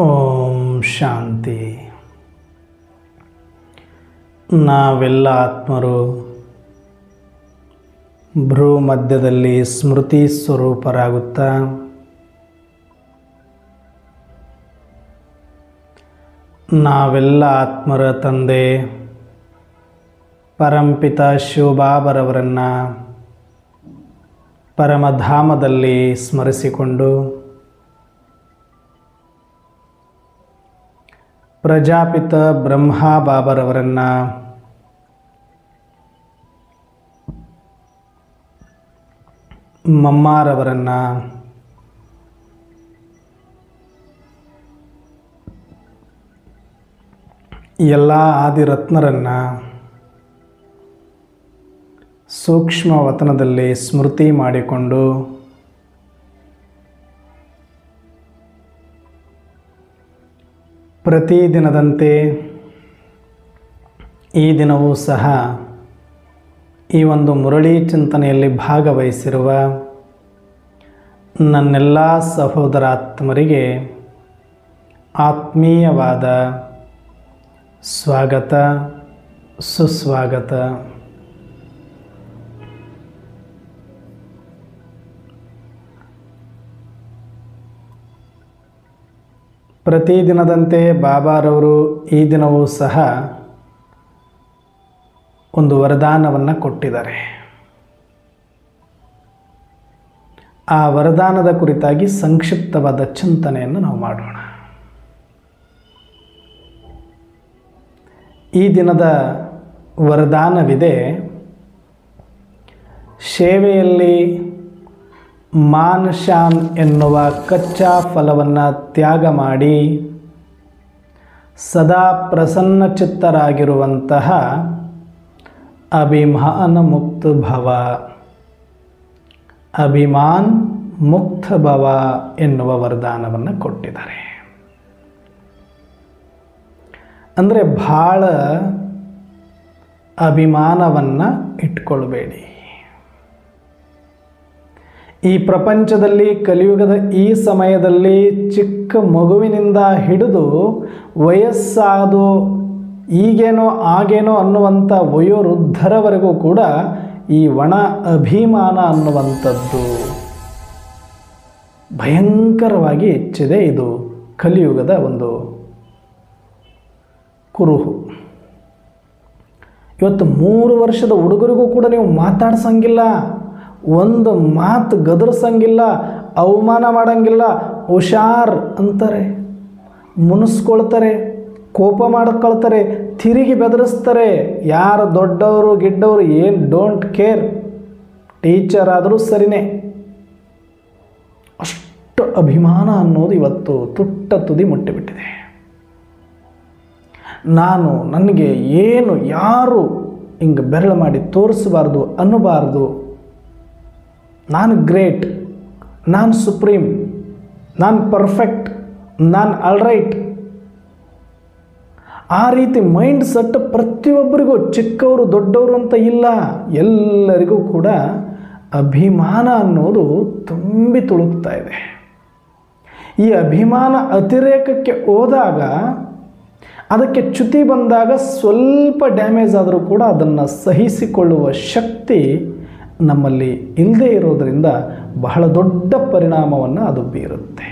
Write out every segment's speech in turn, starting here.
ಓಂ ಶಾಂತಿ. ನಾವೆಲ್ಲ ಆತ್ಮರು ಭ್ರೂ ಮಧ್ಯದಲ್ಲಿ ಸ್ಮೃತಿ ಸ್ವರೂಪರಾಗುತ್ತಾ ನಾವೆಲ್ಲ ಆತ್ಮರ ತಂದೆ ಪರಂಪಿತ ಶಿವಬಾಬರವರನ್ನು ಪರಮಧಾಮದಲ್ಲಿ ಸ್ಮರಿಸಿಕೊಂಡು ಪ್ರಜಾಪಿತ ಬ್ರಹ್ಮ ಬಾಬರವರನ್ನು ಮಮ್ಮಾರವರನ್ನು ಎಲ್ಲ ಆದಿರತ್ನರನ್ನು ಸೂಕ್ಷ್ಮ ವತನದಲ್ಲಿ ಸ್ಮೃತಿ ಮಾಡಿಕೊಂಡು ಪ್ರತಿದಿನದಂತೆ ಈ ದಿನವೂ ಸಹ ಈ ಒಂದು ಮುರಳಿ ಚಿಂತನೆಯಲ್ಲಿ ಭಾಗವಹಿಸಿರುವ ನನ್ನೆಲ್ಲ ಸಹೋದರಾತ್ಮರಿಗೆ ಆತ್ಮೀಯವಾದ ಸ್ವಾಗತ ಸುಸ್ವಾಗತ. ಪ್ರತಿದಿನದಂತೆ ಬಾಬಾರವರು ಈ ದಿನವೂ ಸಹ ಒಂದು ವರದಾನವನ್ನು ಕೊಟ್ಟಿದ್ದಾರೆ. ಆ ವರದಾನದ ಕುರಿತಾಗಿ ಸಂಕ್ಷಿಪ್ತವಾದ ಚಿಂತನೆಯನ್ನು ನಾವು ಮಾಡೋಣ. ಈ ದಿನದ ವರದಾನವಿದೆ: ಸೇವೆಯಲ್ಲಿ ಮಾನ್ ಶಾನ್ ಎನ್ನುವ ಕಚ್ಚಾ ಫಲವನ್ನು ತ್ಯಾಗ ಮಾಡಿ ಸದಾ ಪ್ರಸನ್ನಚಿತ್ತರಾಗಿರುವಂತಹ ಅಭಿಮಾನ ಮುಕ್ತ ಭವ, ಅಭಿಮಾನ್ ಮುಕ್ತ ಭವ ಎನ್ನುವ ವರದಾನವನ್ನು ಕೊಟ್ಟಿದ್ದಾರೆ. ಅಂದರೆ ಭಾಳ ಅಭಿಮಾನವನ್ನು ಇಟ್ಕೊಳ್ಬೇಡಿ. ಈ ಪ್ರಪಂಚದಲ್ಲಿ ಕಲಿಯುಗದ ಈ ಸಮಯದಲ್ಲಿ ಚಿಕ್ಕ ಮಗುವಿನಿಂದ ಹಿಡಿದು ವಯಸ್ಸಾದು ಈಗೇನೋ ಆಗೇನೋ ಅನ್ನುವಂಥ ವಯೋವೃದ್ಧರವರೆಗೂ ಕೂಡ ಈ ಒಣ ಅಭಿಮಾನ ಅನ್ನುವಂಥದ್ದು ಭಯಂಕರವಾಗಿ ಹೆಚ್ಚಿದೆ. ಇದು ಕಲಿಯುಗದ ಒಂದು ಕುರುಹು. ಇವತ್ತು 3 ವರ್ಷದ ಹುಡುಗರಿಗೂ ಕೂಡ ನೀವು ಮಾತಾಡ್ಸಂಗಿಲ್ಲ, ಒಂದು ಮಾತು ಗದರ್ಸಂಗಿಲ್ಲ, ಅವಮಾನ ಮಾಡಂಗಿಲ್ಲ, ಹುಷಾರ್ ಅಂತಾರೆ, ಮುನಿಸ್ಕೊಳ್ತಾರೆ, ಕೋಪ ಮಾಡ್ಕೊಳ್ತಾರೆ, ತಿರುಗಿ ಬೆದರಿಸ್ತಾರೆ. ಯಾರು ದೊಡ್ಡವರು ಗಿಡ್ಡವರು ಏನು ಡೋಂಟ್ ಕೇರ್, ಟೀಚರ್ ಆದರೂ ಸರಿನೇ. ಅಷ್ಟು ಅಭಿಮಾನ ಅನ್ನೋದು ಇವತ್ತು ತುಟ್ಟ ತುದಿ ಮುಟ್ಟಿಬಿಟ್ಟಿದೆ. ನನಗೆ ಏನು ಯಾರು ಹಿಂಗೆ ಬೆರಳು ಮಾಡಿ ತೋರಿಸಬಾರ್ದು ಅನ್ನಬಾರ್ದು. ನಾನು ಗ್ರೇಟ್, ನಾನು ಸುಪ್ರೀಂ, ನಾನು ಪರ್ಫೆಕ್ಟ್, ನಾನು ಆಲ್ರೈಟ್. ಆ ರೀತಿ ಮೈಂಡ್ ಸೆಟ್ ಪ್ರತಿಯೊಬ್ಬರಿಗೂ, ಚಿಕ್ಕವರು ದೊಡ್ಡವರು ಅಂತ ಇಲ್ಲ, ಎಲ್ಲರಿಗೂ ಕೂಡ ಅಭಿಮಾನ ಅನ್ನೋದು ತುಂಬಿ ತುಳುಕ್ತಾ ಇದೆ. ಈ ಅಭಿಮಾನ ಅತಿರೇಕಕ್ಕೆ ಹೋದಾಗ, ಅದಕ್ಕೆ ಚ್ಯುತಿ ಬಂದಾಗ ಸ್ವಲ್ಪ ಡ್ಯಾಮೇಜ್ ಆದರೂ ಕೂಡ ಅದನ್ನು ಸಹಿಸಿಕೊಳ್ಳುವ ಶಕ್ತಿ ನಮ್ಮಲ್ಲಿ ಇಲ್ಲದೇ ಇರೋದರಿಂದ ಬಹಳ ದೊಡ್ಡ ಪರಿಣಾಮವನ್ನು ಅದು ಬೀರುತ್ತೆ.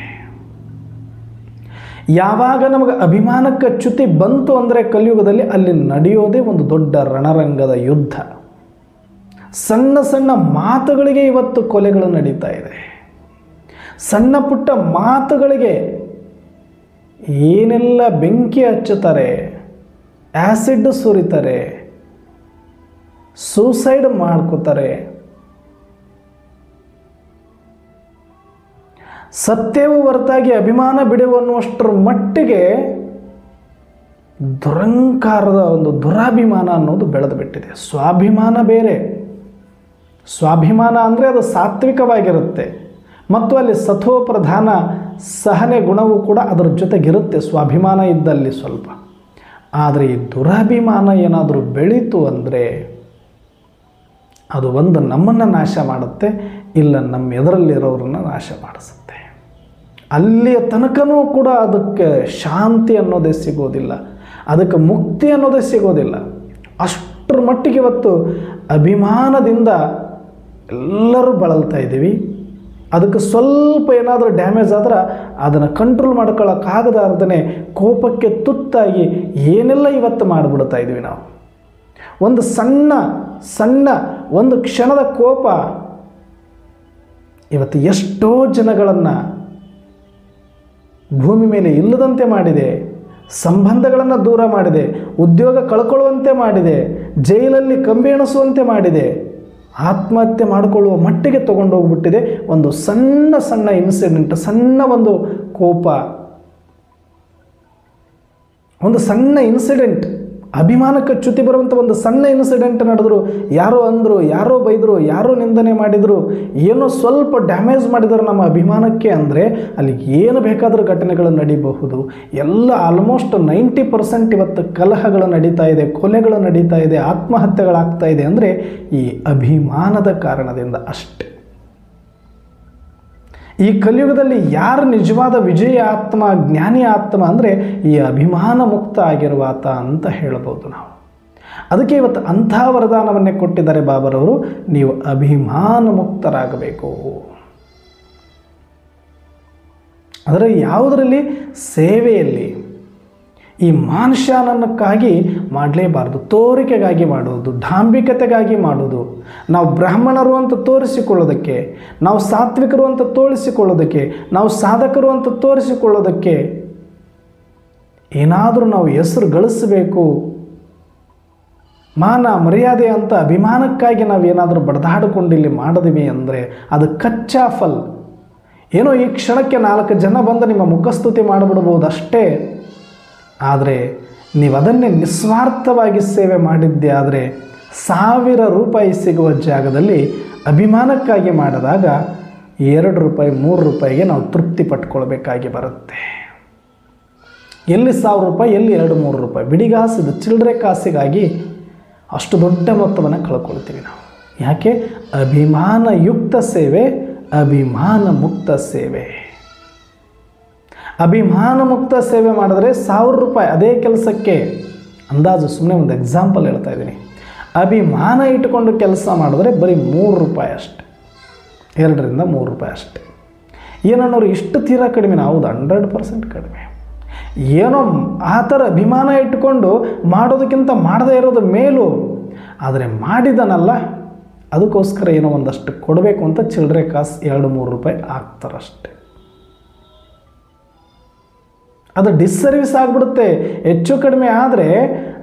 ಯಾವಾಗ ನಮಗೆ ಅಭಿಮಾನಕ್ಕೆ ಚ್ಯುತಿ ಬಂತು ಅಂದರೆ ಕಲಿಯುಗದಲ್ಲಿ ಅಲ್ಲಿ ನಡೆಯೋದೇ ಒಂದು ದೊಡ್ಡ ರಣರಂಗದ ಯುದ್ಧ. ಸಣ್ಣ ಸಣ್ಣ ಮಾತುಗಳಿಗೆ ಇವತ್ತು ಕೊಲೆಗಳು ನಡೀತಾ ಇದೆ. ಸಣ್ಣ ಪುಟ್ಟ ಮಾತುಗಳಿಗೆ ಏನೆಲ್ಲ ಬೆಂಕಿ ಹಚ್ಚುತ್ತಾರೆ, ಆ್ಯಸಿಡ್ ಸುರಿತಾರೆ, ಸೂಸೈಡ್ ಮಾಡ್ಕೋತಾರೆ. ಸತ್ಯವೂ ಹೊರತಾಗಿ ಅಭಿಮಾನ ಬಿಡುವ ಅನ್ನುವಷ್ಟರ ಮಟ್ಟಿಗೆ ದುರಂಕಾರದ ಒಂದು ದುರಾಭಿಮಾನ ಅನ್ನೋದು ಬೆಳೆದು ಬಿಟ್ಟಿದೆ. ಸ್ವಾಭಿಮಾನ ಬೇರೆ. ಸ್ವಾಭಿಮಾನ ಅಂದರೆ ಅದು ಸಾತ್ವಿಕವಾಗಿರುತ್ತೆ ಮತ್ತು ಅಲ್ಲಿ ಸತ್ವಪ್ರಧಾನ ಸಹನೆ ಗುಣವೂ ಕೂಡ ಅದರ ಜೊತೆಗಿರುತ್ತೆ ಸ್ವಾಭಿಮಾನ ಇದ್ದಲ್ಲಿ ಸ್ವಲ್ಪ. ಆದರೆ ಈ ದುರಾಭಿಮಾನ ಏನಾದರೂ ಬೆಳೀತು ಅಂದರೆ ಅದು ಒಂದು ನಮ್ಮನ್ನು ನಾಶ ಮಾಡುತ್ತೆ, ಇಲ್ಲ ನಮ್ಮ ಎದುರಲ್ಲಿರೋರನ್ನು ನಾಶ ಮಾಡಿಸುತ್ತೆ. ಅಲ್ಲಿಯ ತನಕನೂ ಕೂಡ ಅದಕ್ಕೆ ಶಾಂತಿ ಅನ್ನೋದೇ ಸಿಗೋದಿಲ್ಲ, ಅದಕ್ಕೆ ಮುಕ್ತಿ ಅನ್ನೋದೇ ಸಿಗೋದಿಲ್ಲ. ಅಷ್ಟರ ಮಟ್ಟಿಗೆ ಇವತ್ತು ಅಭಿಮಾನದಿಂದ ಎಲ್ಲರೂ ಬಳಲ್ತಾ ಇದ್ದೀವಿ. ಅದಕ್ಕೆ ಸ್ವಲ್ಪ ಏನಾದರೂ ಡ್ಯಾಮೇಜ್ ಆದ್ರೆ ಅದನ್ನು ಕಂಟ್ರೋಲ್ ಮಾಡ್ಕೊಳ್ಳೋಕ್ಕಾಗದಾರ್ದೇ ಕೋಪಕ್ಕೆ ತುತ್ತಾಗಿ ಏನೆಲ್ಲ ಇವತ್ತು ಮಾಡಿಬಿಡ್ತಾ ಇದ್ದೀವಿ ನಾವು. ಒಂದು ಸಣ್ಣ ಒಂದು ಕ್ಷಣದ ಕೋಪ ಇವತ್ತು ಎಷ್ಟೋ ಜನಗಳನ್ನು ಭೂಮಿ ಮೇಲೆ ಇಲ್ಲದಂತೆ ಮಾಡಿದೆ, ಸಂಬಂಧಗಳನ್ನು ದೂರ ಮಾಡಿದೆ, ಉದ್ಯೋಗ ಕಳ್ಕೊಳ್ಳುವಂತೆ ಮಾಡಿದೆ, ಜೈಲಲ್ಲಿ ಕಂಬಿ ಎಣಿಸುವಂತೆ ಮಾಡಿದೆ, ಆತ್ಮಹತ್ಯೆ ಮಾಡಿಕೊಳ್ಳುವ ಮಟ್ಟಿಗೆ ತೊಗೊಂಡೋಗ್ಬಿಟ್ಟಿದೆ. ಒಂದು ಸಣ್ಣ ಇನ್ಸಿಡೆಂಟ್, ಸಣ್ಣ ಒಂದು ಕೋಪ, ಒಂದು ಸಣ್ಣ ಇನ್ಸಿಡೆಂಟ್, ಅಭಿಮಾನಕ್ಕೆ ಚ್ಯುತಿ ಬರುವಂಥ ಒಂದು ಸಣ್ಣ ಇನ್ಸಿಡೆಂಟ್ ನಡೆದ್ರು, ಯಾರೋ ಅಂದರು, ಯಾರೋ ಬೈದರು, ಯಾರೋ ನಿಂದನೆ ಮಾಡಿದರು, ಏನೋ ಸ್ವಲ್ಪ ಡ್ಯಾಮೇಜ್ ಮಾಡಿದರು ನಮ್ಮ ಅಭಿಮಾನಕ್ಕೆ ಅಂದರೆ ಅಲ್ಲಿ ಏನು ಬೇಕಾದರೂ ಘಟನೆಗಳು ನಡೀಬಹುದು. ಎಲ್ಲ ಆಲ್ಮೋಸ್ಟ್ 90% ಇವತ್ತು ಕಲಹಗಳು ನಡೀತಾ ಇದೆ, ಕೊಲೆಗಳು ನಡೀತಾ ಇದೆ, ಆತ್ಮಹತ್ಯೆಗಳಾಗ್ತಾ ಇದೆ ಅಂದರೆ ಈ ಅಭಿಮಾನದ ಕಾರಣದಿಂದ ಅಷ್ಟೆ. ಈ ಕಲಿಯುಗದಲ್ಲಿ ಯಾರು ನಿಜವಾದ ವಿಜಯ ಆತ್ಮ, ಜ್ಞಾನಿ ಆತ್ಮ ಅಂದರೆ ಈ ಅಭಿಮಾನ ಮುಕ್ತ ಆಗಿರುವಾತ ಅಂತ ಹೇಳ್ಬೋದು ನಾವು. ಅದಕ್ಕೆ ಇವತ್ತು ಅಂಥ ವರದಾನವನ್ನೇ ಕೊಟ್ಟಿದ್ದಾರೆ ಬಾಬರವರು, ನೀವು ಅಭಿಮಾನ ಮುಕ್ತರಾಗಬೇಕು. ಆದರೆ ಯಾವುದರಲ್ಲಿ? ಸೇವೆಯಲ್ಲಿ. ಈ ಮಾನುಷ್ಯಾನನಕ್ಕಾಗಿ ಮಾಡಲೇಬಾರ್ದು, ತೋರಿಕೆಗಾಗಿ ಮಾಡೋದು, ಡಾಂಬಿಕತೆಗಾಗಿ ಮಾಡೋದು, ನಾವು ಬ್ರಾಹ್ಮಣರು ಅಂತ ತೋರಿಸಿಕೊಳ್ಳೋದಕ್ಕೆ, ನಾವು ಸಾತ್ವಿಕರು ಅಂತ ತೋರಿಸಿಕೊಳ್ಳೋದಕ್ಕೆ, ನಾವು ಸಾಧಕರು ಅಂತ ತೋರಿಸಿಕೊಳ್ಳೋದಕ್ಕೆ, ಏನಾದರೂ ನಾವು ಹೆಸರು ಗಳಿಸಬೇಕು, ಮಾನ ಮರ್ಯಾದೆ ಅಂತ ಅಭಿಮಾನಕ್ಕಾಗಿ ನಾವು ಏನಾದರೂ ಬಡ್ದಾಡಿಕೊಂಡು ಇಲ್ಲಿ ಮಾಡಿದ್ವಿ ಅಂದರೆ ಅದು ಕಚ್ಚಾ ಫಲ್. ಏನೋ ಈ ಕ್ಷಣಕ್ಕೆ 4 ಜನ ಬಂದು ನಿಮ್ಮ ಮುಖಸ್ತುತಿ ಮಾಡಿಬಿಡ್ಬೋದು ಅಷ್ಟೇ. ಆದರೆ ನೀವು ಅದನ್ನೇ ನಿಸ್ವಾರ್ಥವಾಗಿ ಸೇವೆ ಮಾಡಿದ್ದೆ ಆದರೆ 1000 ರೂಪಾಯಿ ಸಿಗುವ ಜಾಗದಲ್ಲಿ ಅಭಿಮಾನಕ್ಕಾಗಿ ಮಾಡಿದಾಗ 2 ರೂಪಾಯಿ 3 ರೂಪಾಯಿಗೆ ನಾವು ತೃಪ್ತಿ ಪಟ್ಕೊಳ್ಬೇಕಾಗಿ ಬರುತ್ತೆ. ಎಲ್ಲಿ 1000 ರೂಪಾಯಿ, ಎಲ್ಲಿ 2-3 ರೂಪಾಯಿ, ಬಿಡಿಗಾಸಿದ ಚಿಲ್ಲರೆ ಕಾಸಿಗಾಗಿ ಅಷ್ಟು ದೊಡ್ಡ ಮೊತ್ತವನ್ನು ಕಳ್ಕೊಳ್ತೀವಿ ನಾವು. ಯಾಕೆ? ಅಭಿಮಾನಯುಕ್ತ ಸೇವೆ, ಅಭಿಮಾನ ಮುಕ್ತ ಸೇವೆ. ಅಭಿಮಾನ ಮುಕ್ತ ಸೇವೆ ಮಾಡಿದ್ರೆ 1000 ರೂಪಾಯಿ ಅದೇ ಕೆಲಸಕ್ಕೆ, ಅಂದಾಜು ಸುಮ್ಮನೆ ಒಂದು ಎಕ್ಸಾಂಪಲ್ ಹೇಳ್ತಾ ಇದ್ದೀನಿ, ಅಭಿಮಾನ ಇಟ್ಟುಕೊಂಡು ಕೆಲಸ ಮಾಡಿದ್ರೆ ಬರೀ 3 ರೂಪಾಯಿ ಅಷ್ಟೆ, 2-3 ರೂಪಾಯಿ ಅಷ್ಟೆ. ಏನನ್ನೋರು ಇಷ್ಟು ತೀರಾ ಕಡಿಮೆ? ಹೌದು, 100% ಕಡಿಮೆ. ಏನೋ ಆ ಥರ ಅಭಿಮಾನ ಇಟ್ಟುಕೊಂಡು ಮಾಡೋದಕ್ಕಿಂತ ಮಾಡದೇ ಇರೋದು ಮೇಲು. ಆದರೆ ಮಾಡಿದನಲ್ಲ ಅದಕ್ಕೋಸ್ಕರ ಏನೋ ಒಂದಷ್ಟು ಕೊಡಬೇಕು ಅಂತ ಚಿಲ್ಲರೆ ಕಾಸು 2-3 ರೂಪಾಯಿ ಆಗ್ತಾರಷ್ಟೆ. ಅದು ಡಿಸ್ಸರ್ವಿಸ್ ಆಗಿಬಿಡುತ್ತೆ. ಹೆಚ್ಚು ಕಡಿಮೆ ಆದರೆ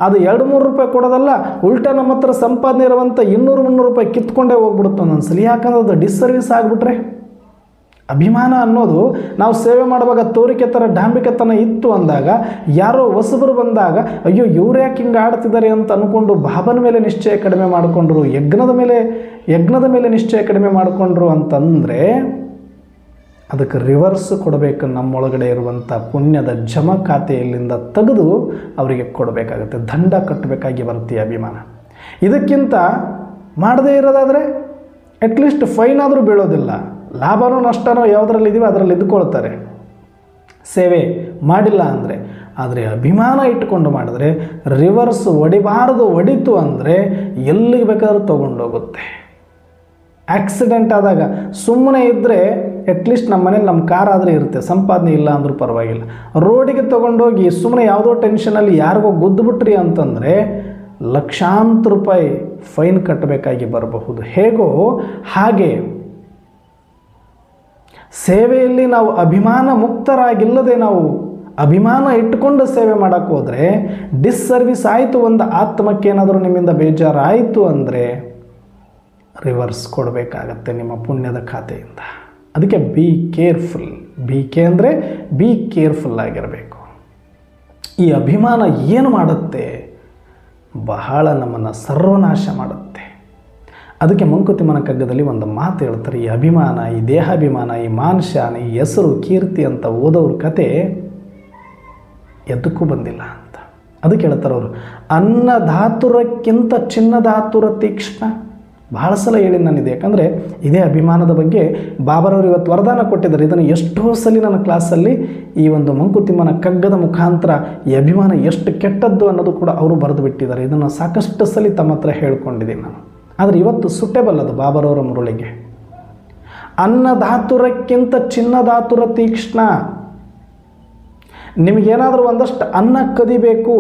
ಅದು 2-3 ರೂಪಾಯಿ ಕೊಡೋದಲ್ಲ, ಉಲ್ಟಾ ನಮ್ಮ ಹತ್ರ ಸಂಪಾದನೆ ಇರುವಂಥ 200-300 ರೂಪಾಯಿ ಕಿತ್ಕೊಂಡೇ ಹೋಗ್ಬಿಡುತ್ತೆ ಒಂದೊಂದ್ಸಲಿ. ಯಾಕಂದ್ರೆ ಅದು ಡಿಸ್ಸರ್ವಿಸ್ ಆಗಿಬಿಟ್ರೆ. ಅಭಿಮಾನ ಅನ್ನೋದು ನಾವು ಸೇವೆ ಮಾಡುವಾಗ ತೋರಿಕೆ ಥರ ಡಾಂಬಿಕೆತನ ಇತ್ತು ಅಂದಾಗ, ಯಾರೋ ಹೊಸಬರು ಬಂದಾಗ ಅಯ್ಯೋ ಇವ್ರು ಯಾಕೆ ಹಿಂಗೆ ಆಡ್ತಿದ್ದಾರೆ ಅಂತ ಅಂದ್ಕೊಂಡು ಬಾಬನ ಮೇಲೆ ನಿಶ್ಚಯ ಕಡಿಮೆ ಮಾಡಿಕೊಂಡ್ರು, ಯಜ್ಞದ ಮೇಲೆ ನಿಶ್ಚಯ ಕಡಿಮೆ ಮಾಡಿಕೊಂಡ್ರು ಅಂತಂದರೆ ಅದಕ್ಕೆ ರಿವರ್ಸ್ ಕೊಡಬೇಕು. ನಮ್ಮೊಳಗಡೆ ಇರುವಂಥ ಪುಣ್ಯದ ಜಮ ಖಾತೆಯಲ್ಲಿಂದ ತೆಗೆದು ಅವರಿಗೆ ಕೊಡಬೇಕಾಗುತ್ತೆ, ದಂಡ ಕಟ್ಟಬೇಕಾಗಿ ಬರುತ್ತೆ ಅಭಿಮಾನ. ಇದಕ್ಕಿಂತ ಮಾಡದೇ ಇರೋದಾದರೆ ಅಟ್ಲೀಸ್ಟ್ ಫೈನ್ ಆದರೂ ಬೀಳೋದಿಲ್ಲ, ಲಾಭನೋ ನಷ್ಟನೋ ಯಾವುದರಲ್ಲಿದ್ದೀವಿ ಅದರಲ್ಲಿ ಇದ್ದುಕೊಳ್ತಾರೆ ಸೇವೆ ಮಾಡಿಲ್ಲ ಅಂದರೆ. ಆದರೆ ಅಭಿಮಾನ ಇಟ್ಟುಕೊಂಡು ಮಾಡಿದ್ರೆ ರಿವರ್ಸ್ ಹೊಡಿಬಾರದು, ಹೊಡಿತು ಅಂದರೆ ಎಲ್ಲಿಗೆ ಬೇಕಾದ್ರೂ ತೊಗೊಂಡೋಗುತ್ತೆ. ಆಕ್ಸಿಡೆಂಟ್ ಆದಾಗ ಸುಮ್ಮನೆ ಇದ್ದರೆ ಅಟ್ಲೀಸ್ಟ್ ನಮ್ಮ ಮನೇಲಿ ನಮ್ಮ ಕಾರ್ ಆದರೆ ಇರುತ್ತೆ, ಸಂಪಾದನೆ ಇಲ್ಲ ಅಂದರೂ ಪರವಾಗಿಲ್ಲ. ರೋಡಿಗೆ ತೊಗೊಂಡೋಗಿ ಸುಮ್ಮನೆ ಯಾವುದೋ ಟೆನ್ಷನಲ್ಲಿ ಯಾರಿಗೋ ಗುದ್ದುಬಿಟ್ರಿ ಅಂತಂದರೆ ಲಕ್ಷಾಂತರ ರೂಪಾಯಿ ಫೈನ್ ಕಟ್ಟಬೇಕಾಗಿ ಬರಬಹುದು. ಹೇಗೋ ಹಾಗೆ ಸೇವೆಯಲ್ಲಿ ನಾವು ಅಭಿಮಾನ ಮುಕ್ತರಾಗಿಲ್ಲದೆ ನಾವು ಅಭಿಮಾನ ಇಟ್ಟುಕೊಂಡು ಸೇವೆ ಮಾಡೋಕ್ಕೆ ಹೋದರೆ ಡಿಸ್ಸರ್ವಿಸ್ ಆಯಿತು. ಒಂದು ಆತ್ಮಕ್ಕೆ ಏನಾದರೂ ನಿಮ್ಮಿಂದ ಬೇಜಾರಾಯಿತು ಅಂದರೆ ರಿವರ್ಸ್ ಕೊಡಬೇಕಾಗತ್ತೆ ನಿಮ್ಮ ಪುಣ್ಯದ ಖಾತೆಯಿಂದ. ಅದಕ್ಕೆ ಬಿ ಕೇರ್ಫುಲ್. ಅಂದರೆ ಬಿ ಕೇರ್ಫುಲ್ ಆಗಿರಬೇಕು. ಈ ಅಭಿಮಾನ ಏನು ಮಾಡುತ್ತೆ? ಬಹಳ ನಮ್ಮನ್ನು ಸರ್ವನಾಶ ಮಾಡುತ್ತೆ. ಅದಕ್ಕೆ ಮಂಕುತಿಮ್ಮನ ಕಗ್ಗದಲ್ಲಿ ಒಂದು ಮಾತು ಹೇಳ್ತಾರೆ, ಈ ಅಭಿಮಾನ, ಈ ದೇಹಾಭಿಮಾನ, ಈ ಮಾನಶಾನ, ಈ ಹೆಸರು ಕೀರ್ತಿ ಅಂತ ಓದೋರ ಕತೆ ಎದಕ್ಕೂ ಬಂದಿಲ್ಲ ಅಂತ. ಅದಕ್ಕೆ ಹೇಳ್ತಾರೆ ಅವರು, ಅನ್ನಧಾತುರಕ್ಕಿಂತ ಚಿನ್ನಧಾತುರ ತೀಕ್ಷ್ಣ, ಬಹಳ ಸಲ ಹೇಳಿ ನಾನಿದೆ. ಯಾಕಂದರೆ ಇದೇ ಅಭಿಮಾನದ ಬಗ್ಗೆ ಬಾಬರವರು ಇವತ್ತು ವರದಾನ ಕೊಟ್ಟಿದ್ದಾರೆ. ಇದನ್ನು ಎಷ್ಟೋ ಸಲ ನನ್ನ ಕ್ಲಾಸಲ್ಲಿ ಈ ಒಂದು ಮಂಕುತಿಮ್ಮನ ಕಗ್ಗದ ಮುಖಾಂತರ ಈ ಅಭಿಮಾನ ಎಷ್ಟು ಕೆಟ್ಟದ್ದು ಅನ್ನೋದು ಕೂಡ ಅವರು ಬರೆದು ಬಿಟ್ಟಿದ್ದಾರೆ. ಇದನ್ನು ಸಾಕಷ್ಟು ಸಲ ತಮ್ಮ ಹತ್ರ ಹೇಳ್ಕೊಂಡಿದ್ದೀನಿ ನಾನು. ಆದರೆ ಇವತ್ತು ಸುಟೇಬಲ್ ಅದು ಬಾಬರವರ ಮುರುಳಿಗೆ. ಅನ್ನದಾತುರಕ್ಕಿಂತ ಚಿನ್ನದಾತುರ ತೀಕ್ಷ್ಣ. ನಿಮಗೇನಾದರೂ ಒಂದಷ್ಟು ಅನ್ನ ಕದಿಬೇಕು,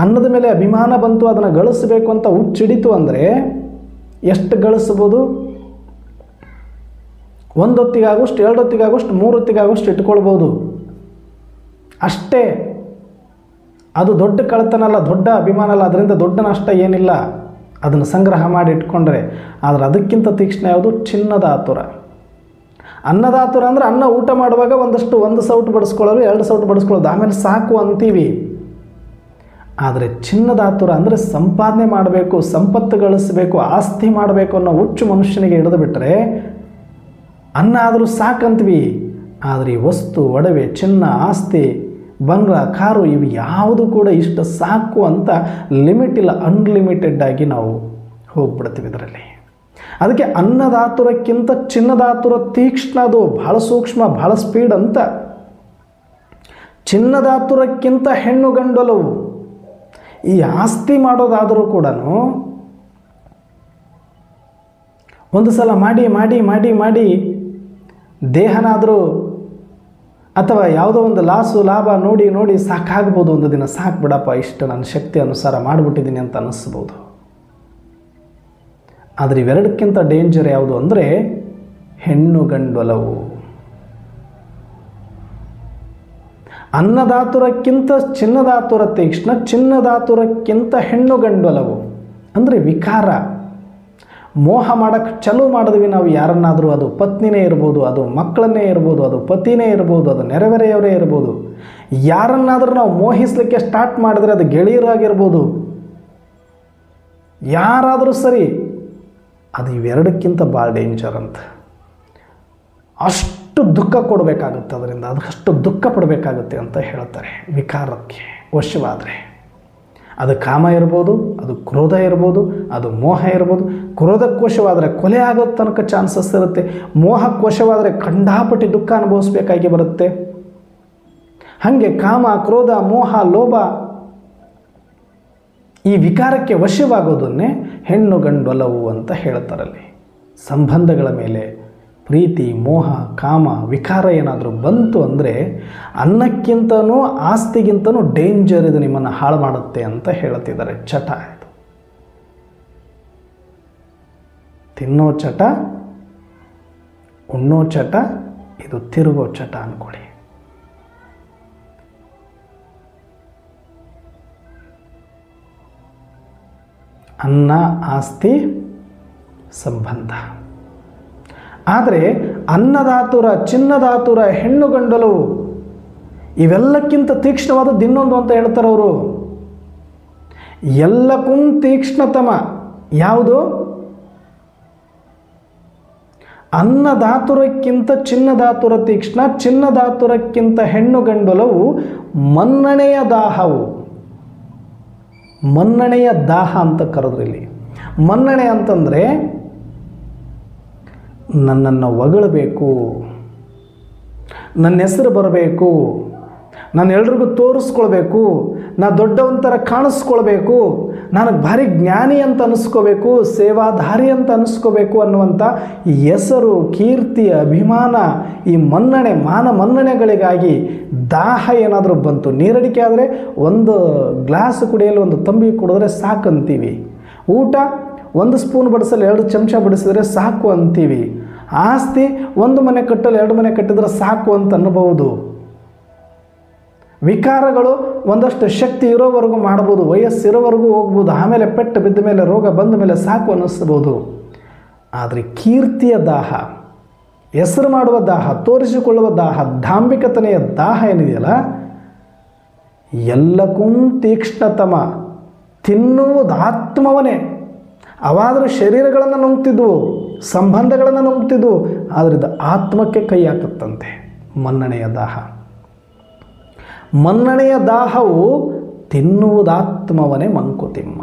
ಅನ್ನದ ಮೇಲೆ ಅಭಿಮಾನ ಬಂತು, ಅದನ್ನು ಗಳಿಸಬೇಕು ಅಂತ ಹುಚ್ಚಿಡಿತು ಅಂದರೆ ಎಷ್ಟು ಗಳಿಸ್ಬೋದು? ಒಂದು ಹೊತ್ತಿಗಾಗೋಷ್ಟು, 2 ಹೊತ್ತಿಗಾಗೋಷ್ಟು, 3 ಹೊತ್ತಿಗಾಗೋಷ್ಟು ಇಟ್ಕೊಳ್ಬೋದು ಅಷ್ಟೇ. ಅದು ದೊಡ್ಡ ಕಳ್ಳತನ ಅಲ್ಲ, ದೊಡ್ಡ ಅಭಿಮಾನ ಅಲ್ಲ, ಅದರಿಂದ ದೊಡ್ಡ ನಷ್ಟ ಏನಿಲ್ಲ ಅದನ್ನು ಸಂಗ್ರಹ ಮಾಡಿ ಇಟ್ಕೊಂಡ್ರೆ. ಆದರೆ ಅದಕ್ಕಿಂತ ತೀಕ್ಷ್ಣ ಯಾವುದು? ಚಿನ್ನದ ಆತುರ. ಅನ್ನದಾತುರ ಅಂದರೆ ಅನ್ನ ಊಟ ಮಾಡುವಾಗ ಒಂದು ಸೌಟು ಬಡಿಸ್ಕೊಳ್ಳೋದು, 2 ಸೌಟು ಬಡಿಸ್ಕೊಳ್ಳೋದು, ಆಮೇಲೆ ಸಾಕು ಅಂತೀವಿ. ಆದರೆ ಚಿನ್ನದಾತುರ ಅಂದರೆ ಸಂಪಾದನೆ ಮಾಡಬೇಕು, ಸಂಪತ್ತು ಗಳಿಸಬೇಕು, ಆಸ್ತಿ ಮಾಡಬೇಕು ಅನ್ನೋ ಹುಚ್ಚು ಮನುಷ್ಯನಿಗೆ ಹಿಡಿದು ಬಿಟ್ಟರೆ ಅನ್ನ ಆದರೂ ಸಾಕಂತೀವಿ. ಆದರೆ ಈ ವಸ್ತು, ಒಡವೆ, ಚಿನ್ನ, ಆಸ್ತಿ, ಬಂಗ್ಲಾ, ಕಾರು ಇವು ಯಾವುದು ಕೂಡ ಇಷ್ಟು ಸಾಕು ಅಂತ ಲಿಮಿಟ್ ಇಲ್ಲ, ಅನ್ಲಿಮಿಟೆಡ್ ಆಗಿ ನಾವು ಹೋಗ್ಬಿಡ್ತೀವಿ ಇದರಲ್ಲಿ. ಅದಕ್ಕೆ ಅನ್ನದಾತುರಕ್ಕಿಂತ ಚಿನ್ನದಾತುರ ತೀಕ್ಷ್ಣ, ಅದು ಬಹಳ ಸೂಕ್ಷ್ಮ, ಬಹಳ ಸ್ಪೀಡ್ ಅಂತ. ಚಿನ್ನದಾತುರಕ್ಕಿಂತ ಹೆಣ್ಣು ಗಂಡೊಲವು. ಈ ಆಸ್ತಿ ಮಾಡೋದಾದರೂ ಕೂಡ ಒಂದು ಸಲ ಮಾಡಿ ಮಾಡಿ ಮಾಡಿ ಮಾಡಿ ದೇಹನಾದರೂ ಅಥವಾ ಯಾವುದೋ ಒಂದು ಲಾಭ ನೋಡಿ ನೋಡಿ ಸಾಕಾಗ್ಬೋದು. ಒಂದು ದಿನ ಸಾಕು ಬಿಡಪ್ಪ, ಇಷ್ಟು ನನ್ನ ಶಕ್ತಿ ಅನುಸಾರ ಮಾಡಿಬಿಟ್ಟಿದ್ದೀನಿ ಅಂತ ಅನ್ನಿಸ್ಬೋದು. ಆದರೆ ಇವೆರಡಕ್ಕಿಂತ ಡೇಂಜರ್ ಯಾವುದು ಅಂದರೆ ಹೆಣ್ಣು ಗಂಡೊಲವು. ಅನ್ನದಾತುರಕ್ಕಿಂತ ಚಿನ್ನದಾತುರ ತೀಕ್ಷ್ಣ, ಚಿನ್ನದಾತುರಕ್ಕಿಂತ ಹೆಣ್ಣು ಗಂಡೊಲವು ಅಂದರೆ ವಿಕಾರ. ಮೋಹ ಮಾಡೋಕ್ಕೆ ಚಲೋ ಮಾಡಿದ್ವಿ ನಾವು ಯಾರನ್ನಾದರೂ, ಅದು ಪತ್ನಿನೇ ಇರ್ಬೋದು, ಅದು ಮಕ್ಕಳನ್ನೇ ಇರ್ಬೋದು, ಅದು ಪತಿನೇ ಇರ್ಬೋದು, ಅದು ನೆರೆಹೊರೆಯವರೇ ಇರ್ಬೋದು. ಯಾರನ್ನಾದರೂ ನಾವು ಮೋಹಿಸಲಿಕ್ಕೆ ಸ್ಟಾರ್ಟ್ ಮಾಡಿದ್ರೆ, ಅದು ಗೆಳೆಯರಾಗಿರ್ಬೋದು, ಯಾರಾದರೂ ಸರಿ, ಅದು ಇವೆರಡಕ್ಕಿಂತ ಭಾಳ ಡೇಂಜರ್ ಅಂತ. ಅಷ್ಟು ದುಃಖ ಕೊಡಬೇಕಾಗುತ್ತೆ ಅದರಿಂದ, ಅದಷ್ಟು ದುಃಖ ಪಡಬೇಕಾಗುತ್ತೆ ಅಂತ ಹೇಳ್ತಾರೆ. ವಿಕಾರಕ್ಕೆ ವಶವಾದರೆ ಅದು ಕಾಮ ಇರ್ಬೋದು, ಅದು ಕ್ರೋಧ ಇರ್ಬೋದು, ಅದು ಮೋಹ ಇರ್ಬೋದು. ಕ್ರೋಧಕ್ಕೆ ವಶವಾದರೆ ಕೊಲೆ ಆಗೋ ತನಕ ಚಾನ್ಸಸ್ ಇರುತ್ತೆ. ಮೋಹಕ್ಕೆ ವಶವಾದರೆ ಕಂಡಾಪಟ್ಟಿ ದುಃಖ ಅನುಭವಿಸ್ಬೇಕಾಗಿ ಬರುತ್ತೆ. ಹಾಗೆ ಕಾಮ, ಕ್ರೋಧ, ಮೋಹ, ಲೋಭ ಈ ವಿಕಾರಕ್ಕೆ ವಶವಾಗೋದನ್ನೇ ಹೆಣ್ಣು ಗಂಡೊಲವು ಅಂತ ಹೇಳ್ತಾರಲ್ಲಿ. ಸಂಬಂಧಗಳ ಮೇಲೆ ಪ್ರೀತಿ, ಮೋಹ, ಕಾಮ, ವಿಕಾರ ಏನಾದರೂ ಬಂತು ಅಂದರೆ ಅನ್ನಕ್ಕಿಂತನೂ ಆಸ್ತಿಗಿಂತನೂ ಡೇಂಜರ್, ಇದು ನಿಮ್ಮನ್ನು ಹಾಳು ಮಾಡುತ್ತೆ ಅಂತ ಹೇಳ್ತಿದ್ದಾರೆ. ಚಟ ಇದು, ತಿನ್ನೋ ಚಟ, ಉಣ್ಣೋ ಚಟ, ಇದು ತಿರುಗೋ ಚಟ ಅಂದ್ಕೊಳ್ಳಿ. ಅನ್ನ, ಆಸ್ತಿ, ಸಂಬಂಧ. ಆದರೆ ಅನ್ನದಾತುರ, ಚಿನ್ನದಾತುರ, ಹೆಣ್ಣು ಗಂಡೊಲವು ಇವೆಲ್ಲಕ್ಕಿಂತ ತೀಕ್ಷ್ಣವಾದದ್ದು ಇನ್ನೊಂದು ಅಂತ ಹೇಳ್ತಾರೆ ಅವರು. ಎಲ್ಲಕ್ಕೂ ತೀಕ್ಷ್ಣತಮ ಯಾವುದು? ಅನ್ನದಾತುರಕ್ಕಿಂತ ಚಿನ್ನದಾತುರ ತೀಕ್ಷ್ಣ, ಚಿನ್ನದಾತುರಕ್ಕಿಂತ ಹೆಣ್ಣು ಗಂಡೊಲವು ಮನ್ನಣೆಯ ದಾಹವು. ಮನ್ನಣೆಯ ದಾಹ ಅಂತ ಕರೆದ್ರು ಇಲ್ಲಿ. ಮನ್ನಣೆ ಅಂತಂದರೆ ನನ್ನನ್ನು ಹೊಗಳಬೇಕು, ನನ್ನ ಹೆಸರು ಬರಬೇಕು, ನಾನು ಎಲ್ರಿಗೂ ತೋರಿಸ್ಕೊಳ್ಬೇಕು, ನಾನು ದೊಡ್ಡವಂತರ ಕಾಣಿಸ್ಕೊಳ್ಬೇಕು, ನನಗೆ ಭಾರಿ ಜ್ಞಾನಿ ಅಂತ ಅನ್ನಿಸ್ಕೋಬೇಕು, ಸೇವಾಧಾರಿ ಅಂತ ಅನ್ನಿಸ್ಕೋಬೇಕು ಅನ್ನುವಂಥ ಹೆಸರು, ಕೀರ್ತಿ, ಅಭಿಮಾನ, ಈ ಮನ್ನಣೆ, ಮಾನ ಮನ್ನಣೆಗಳಿಗಾಗಿ ದಾಹ ಏನಾದರೂ ಬಂತು. ನೀರಡಿಕೆ ಆದರೆ ಒಂದು ಗ್ಲಾಸ್ ಕುಡಿಯಲು ಒಂದು ತಂಬಿ ಕುಡಿದ್ರೆ ಸಾಕು ಅಂತೀವಿ. ಊಟ 1 ಸ್ಪೂನ್ ಬಡಿಸಲು 2 ಚಮಚ ಬಡಿಸಿದ್ರೆ ಸಾಕು ಅಂತೀವಿ. ಆಸ್ತಿ 1 ಮನೆ ಕಟ್ಟಲು 2 ಮನೆ ಕಟ್ಟಿದ್ರೆ ಸಾಕು ಅಂತ ಅನ್ನಬಹುದು. ವಿಕಾರಗಳು ಒಂದಷ್ಟು ಶಕ್ತಿ ಇರೋವರೆಗೂ ಮಾಡ್ಬೋದು, ವಯಸ್ಸಿರೋವರೆಗೂ ಹೋಗ್ಬೋದು, ಆಮೇಲೆ ಪೆಟ್ಟು ಬಿದ್ದ ಮೇಲೆ, ರೋಗ ಬಂದ ಮೇಲೆ ಸಾಕು ಅನ್ನಿಸ್ಬೋದು. ಆದರೆ ಕೀರ್ತಿಯ ದಾಹ, ಹೆಸರು ಮಾಡುವ ದಾಹ, ತೋರಿಸಿಕೊಳ್ಳುವ ದಾಹ, ಧಾಂಬಿಕತನೆಯ ದಾಹ ಏನಿದೆಯಲ್ಲ, ಎಲ್ಲಕ್ಕೂ ತೀಕ್ಷ್ಣತಮ. ತಿನ್ನುವುದು ಆತ್ಮವನೇ. ಅವಾದರೂ ಶರೀರಗಳನ್ನು ನುಂಗ್ತಿದ್ವು, ಸಂಬಂಧಗಳನ್ನು ನುಂಗ್ತಿದ್ವು, ಆದರೆ ಇದು ಆತ್ಮಕ್ಕೆ ಕೈ ಹಾಕುತ್ತಂತೆ. ಮನ್ನಣೆಯ ದಾಹ. ಮನ್ನಣೆಯ ದಾಹವು ತಿನ್ನುವುದಾತ್ಮವನೇ ಮಂಕುತಿಮ್ಮ.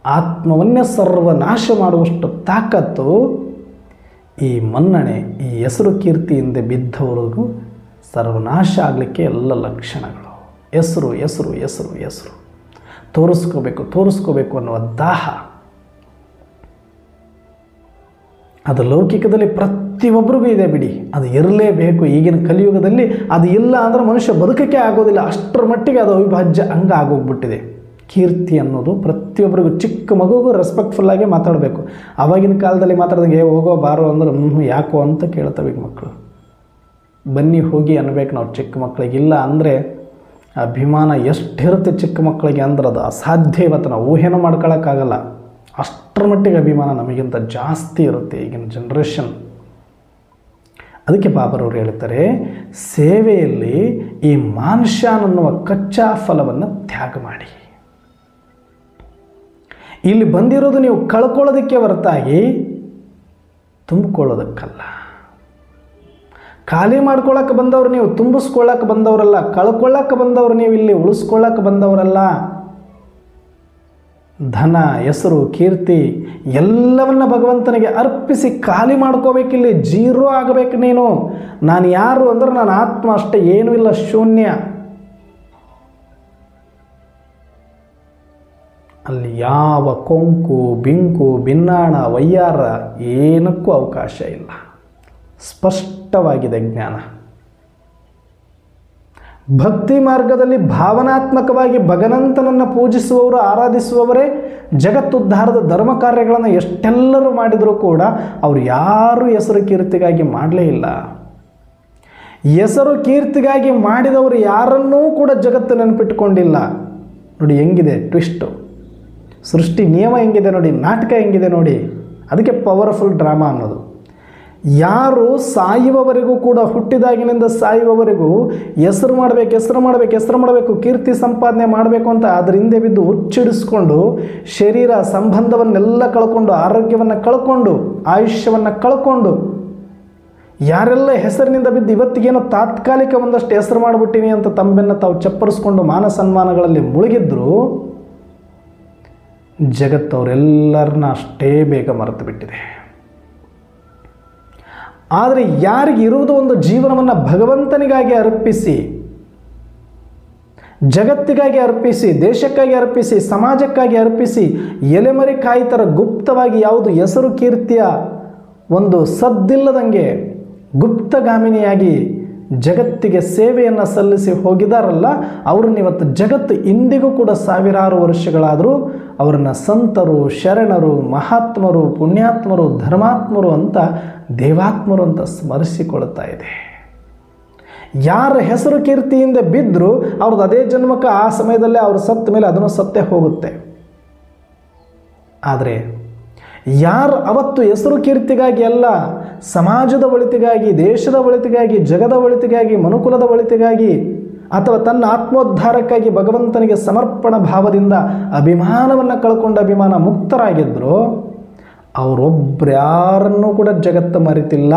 ಆತ್ಮವನ್ನೇ ಸರ್ವನಾಶ ಮಾಡುವಷ್ಟು ತಾಕತ್ತು ಈ ಮನ್ನಣೆ, ಈ ಹೆಸರು ಕೀರ್ತಿಯಿಂದ ಬಿದ್ದವರಿಗೂ ಸರ್ವನಾಶ ಆಗಲಿಕ್ಕೆ ಎಲ್ಲ ಲಕ್ಷಣಗಳು. ಹೆಸರು ಹೆಸರು ಹೆಸರು ಹೆಸರು ತೋರಿಸ್ಕೋಬೇಕು ಅನ್ನುವ ದಾಹ ಅದು ಲೌಕಿಕದಲ್ಲಿ ಪ್ರತಿಯೊಬ್ಬರಿಗೂ ಇದೆ ಬಿಡಿ. ಅದು ಇರಲೇಬೇಕು. ಈಗಿನ ಕಲಿಯುಗದಲ್ಲಿ ಅದು ಇಲ್ಲ ಅಂದರೆ ಮನುಷ್ಯ ಬದುಕಕ್ಕೆ ಆಗೋದಿಲ್ಲ. ಅಷ್ಟರ ಮಟ್ಟಿಗೆ ಅದು ಅವಿಭಾಜ್ಯ ಅಂಗ ಆಗೋಗ್ಬಿಟ್ಟಿದೆ. ಕೀರ್ತಿ ಅನ್ನೋದು ಪ್ರತಿಯೊಬ್ಬರಿಗೂ, ಚಿಕ್ಕ ಮಗುಗೂ ರೆಸ್ಪೆಕ್ಟ್ಫುಲ್ಲಾಗಿ ಮಾತಾಡಬೇಕು. ಆವಾಗಿನ ಕಾಲದಲ್ಲಿ ಮಾತಾಡಿದಂಗೆ ಹೋಗೋ ಬಾರೋ ಅಂದ್ರೆ ಯಾಕೋ ಅಂತ ಕೇಳ್ತವೆ ಮಕ್ಕಳು. ಬನ್ನಿ ಹೋಗಿ ಅನ್ಬೇಕು ನಾವು ಚಿಕ್ಕ ಮಕ್ಕಳಿಗೆ. ಇಲ್ಲ ಅಂದರೆ ಅಭಿಮಾನ ಎಷ್ಟಿರುತ್ತೆ ಚಿಕ್ಕ ಮಕ್ಕಳಿಗೆ ಅಂದ್ರೆ ಅದು ಅಸಾಧ್ಯ. ಇವತ್ತು ನಾವು ಊಹೆನೂ ಮಾಡ್ಕೊಳ್ಳೋಕ್ಕಾಗಲ್ಲ. ಅಷ್ಟರ ಮಟ್ಟಿಗೆ ಅಭಿಮಾನ ನಮಗಿಂತ ಜಾಸ್ತಿ ಇರುತ್ತೆ ಈಗಿನ ಜನ್ರೇಷನ್. ಅದಕ್ಕೆ ಬಾಬರವರು ಹೇಳ್ತಾರೆ, ಸೇವೆಯಲ್ಲಿ ಈ ಮಾನುಷ್ಯನ್ ಅನ್ನುವ ಕಚ್ಚಾ ಫಲವನ್ನು ತ್ಯಾಗ ಮಾಡಿ. ಇಲ್ಲಿ ಬಂದಿರೋದು ನೀವು ಕಳ್ಕೊಳ್ಳೋದಕ್ಕೆ ಹೊರತಾಗಿ ತುಂಬಿಕೊಳ್ಳೋದಕ್ಕಲ್ಲ. ಖಾಲಿ ಮಾಡ್ಕೊಳ್ಳೋಕೆ ಬಂದವರು ನೀವು, ತುಂಬಿಸ್ಕೊಳ್ಳೋಕೆ ಬಂದವರಲ್ಲ. ಕಳ್ಕೊಳ್ಳೋಕೆ ಬಂದವರು ನೀವು, ಇಲ್ಲಿ ಉಳಿಸ್ಕೊಳ್ಳೋಕೆ ಬಂದವರಲ್ಲ. ಧನ, ಹೆಸರು, ಕೀರ್ತಿ ಎಲ್ಲವನ್ನ ಭಗವಂತನಿಗೆ ಅರ್ಪಿಸಿ ಖಾಲಿ ಮಾಡ್ಕೋಬೇಕಿಲ್ಲಿ. ಜೀರೋ ಆಗಬೇಕು ನೀನು. ನಾನು ಯಾರು ಅಂದ್ರೆ ನಾನು ಆತ್ಮ ಅಷ್ಟೇ, ಏನೂ ಇಲ್ಲ, ಶೂನ್ಯ. ಅಲ್ಲಿ ಯಾವ ಕೊಂಕು, ಬಿಂಕು, ಭಿನ್ನಾಣ, ವಯ್ಯಾರ ಏನಕ್ಕೂ ಅವಕಾಶ ಇಲ್ಲ. ಸ್ಪಷ್ಟವಾಗಿದೆ ಜ್ಞಾನ. ಭಕ್ತಿ ಮಾರ್ಗದಲ್ಲಿ ಭಾವನಾತ್ಮಕವಾಗಿ ಭಗವಂತನನ್ನು ಪೂಜಿಸುವವರು, ಆರಾಧಿಸುವವರೇ ಜಗತ್ತುದ್ಧಾರದ ಧರ್ಮ ಕಾರ್ಯಗಳನ್ನು ಎಷ್ಟೆಲ್ಲರೂ ಮಾಡಿದರೂ ಕೂಡ ಅವರು ಯಾರೂ ಹೆಸರು ಕೀರ್ತಿಗಾಗಿ ಮಾಡಲೇ ಇಲ್ಲ. ಹೆಸರು ಕೀರ್ತಿಗಾಗಿ ಮಾಡಿದವರು ಯಾರನ್ನೂ ಕೂಡ ಜಗತ್ತು ನೆನಪಿಟ್ಟುಕೊಂಡಿಲ್ಲ. ನೋಡಿ ಹೆಂಗಿದೆ ಟ್ವಿಸ್ಟು. ಸೃಷ್ಟಿ ನಿಯಮ ಹೆಂಗಿದೆ ನೋಡಿ, ನಾಟಕ ಹೆಂಗಿದೆ ನೋಡಿ. ಅದಕ್ಕೆ ಪವರ್ಫುಲ್ ಡ್ರಾಮಾ ಅನ್ನೋದು. ಯಾರು ಸಾಯುವವರೆಗೂ ಕೂಡ, ಹುಟ್ಟಿದಾಗಿನಿಂದ ಸಾಯುವವರೆಗೂ ಹೆಸರು ಮಾಡಬೇಕು, ಕೀರ್ತಿ ಸಂಪಾದನೆ ಮಾಡಬೇಕು ಅಂತ ಅದ್ರ ಹಿಂದೆ ಬಿದ್ದು ಹುಚ್ಚಿಡಿಸ್ಕೊಂಡು ಶರೀರ ಸಂಬಂಧವನ್ನೆಲ್ಲ ಕಳ್ಕೊಂಡು, ಆರೋಗ್ಯವನ್ನು ಕಳ್ಕೊಂಡು, ಆಯುಷ್ಯವನ್ನು ಕಳ್ಕೊಂಡು, ಯಾರೆಲ್ಲ ಹೆಸರಿನಿಂದ ಬಿದ್ದು ಇವತ್ತಿಗೇನೋ ತಾತ್ಕಾಲಿಕ ಒಂದಷ್ಟು ಹೆಸರು ಮಾಡಿಬಿಟ್ಟಿನಿ ಅಂತ ತಮ್ಮನ್ನು ತಾವು ಚಪ್ಪರಿಸ್ಕೊಂಡು ಮಾನ ಸನ್ಮಾನಗಳಲ್ಲಿ ಮುಳುಗಿದ್ರು, ಜಗತ್ತು ಅವರೆಲ್ಲರನ್ನ ಅಷ್ಟೇ ಬೇಗ ಮರೆತು ಬಿಟ್ಟಿದೆ. ಆದರೆ ಯಾರಿಗೆ ಇರುವುದು ಒಂದು ಜೀವನವನ್ನು ಭಗವಂತನಿಗಾಗಿ ಅರ್ಪಿಸಿ, ಜಗತ್ತಿಗಾಗಿ ಅರ್ಪಿಸಿ, ದೇಶಕ್ಕಾಗಿ ಅರ್ಪಿಸಿ, ಸಮಾಜಕ್ಕಾಗಿ ಅರ್ಪಿಸಿ, ಎಲೆಮರೆ ಕಾಯಿ ಥರ ಗುಪ್ತವಾಗಿ ಯಾವುದು ಹೆಸರು ಕೀರ್ತಿಯ ಒಂದು ಸದ್ದಿಲ್ಲದಂಗೆ ಗುಪ್ತಗಾಮಿನಿಯಾಗಿ ಜಗತ್ತಿಗೆ ಸೇವೆಯನ್ನು ಸಲ್ಲಿಸಿ ಹೋಗಿದಾರಲ್ಲ, ಅವ್ರನ್ನ ಇವತ್ತು ಜಗತ್ತು ಇಂದಿಗೂ ಕೂಡ ಸಾವಿರಾರು ವರ್ಷಗಳಾದರೂ ಅವರನ್ನು ಸಂತರು, ಶರಣರು, ಮಹಾತ್ಮರು, ಪುಣ್ಯಾತ್ಮರು, ಧರ್ಮಾತ್ಮರು ಅಂತ, ದೇವಾತ್ಮರು ಅಂತ ಸ್ಮರಿಸಿಕೊಳ್ತಾ ಇದೆ. ಯಾರ ಹೆಸರು ಕೀರ್ತಿಯಿಂದ ಬಿದ್ದರೂ ಅವ್ರದ್ದು ಅದೇ ಜನ್ಮಕ್ಕೆ ಆ ಸಮಯದಲ್ಲೇ ಅವರು ಸತ್ತ ಮೇಲೆ ಅದನ್ನು ಸತ್ತೇ ಹೋಗುತ್ತೆ. ಆದರೆ ಯಾರು ಅವತ್ತು ಹೆಸರು ಕೀರ್ತಿಗಾಗಿ ಅಲ್ಲ, ಸಮಾಜದ ಒಳಿತಿಗಾಗಿ, ದೇಶದ ಒಳಿತಿಗಾಗಿ, ಜಗದ ಒಳಿತಿಗಾಗಿ, ಮನುಕುಲದ ಒಳಿತಿಗಾಗಿ, ಅಥವಾ ತನ್ನ ಆತ್ಮೋದ್ಧಾರಕ್ಕಾಗಿ ಭಗವಂತನಿಗೆ ಸಮರ್ಪಣ ಭಾವದಿಂದ ಅಭಿಮಾನವನ್ನು ಕಳ್ಕೊಂಡು ಅಭಿಮಾನ ಮುಕ್ತರಾಗಿದ್ದರು, ಅವರೊಬ್ಬರ್ಯಾರನ್ನೂ ಕೂಡ ಜಗತ್ತು ಮರೆತಿಲ್ಲ.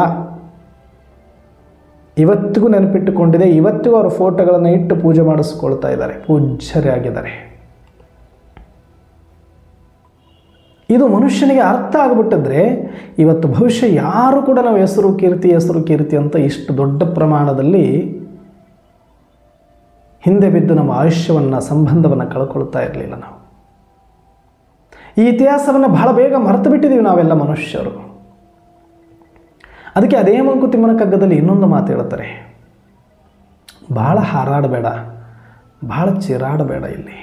ಇವತ್ತಿಗೂ ನೆನಪಿಟ್ಟುಕೊಂಡಿದೆ. ಇವತ್ತಿಗೂ ಅವರ ಫೋಟೋಗಳನ್ನು ಇಟ್ಟು ಪೂಜೆ ಮಾಡಿಸ್ಕೊಳ್ತಾ ಇದ್ದಾರೆ, ಪೂಜ್ಯರಾಗಿದ್ದಾರೆ. ಇದು ಮನುಷ್ಯನಿಗೆ ಅರ್ಥ ಆಗಿಬಿಟ್ಟಿದ್ರೆ ಇವತ್ತು ಭವಿಷ್ಯ ಯಾರು ಕೂಡ ನಾವು ಹೆಸರು ಕೀರ್ತಿ ಅಂತ ಇಷ್ಟು ದೊಡ್ಡ ಪ್ರಮಾಣದಲ್ಲಿ ಹಿಂದೆ ಬಿದ್ದು ನಮ್ಮ ಆಯುಷ್ಯವನ್ನು, ಸಂಬಂಧವನ್ನು ಕಳ್ಕೊಳ್ತಾ ಇರಲಿಲ್ಲ. ನಾವು ಈ ಇತಿಹಾಸವನ್ನು ಬಹಳ ಬೇಗ ಮರೆತು ಬಿಟ್ಟಿದ್ದೀವಿ ನಾವೆಲ್ಲ ಮನುಷ್ಯರು. ಅದಕ್ಕೆ ಅದೇ ಮಂಕುತಿಮ್ಮನ ಕಗ್ಗದಲ್ಲಿ ಇನ್ನೊಂದು ಮಾತು ಹೇಳ್ತಾರೆ, ಭಾಳ ಹಾರಾಡಬೇಡ, ಭಾಳ ಚಿರಾಡಬೇಡ. ಇಲ್ಲಿ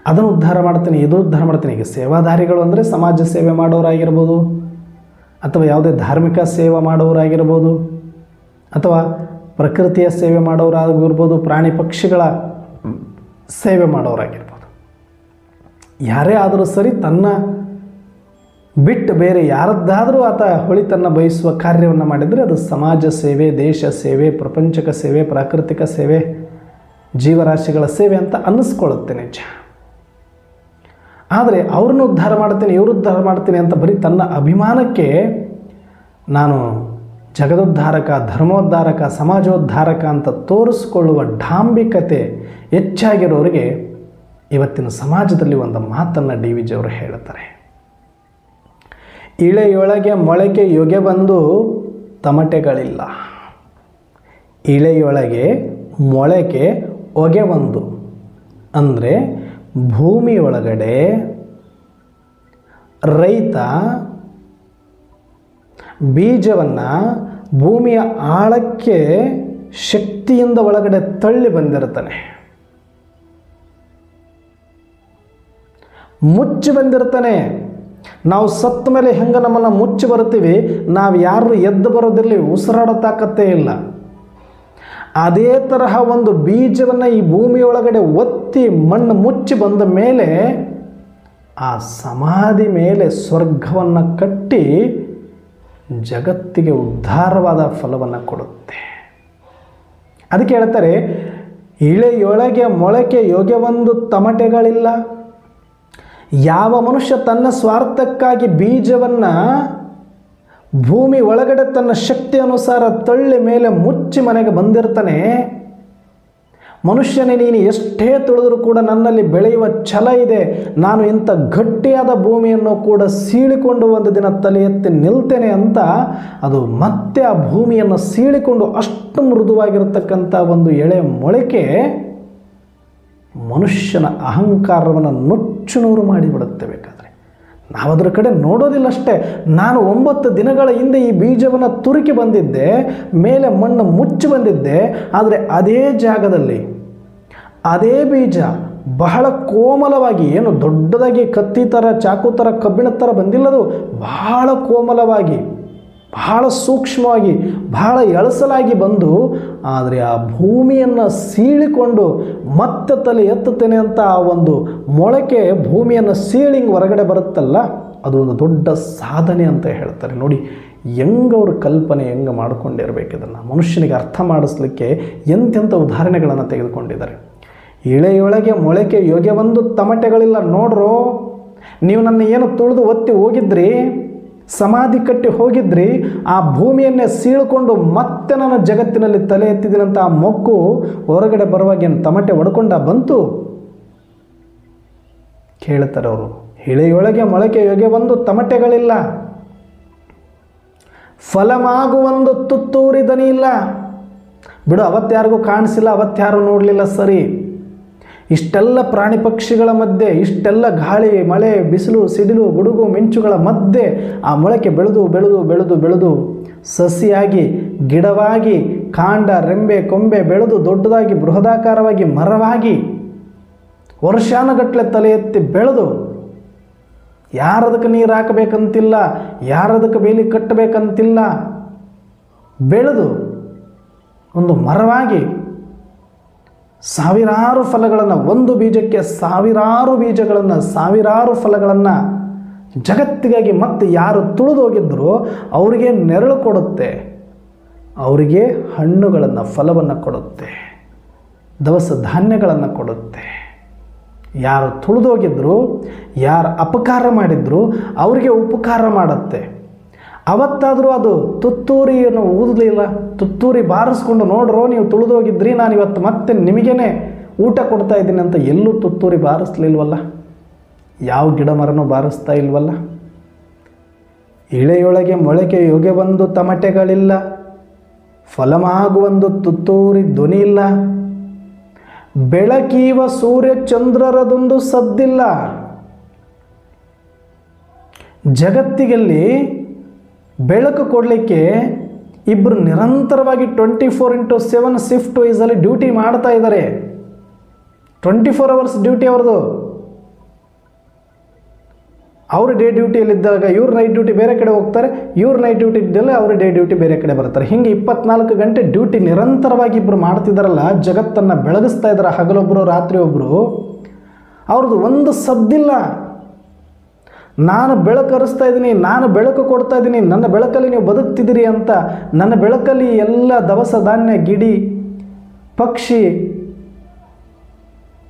ಅದನ್ನು ಉದ್ಧಾರ ಮಾಡ್ತೀನಿ, ಇದು ಉದ್ಧಾರ ಮಾಡ್ತೀನಿ. ಈಗ ಸೇವಾದಾರಿಗಳು ಅಂದರೆ ಸಮಾಜ ಸೇವೆ ಮಾಡೋರಾಗಿರ್ಬೋದು, ಅಥವಾ ಯಾವುದೇ ಧಾರ್ಮಿಕ ಸೇವೆ ಮಾಡೋರಾಗಿರ್ಬೋದು, ಅಥವಾ ಪ್ರಕೃತಿಯ ಸೇವೆ ಮಾಡೋರಾಗಿರ್ಬೋದು, ಪ್ರಾಣಿ ಪಕ್ಷಿಗಳ ಸೇವೆ ಮಾಡೋರಾಗಿರ್ಬೋದು. ಯಾರೇ ಆದರೂ ಸರಿ, ತನ್ನ ಬಿಟ್ಟು ಬೇರೆ ಯಾರದ್ದಾದರೂ ಆತ ಹೊಳಿತನ್ನು ಬಯಸುವ ಕಾರ್ಯವನ್ನು ಮಾಡಿದರೆ ಅದು ಸಮಾಜ ಸೇವೆ, ದೇಶ ಸೇವೆ, ಪ್ರಪಂಚಕ ಸೇವೆ, ಪ್ರಾಕೃತಿಕ ಸೇವೆ, ಜೀವರಾಶಿಗಳ ಸೇವೆ ಅಂತ ಅನ್ನಿಸ್ಕೊಳ್ಳುತ್ತೆ ನಿಜ. ಆದರೆ ಅವ್ರನ್ನ ಉದ್ಧಾರ ಮಾಡ್ತೀನಿ, ಇವರು ಉದ್ಧಾರ ಮಾಡ್ತೀನಿ ಅಂತ ಬರೀ ತನ್ನ ಅಭಿಮಾನಕ್ಕೆ ನಾನು ಜಗದೋದ್ಧಾರಕ, ಧರ್ಮೋದ್ಧಾರಕ, ಸಮಾಜೋದ್ಧಾರಕ ಅಂತ ತೋರಿಸ್ಕೊಳ್ಳುವ ಡಾಂಬಿಕತೆ ಹೆಚ್ಚಾಗಿರೋರಿಗೆ ಇವತ್ತಿನ ಸಮಾಜದಲ್ಲಿ ಒಂದು ಮಾತನ್ನು ಡಿ ವಿ ಜಿಯವರು ಹೇಳ್ತಾರೆ, ಇಳೆಯೊಳಗೆ ಮೊಳಕೆ ಯೊಗೆ ಬಂದು ತಮಟೆಗಳಿಲ್ಲ. ಇಳೆಯೊಳಗೆ ಮೊಳಕೆ ಹೊಗೆ ಒಂದು ಅಂದರೆ ಭೂಮಿಯೊಳಗಡೆ ರೈತ ಬೀಜವನ್ನು ಭೂಮಿಯ ಆಳಕ್ಕೆ ಶಕ್ತಿಯಿಂದ ಒಳಗಡೆ ತಳ್ಳಿ ಬಂದಿರ್ತಾನೆ, ಮುಚ್ಚಿ ಬಂದಿರ್ತಾನೆ. ನಾವು ಸತ್ತ ಮೇಲೆ ಹೆಂಗೆ ನಮ್ಮನ್ನು ಮುಚ್ಚಿ ಬರ್ತೀವಿ, ನಾವು ಯಾರು ಎದ್ದು ಬರೋದಿರಲಿ, ಉಸಿರಾಡೋ ತಾಕತ್ತೇ ಇಲ್ಲ. ಅದೇ ತರಹ ಒಂದು ಬೀಜವನ್ನು ಈ ಭೂಮಿಯೊಳಗಡೆ ಒತ್ತಿ ಮಣ್ಣು ಮುಚ್ಚಿ ಬಂದ ಮೇಲೆ ಆ ಸಮಾಧಿ ಮೇಲೆ ಸ್ವರ್ಗವನ್ನು ಕಟ್ಟಿ ಜಗತ್ತಿಗೆ ಉದ್ಧಾರವಾದ ಫಲವನ್ನು ಕೊಡುತ್ತೆ. ಅದಕ್ಕೆ ಹೇಳ್ತಾರೆ, ಇಳೆಯೊಳಗೆ ಮೊಳಕೆ ಯೊಗೆ ಒಂದು ತಮಟೆಗಳಿಲ್ಲ. ಯಾವ ಮನುಷ್ಯ ತನ್ನ ಸ್ವಾರ್ಥಕ್ಕಾಗಿ ಬೀಜವನ್ನು ಭೂಮಿ ಒಳಗಡೆ ತನ್ನ ಶಕ್ತಿ ಅನುಸಾರ ತಳ್ಳಿ ಮೇಲೆ ಮುಚ್ಚಿ ಮನೆಗೆ ಬಂದಿರ್ತಾನೆ, ಮನುಷ್ಯನೇ ನೀನು ಎಷ್ಟೇ ತುಳಿದರೂ ಕೂಡ ನನ್ನಲ್ಲಿ ಬೆಳೆಯುವ ಛಲ ಇದೆ, ನಾನು ಇಂಥ ಗಟ್ಟಿಯಾದ ಭೂಮಿಯನ್ನು ಕೂಡ ಸೀಳಿಕೊಂಡು ಒಂದು ದಿನ ತಲೆ ಎತ್ತಿ ನಿಲ್ತೇನೆ ಅಂತ ಅದು ಮತ್ತೆ ಆ ಭೂಮಿಯನ್ನು ಸೀಳಿಕೊಂಡು ಅಷ್ಟು ಮೃದುವಾಗಿರತಕ್ಕಂಥ ಒಂದು ಎಳೆ ಮೊಳಕೆ ಮನುಷ್ಯನ ಅಹಂಕಾರವನ್ನು ನುಚ್ಚುನೂರು ಮಾಡಿಬಿಡುತ್ತೆ. ಬೇಕಾದರೆ ನಾವು ಅದರ ಕಡೆ ನೋಡೋದಿಲ್ಲ ಅಷ್ಟೇ. ನಾನು 9 ದಿನಗಳ ಹಿಂದೆ ಈ ಬೀಜವನ್ನು ತುರುಕಿ ಬಂದಿದ್ದೆ, ಮೇಲೆ ಮಣ್ಣು ಮುಚ್ಚಿ ಬಂದಿದ್ದೆ, ಆದರೆ ಅದೇ ಜಾಗದಲ್ಲಿ ಅದೇ ಬೀಜ ಬಹಳ ಕೋಮಲವಾಗಿ, ಏನು ದೊಡ್ಡದಾಗಿ ಕತ್ತಿ ಥರ ಚಾಕು ಥರ ಕಬ್ಬಿಣ ಥರ ಬಂದಿಲ್ಲದು, ಬಹಳ ಕೋಮಲವಾಗಿ, ಬಹಳ ಸೂಕ್ಷ್ಮವಾಗಿ, ಬಹಳ ಎಳಸಲಾಗಿ ಬಂದು, ಆದರೆ ಆ ಭೂಮಿಯನ್ನು ಸೀಳಿಕೊಂಡು ಮತ್ತೆ ತಲೆ ಎತ್ತುತ್ತೇನೆ ಅಂತ ಆ ಒಂದು ಮೊಳಕೆ ಭೂಮಿಯನ್ನು ಸೀಳಿಂಗ್ ಹೊರಗಡೆ ಬರುತ್ತಲ್ಲ, ಅದು ಒಂದು ದೊಡ್ಡ ಸಾಧನೆ ಅಂತ ಹೇಳ್ತಾರೆ. ನೋಡಿ ಹೆಂಗವ್ರ ಕಲ್ಪನೆ ಹೆಂಗೆ ಮಾಡಿಕೊಂಡಿರ್ಬೇಕು, ಇದನ್ನು ಮನುಷ್ಯನಿಗೆ ಅರ್ಥ ಮಾಡಿಸ್ಲಿಕ್ಕೆ ಎಂತೆಂಥ ಉದಾಹರಣೆಗಳನ್ನು ತೆಗೆದುಕೊಂಡಿದ್ದಾರೆ. ಇಳೆಯೊಳಗೆ ಮೊಳಕೆ ಯೊಗೆ ಒಂದು ತಮಟೆಗಳಿಲ್ಲ. ನೋಡ್ರೋ, ನೀವು ನನ್ನ ಏನು ತುಳಿದು ಒತ್ತಿ ಹೋಗಿದ್ರಿ, ಸಮಾಧಿ ಕಟ್ಟಿ ಹೋಗಿದ್ರಿ, ಆ ಭೂಮಿಯನ್ನೇ ಸೀಳ್ಕೊಂಡು ಮತ್ತೆ ನಾನು ಜಗತ್ತಿನಲ್ಲಿ ತಲೆ ಎತ್ತಿದ್ದೀನಂತ ಆ ಮೊಗ್ಗು ಹೊರಗಡೆ ಬರುವಾಗ ಏನು ತಮಟೆ ಹೊಡ್ಕೊಂಡ ಬಂತು? ಕೇಳ್ತಾರೆ ಅವರು, ಇಳೆಯೊಳಗೆ ಮೊಳಕೆ ಯೊಗೆ ಒಂದು ತಮಟೆಗಳಿಲ್ಲ, ಫಲಮಾಗುವೊಂದು ತುತ್ತೂರಿ ದನಿ ಇಲ್ಲ. ಬಿಡು, ಅವತ್ತ್ಯಾರಿಗೂ ಕಾಣಿಸಿಲ್ಲ, ಅವತ್ತ್ಯಾರು ನೋಡಲಿಲ್ಲ, ಸರಿ. ಇಷ್ಟೆಲ್ಲ ಪ್ರಾಣಿ ಪಕ್ಷಿಗಳ ಮಧ್ಯೆ, ಇಷ್ಟೆಲ್ಲ ಗಾಳಿ ಮಳೆ ಬಿಸಿಲು ಸಿಡಿಲು ಗುಡುಗು ಮಿಂಚುಗಳ ಮಧ್ಯೆ ಆ ಮೊಳಕೆ ಬೆಳೆದು ಬೆಳೆದು ಬೆಳೆದು ಬೆಳೆದು ಸಸಿಯಾಗಿ, ಗಿಡವಾಗಿ, ಕಾಂಡ ರೆಂಬೆ ಕೊಂಬೆ ಬೆಳೆದು ದೊಡ್ಡದಾಗಿ ಬೃಹದಾಕಾರವಾಗಿ ಮರವಾಗಿ ವರ್ಷಾನುಗಟ್ಟಲೆ ತಲೆ ಎತ್ತಿ ಬೆಳೆದು, ಯಾರದಕ್ಕೆ ನೀರು ಹಾಕಬೇಕಂತಿಲ್ಲ, ಯಾರದಕ್ಕೆ ಬೇಲಿ ಕಟ್ಟಬೇಕಂತಿಲ್ಲ, ಬೆಳೆದು ಒಂದು ಮರವಾಗಿ ಸಾವಿರಾರು ಫಲಗಳನ್ನು, ಒಂದು ಬೀಜಕ್ಕೆ ಸಾವಿರಾರು ಬೀಜಗಳನ್ನು, ಸಾವಿರಾರು ಫಲಗಳನ್ನು ಜಗತ್ತಿಗಾಗಿ ಮತ್ತೆ ಯಾರು ತುಳಿದು ಹೋಗಿದ್ರೋ ಅವರಿಗೆ ನೆರಳು ಕೊಡುತ್ತೆ, ಅವರಿಗೆ ಹಣ್ಣುಗಳನ್ನು, ಫಲವನ್ನು ಕೊಡುತ್ತೆ, ದವಸ ಧಾನ್ಯಗಳನ್ನು ಕೊಡುತ್ತೆ. ಯಾರು ತುಳಿದು ಹೋಗಿದ್ರು, ಯಾರು ಅಪಕಾರ ಮಾಡಿದ್ರು ಅವರಿಗೆ ಉಪಕಾರ ಮಾಡುತ್ತೆ. ಅವತ್ತಾದರೂ ಅದು ತುತ್ತೂರಿಯನ್ನು ಊದಲಿಲ್ಲ, ತುತ್ತೂರಿ ಬಾರಿಸ್ಕೊಂಡು, ನೋಡ್ರೋ ನೀವು ತುಳಿದು ಹೋಗಿದ್ರಿ, ನಾನು ಇವತ್ತು ಮತ್ತೆ ನಿಮಗೇನೆ ಊಟ ಕೊಡ್ತಾ ಇದ್ದೀನಿ ಅಂತ ಎಲ್ಲೂ ತುತ್ತೂರಿ ಬಾರಿಸ್ಲಿಲ್ವಲ್ಲ, ಯಾವ ಗಿಡ ಮರನೂ ಬಾರಿಸ್ತಾ ಇಲ್ವಲ್ಲ. ಇಳೆಯೊಳಗೆ ಮೊಳಕೆ ಯೊಗೆ ಒಂದು ತಮಟೆಗಳಿಲ್ಲ, ಫಲಮಾಗುವೊಂದು ತುತ್ತೂರಿ ಧ್ವನಿ ಇಲ್ಲ, ಬೆಳಕೀವ ಸೂರ್ಯ ಚಂದ್ರರದೊಂದು ಸದ್ದಿಲ್ಲ. ಜಗತ್ತಿಗಲ್ಲಿ ಬೆಳಕು ಕೊಡಲಿಕ್ಕೆ ಇಬ್ಬರು ನಿರಂತರವಾಗಿ 24/7 ಶಿಫ್ಟ್ ವೈಸಲ್ಲಿ ಡ್ಯೂಟಿ ಮಾಡ್ತಾ ಇದ್ದಾರೆ. 24 ಅವರ್ಸ್ ಡ್ಯೂಟಿ ಅವ್ರದ್ದು. ಅವರು ಡೇ ಡ್ಯೂಟಿಯಲ್ಲಿದ್ದಾಗ ಇವ್ರು ನೈಟ್ ಡ್ಯೂಟಿ ಬೇರೆ ಕಡೆ ಹೋಗ್ತಾರೆ, ಇವ್ರು ನೈಟ್ ಡ್ಯೂಟಿ ಇದ್ದಲ್ಲಿ ಅವರು ಡೇ ಡ್ಯೂಟಿ ಬೇರೆ ಕಡೆ ಬರ್ತಾರೆ. ಹೀಗೆ 24 ಗಂಟೆ ಡ್ಯೂಟಿ ನಿರಂತರವಾಗಿ ಇಬ್ಬರು ಮಾಡ್ತಿದ್ದಾರಲ್ಲ, ಜಗತ್ತನ್ನು ಬೆಳಗಿಸ್ತಾ ಇದ್ದಾರೆ, ಹಗಲೊಬ್ಬರು ರಾತ್ರಿ ಒಬ್ಬರು. ಅವ್ರದ್ದು ಒಂದು ಸದ್ದಿಲ್ಲ. ನಾನು ಬೆಳಕು ಹರಿಸ್ತಾ ಇದ್ದೀನಿ, ನಾನು ಬೆಳಕು ಕೊಡ್ತಾ ಇದ್ದೀನಿ, ನನ್ನ ಬೆಳಕಲ್ಲಿ ನೀವು ಬದುಕ್ತಿದ್ದೀರಿ ಅಂತ, ನನ್ನ ಬೆಳಕಲ್ಲಿ ಎಲ್ಲ ದವಸ ಧಾನ್ಯ, ಗಿಡಿ ಪಕ್ಷಿ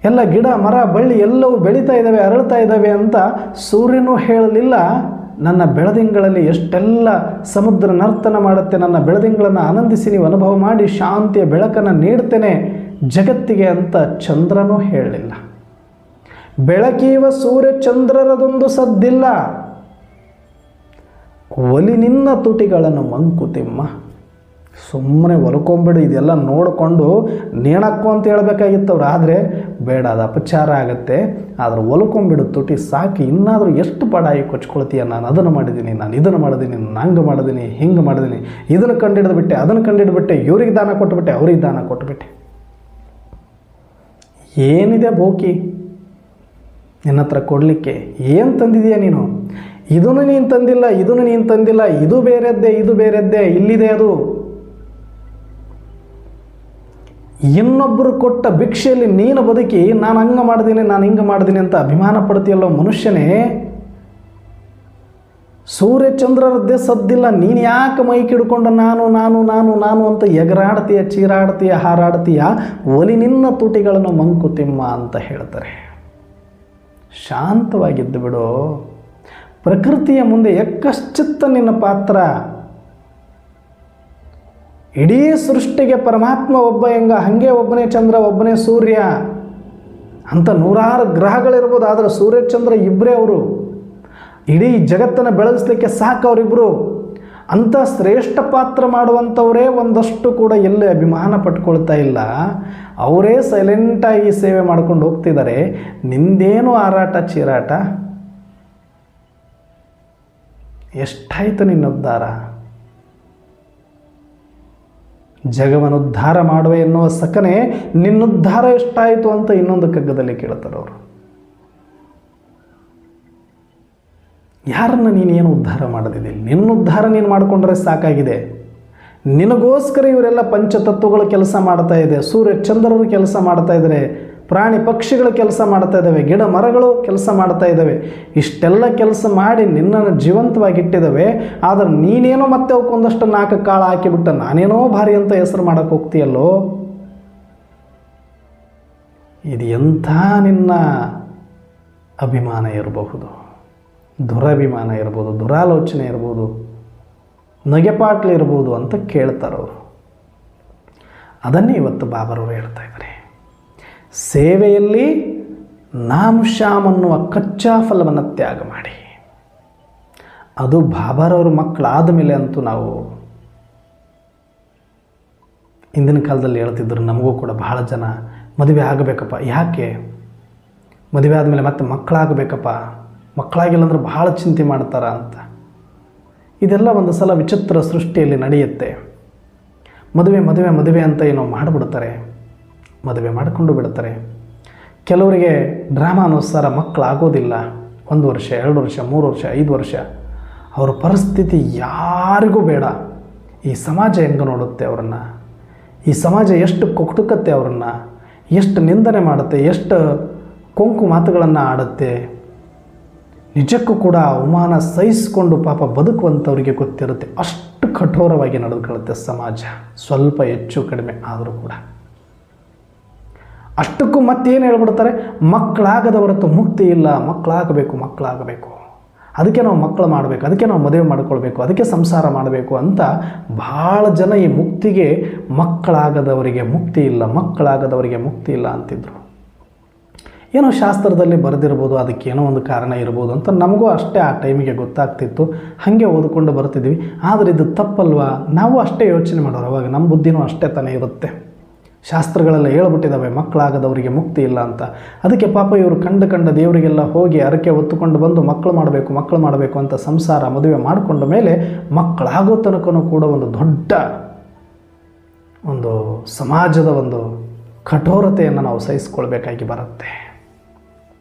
ಎಲ್ಲ, ಗಿಡ ಮರ ಬಳ್ಳಿ ಎಲ್ಲವೂ ಬೆಳೀತಾ ಇದ್ದಾವೆ, ಅರಳ್ತಾ ಇದ್ದಾವೆ ಅಂತ ಸೂರ್ಯನೂ ಹೇಳಲಿಲ್ಲ. ನನ್ನ ಬೆಳದಿಂಗಳಲ್ಲಿ ಎಷ್ಟೆಲ್ಲ ಸಮುದ್ರ ನರ್ತನ ಮಾಡುತ್ತೆ, ನನ್ನ ಬೆಳದಿಂಗಳನ್ನು ಆನಂದಿಸಿ ನೀವು ಅನುಭವ ಮಾಡಿ ಶಾಂತಿಯ ಬೆಳಕನ್ನು ನೀಡ್ತೇನೆ ಜಗತ್ತಿಗೆ ಅಂತ ಚಂದ್ರನೂ ಹೇಳಲಿಲ್ಲ. ಬೆಳಕೀವ ಸೂರ್ಯ ಚಂದ್ರರದೊಂದು ಸದ್ದಿಲ್ಲ, ಒಲಿ ನಿನ್ನ ತುಟಿಗಳನ್ನು ಮಂಕುತಿಮ್ಮ. ಸುಮ್ಮನೆ ಒಲ್ಕೊಂಬಿಡು, ಇದೆಲ್ಲ ನೋಡಿಕೊಂಡು ನೇಣಕ್ಕು ಅಂತ ಹೇಳ್ಬೇಕಾಗಿತ್ತವ್ರು. ಆದರೆ ಬೇಡ, ಅದು ಅಪಚಾರ ಆಗುತ್ತೆ. ಆದರೆ ಒಲ್ಕೊಂಬಿಡು ತುಟಿ ಸಾಕು. ಇನ್ನಾದರೂ ಎಷ್ಟು ಪಡಾಯಿ ಕೊಚ್ಕೊಳ್ತೀಯ, ನಾನು ಅದನ್ನು ಮಾಡಿದ್ದೀನಿ, ನಾನು ಇದನ್ನು ಮಾಡಿದ್ದೀನಿ, ನಾನು ಹಂಗೆ ಮಾಡಿದ್ದೀನಿ, ಹಿಂಗೆ ಮಾಡಿದ್ದೀನಿ, ಇದನ್ನು ಕಂಡಿಡಿದ್ಬಿಟ್ಟೆ, ಅದನ್ನು ಕಂಡಿಡ್ಬಿಟ್ಟೆ, ಇವ್ರಿಗೆ ದಾನ ಕೊಟ್ಟುಬಿಟ್ಟೆ, ಅವ್ರಿಗೆ ದಾನ ಕೊಟ್ಟುಬಿಟ್ಟೆ. ಏನಿದೆ ಬೋಕಿ ನಿನ್ನ ಹತ್ರ ಕೊಡಲಿಕ್ಕೆ? ಏನು ತಂದಿದೀಯ ನೀನು? ಇದನ್ನು ನೀನು ತಂದಿಲ್ಲ, ಇದನ್ನು ನೀನು ತಂದಿಲ್ಲ, ಇದು ಬೇರೆದ್ದೇ, ಇದು ಬೇರೆದ್ದೇ, ಇಲ್ಲಿದೆ ಅದು. ಇನ್ನೊಬ್ಬರು ಕೊಟ್ಟ ಭಿಕ್ಷೆಯಲ್ಲಿ ನೀನು ಬದುಕಿ ನಾನು ಹಂಗೆ ಮಾಡಿದ್ದೀನಿ, ನಾನು ಹಿಂಗೆ ಮಾಡಿದ್ದೀನಿ ಅಂತ ಅಭಿಮಾನ ಪಡ್ತೀಯಲ್ಲೋ ಮನುಷ್ಯನೇ. ಸೂರ್ಯಚಂದ್ರರದ್ದೇ ಸದ್ದಿಲ್ಲ, ನೀನು ಯಾಕೆ ಮೈಕ್ ಹಿಡ್ಕೊಂಡು ನಾನು ನಾನು ನಾನು ನಾನು ಅಂತ ಎಗರಾಡ್ತೀಯ, ಚೀರಾಡ್ತೀಯ, ಹಾರಾಡ್ತೀಯ? ಒಲಿ ನಿನ್ನ ತುಟಿಗಳನ್ನು ಮಂಕುತಿಮ್ಮ ಅಂತ ಹೇಳ್ತಾರೆ. ಶಾಂತವಾಗಿದ್ದು ಬಿಡು. ಪ್ರಕೃತಿಯ ಮುಂದೆ ಎಕ್ಕಶ್ಚಿತ್ತ ನಿನ್ನ ಪಾತ್ರ. ಇಡೀ ಸೃಷ್ಟಿಗೆ ಪರಮಾತ್ಮ ಒಬ್ಬ ಹೆಂಗ, ಹಾಗೆ ಒಬ್ಬನೇ ಚಂದ್ರ, ಒಬ್ಬನೇ ಸೂರ್ಯ ಅಂತ ನೂರಾರು ಗ್ರಹಗಳಿರ್ಬೋದು. ಆದರೆ ಸೂರ್ಯಚಂದ್ರ ಇಬ್ಬರೇ ಅವರು. ಇಡೀ ಜಗತ್ತನ್ನು ಬೆಳಗಿಸ್ಲಿಕ್ಕೆ ಸಾಕು ಅವರಿಬ್ಬರು. ಅಂಥ ಶ್ರೇಷ್ಠ ಪಾತ್ರ ಮಾಡುವಂಥವರೇ ಒಂದಷ್ಟು ಕೂಡ ಎಲ್ಲಿ ಅಭಿಮಾನ ಪಟ್ಕೊಳ್ತಾ ಇಲ್ಲ. ಅವರೇ ಸೈಲೆಂಟಾಗಿ ಸೇವೆ ಮಾಡ್ಕೊಂಡು ಹೋಗ್ತಿದ್ದಾರೆ. ನಿಂದೇನು ಹಾರಾಟ ಚೀರಾಟ? ಎಷ್ಟಾಯಿತು ನಿನ್ನ ಉದ್ಧಾರ? ಜಗವನ್ನು ಉದ್ಧಾರ ಮಾಡುವೆ ಎನ್ನುವ ಸಕನೆ ನಿನ್ನುದ್ಧಾರ ಎಷ್ಟಾಯಿತು ಅಂತ ಇನ್ನೊಂದು ಕಗ್ಗದಲ್ಲಿ ಕೇಳ್ತಾರೆ ಅವರು. ಯಾರನ್ನು ನೀನೇನು ಉದ್ಧಾರ ಮಾಡೋದಿದೆ? ನಿನ್ನ ಉದ್ಧಾರ ನೀನು ಮಾಡಿಕೊಂಡ್ರೆ ಸಾಕಾಗಿದೆ. ನಿನಗೋಸ್ಕರ ಇವರೆಲ್ಲ ಪಂಚತತ್ವಗಳು ಕೆಲಸ ಮಾಡ್ತಾ ಇದೆ, ಸೂರ್ಯ ಚಂದ್ರರು ಕೆಲಸ ಮಾಡ್ತಾ ಇದ್ದಾರೆ, ಪ್ರಾಣಿ ಪಕ್ಷಿಗಳು ಕೆಲಸ ಮಾಡ್ತಾ ಇದ್ದಾವೆ, ಗಿಡ ಮರಗಳು ಕೆಲಸ ಮಾಡ್ತಾ ಇದ್ದಾವೆ. ಇಷ್ಟೆಲ್ಲ ಕೆಲಸ ಮಾಡಿ ನಿನ್ನನ್ನು ಜೀವಂತವಾಗಿಟ್ಟಿದ್ದಾವೆ. ಆದರೆ ನೀನೇನೋ ಮತ್ತೆ ಅವಕ್ಕೊಂದಷ್ಟು ನಾಲ್ಕು ಕಾಳು ಹಾಕಿಬಿಟ್ಟು ನಾನೇನೋ ಭಾರಿ ಅಂತ ಹೆಸರು ಮಾಡೋಕ್ಕೆ ಹೋಗ್ತೀಯಲ್ಲೋ. ಇದು ಎಂಥ ನಿನ್ನ ಅಭಿಮಾನ ಇರಬಹುದು, ದುರಭಿಮಾನ ಇರ್ಬೋದು, ದುರಾಲೋಚನೆ ಇರ್ಬೋದು, ನಗೆಪಾಟ್ಲು ಇರ್ಬೋದು ಅಂತ ಕೇಳ್ತಾರವರು. ಅದನ್ನೇ ಇವತ್ತು ಬಾಬರವರು ಹೇಳ್ತಾ ಇದ್ದಾರೆ. ಸೇವೆಯಲ್ಲಿ ನಾಮ್ ಶ್ಯಾಮ್ ಅನ್ನುವ ಕಚ್ಚಾ ಫಲವನ್ನು ತ್ಯಾಗ ಮಾಡಿ. ಅದು ಬಾಬರವ್ರ ಮಕ್ಕಳಾದ ಮೇಲೆ ಅಂತೂ ನಾವು ಇಂದಿನ ಕಾಲದಲ್ಲಿ ಹೇಳ್ತಿದ್ರು, ನಮಗೂ ಕೂಡ ಬಹಳ ಜನ ಮದುವೆ ಆಗಬೇಕಪ್ಪ. ಯಾಕೆ ಮದುವೆ ಆದಮೇಲೆ ಮತ್ತೆ ಮಕ್ಕಳಾಗಬೇಕಪ್ಪ, ಮಕ್ಕಳಾಗಿಲ್ಲ ಅಂದ್ರೆ ಬಹಳ ಚಿಂತೆ ಮಾಡ್ತಾರ ಅಂತ. ಇದೆಲ್ಲ ಒಂದು ಸಲ ವಿಚಿತ್ರ ಸೃಷ್ಟಿಯಲ್ಲಿ ನಡೆಯುತ್ತೆ. ಮದುವೆ ಮದುವೆ ಮದುವೆ ಅಂತ ಏನೋ ಮಾಡಿಬಿಡ್ತಾರೆ, ಮದುವೆ ಮಾಡಿಕೊಂಡು ಬಿಡ್ತಾರೆ. ಕೆಲವರಿಗೆ ಡ್ರಾಮಾ ಅನುಸಾರ ಮಕ್ಕಳಾಗೋದಿಲ್ಲ. 1 ವರ್ಷ, 2 ವರ್ಷ, 3 ವರ್ಷ, 5 ವರ್ಷ. ಅವರ ಪರಿಸ್ಥಿತಿ ಯಾರಿಗೂ ಬೇಡ. ಈ ಸಮಾಜ ಹೆಂಗೆ ನೋಡುತ್ತೆ ಅವರನ್ನು, ಈ ಸಮಾಜ ಎಷ್ಟು ಕೊಕ್ಕುತ್ತೆ ಅವರನ್ನು, ಎಷ್ಟು ನಿಂದನೆ ಮಾಡುತ್ತೆ, ಎಷ್ಟು ಕೊಂಕು ಮಾತುಗಳನ್ನು ಆಡುತ್ತೆ. ನಿಜಕ್ಕೂ ಕೂಡ ಅವಮಾನ ಸಹಿಸಿಕೊಂಡು ಪಾಪ ಬದುಕುವಂಥವ್ರಿಗೆ ಗೊತ್ತಿರುತ್ತೆ. ಅಷ್ಟು ಕಠೋರವಾಗಿ ನಡೆದುಕೊಳ್ಳುತ್ತೆ ಸಮಾಜ, ಸ್ವಲ್ಪ ಹೆಚ್ಚು ಕಡಿಮೆ ಆದರೂ ಕೂಡ. ಅಷ್ಟಕ್ಕೂ ಮತ್ತೇನು ಹೇಳ್ಬಿಡ್ತಾರೆ, ಮಕ್ಕಳಾಗದ ಹೊರತು ಮುಕ್ತಿ ಇಲ್ಲ, ಮಕ್ಕಳಾಗಬೇಕು, ಅದಕ್ಕೆ ನಾವು ಮಕ್ಕಳು ಮಾಡಬೇಕು, ಅದಕ್ಕೆ ನಾವು ಮದುವೆ ಮಾಡ್ಕೊಳ್ಬೇಕು, ಅದಕ್ಕೆ ಸಂಸಾರ ಮಾಡಬೇಕು ಅಂತ ಭಾಳ ಜನ ಈ ಮುಕ್ತಿಗೆ ಮಕ್ಕಳಾಗದವರಿಗೆ ಮುಕ್ತಿ ಇಲ್ಲ ಅಂತಿದ್ರು. ಏನೋ ಶಾಸ್ತ್ರದಲ್ಲಿ ಬರೆದಿರ್ಬೋದು, ಅದಕ್ಕೇನೋ ಒಂದು ಕಾರಣ ಇರ್ಬೋದು ಅಂತ ನಮಗೂ ಅಷ್ಟೇ ಆ ಟೈಮಿಗೆ ಗೊತ್ತಾಗ್ತಿತ್ತು. ಹಾಗೆ ಓದ್ಕೊಂಡು ಬರ್ತಿದ್ವಿ. ಆದರೆ ಇದು ತಪ್ಪಲ್ವಾ? ನಾವು ಅಷ್ಟೇ ಯೋಚನೆ ಮಾಡೋರು. ಅವಾಗ ನಮ್ಮ ಬುದ್ಧಿನೂ ಅಷ್ಟೇ ತಾನೇ ಇರುತ್ತೆ. ಶಾಸ್ತ್ರಗಳೆಲ್ಲ ಹೇಳ್ಬಿಟ್ಟಿದ್ದಾವೆ ಮಕ್ಕಳಾಗದವರಿಗೆ ಮುಕ್ತಿ ಇಲ್ಲ ಅಂತ. ಅದಕ್ಕೆ ಪಾಪ ಇವರು ಕಂಡ ದೇವರಿಗೆಲ್ಲ ಹೋಗಿ ಅರಕೆ ಹೊತ್ತುಕೊಂಡು ಬಂದು ಮಕ್ಕಳು ಮಾಡಬೇಕು ಅಂತ ಸಂಸಾರ ಮದುವೆ ಮಾಡಿಕೊಂಡ ಮೇಲೆ ಮಕ್ಕಳಾಗೋ ತನಕನೂ ಕೂಡ ಒಂದು ದೊಡ್ಡ ಒಂದು ಸಮಾಜದ ಒಂದು ಕಠೋರತೆಯನ್ನು ನಾವು ಸಹಿಸ್ಕೊಳ್ಬೇಕಾಗಿ ಬರುತ್ತೆ.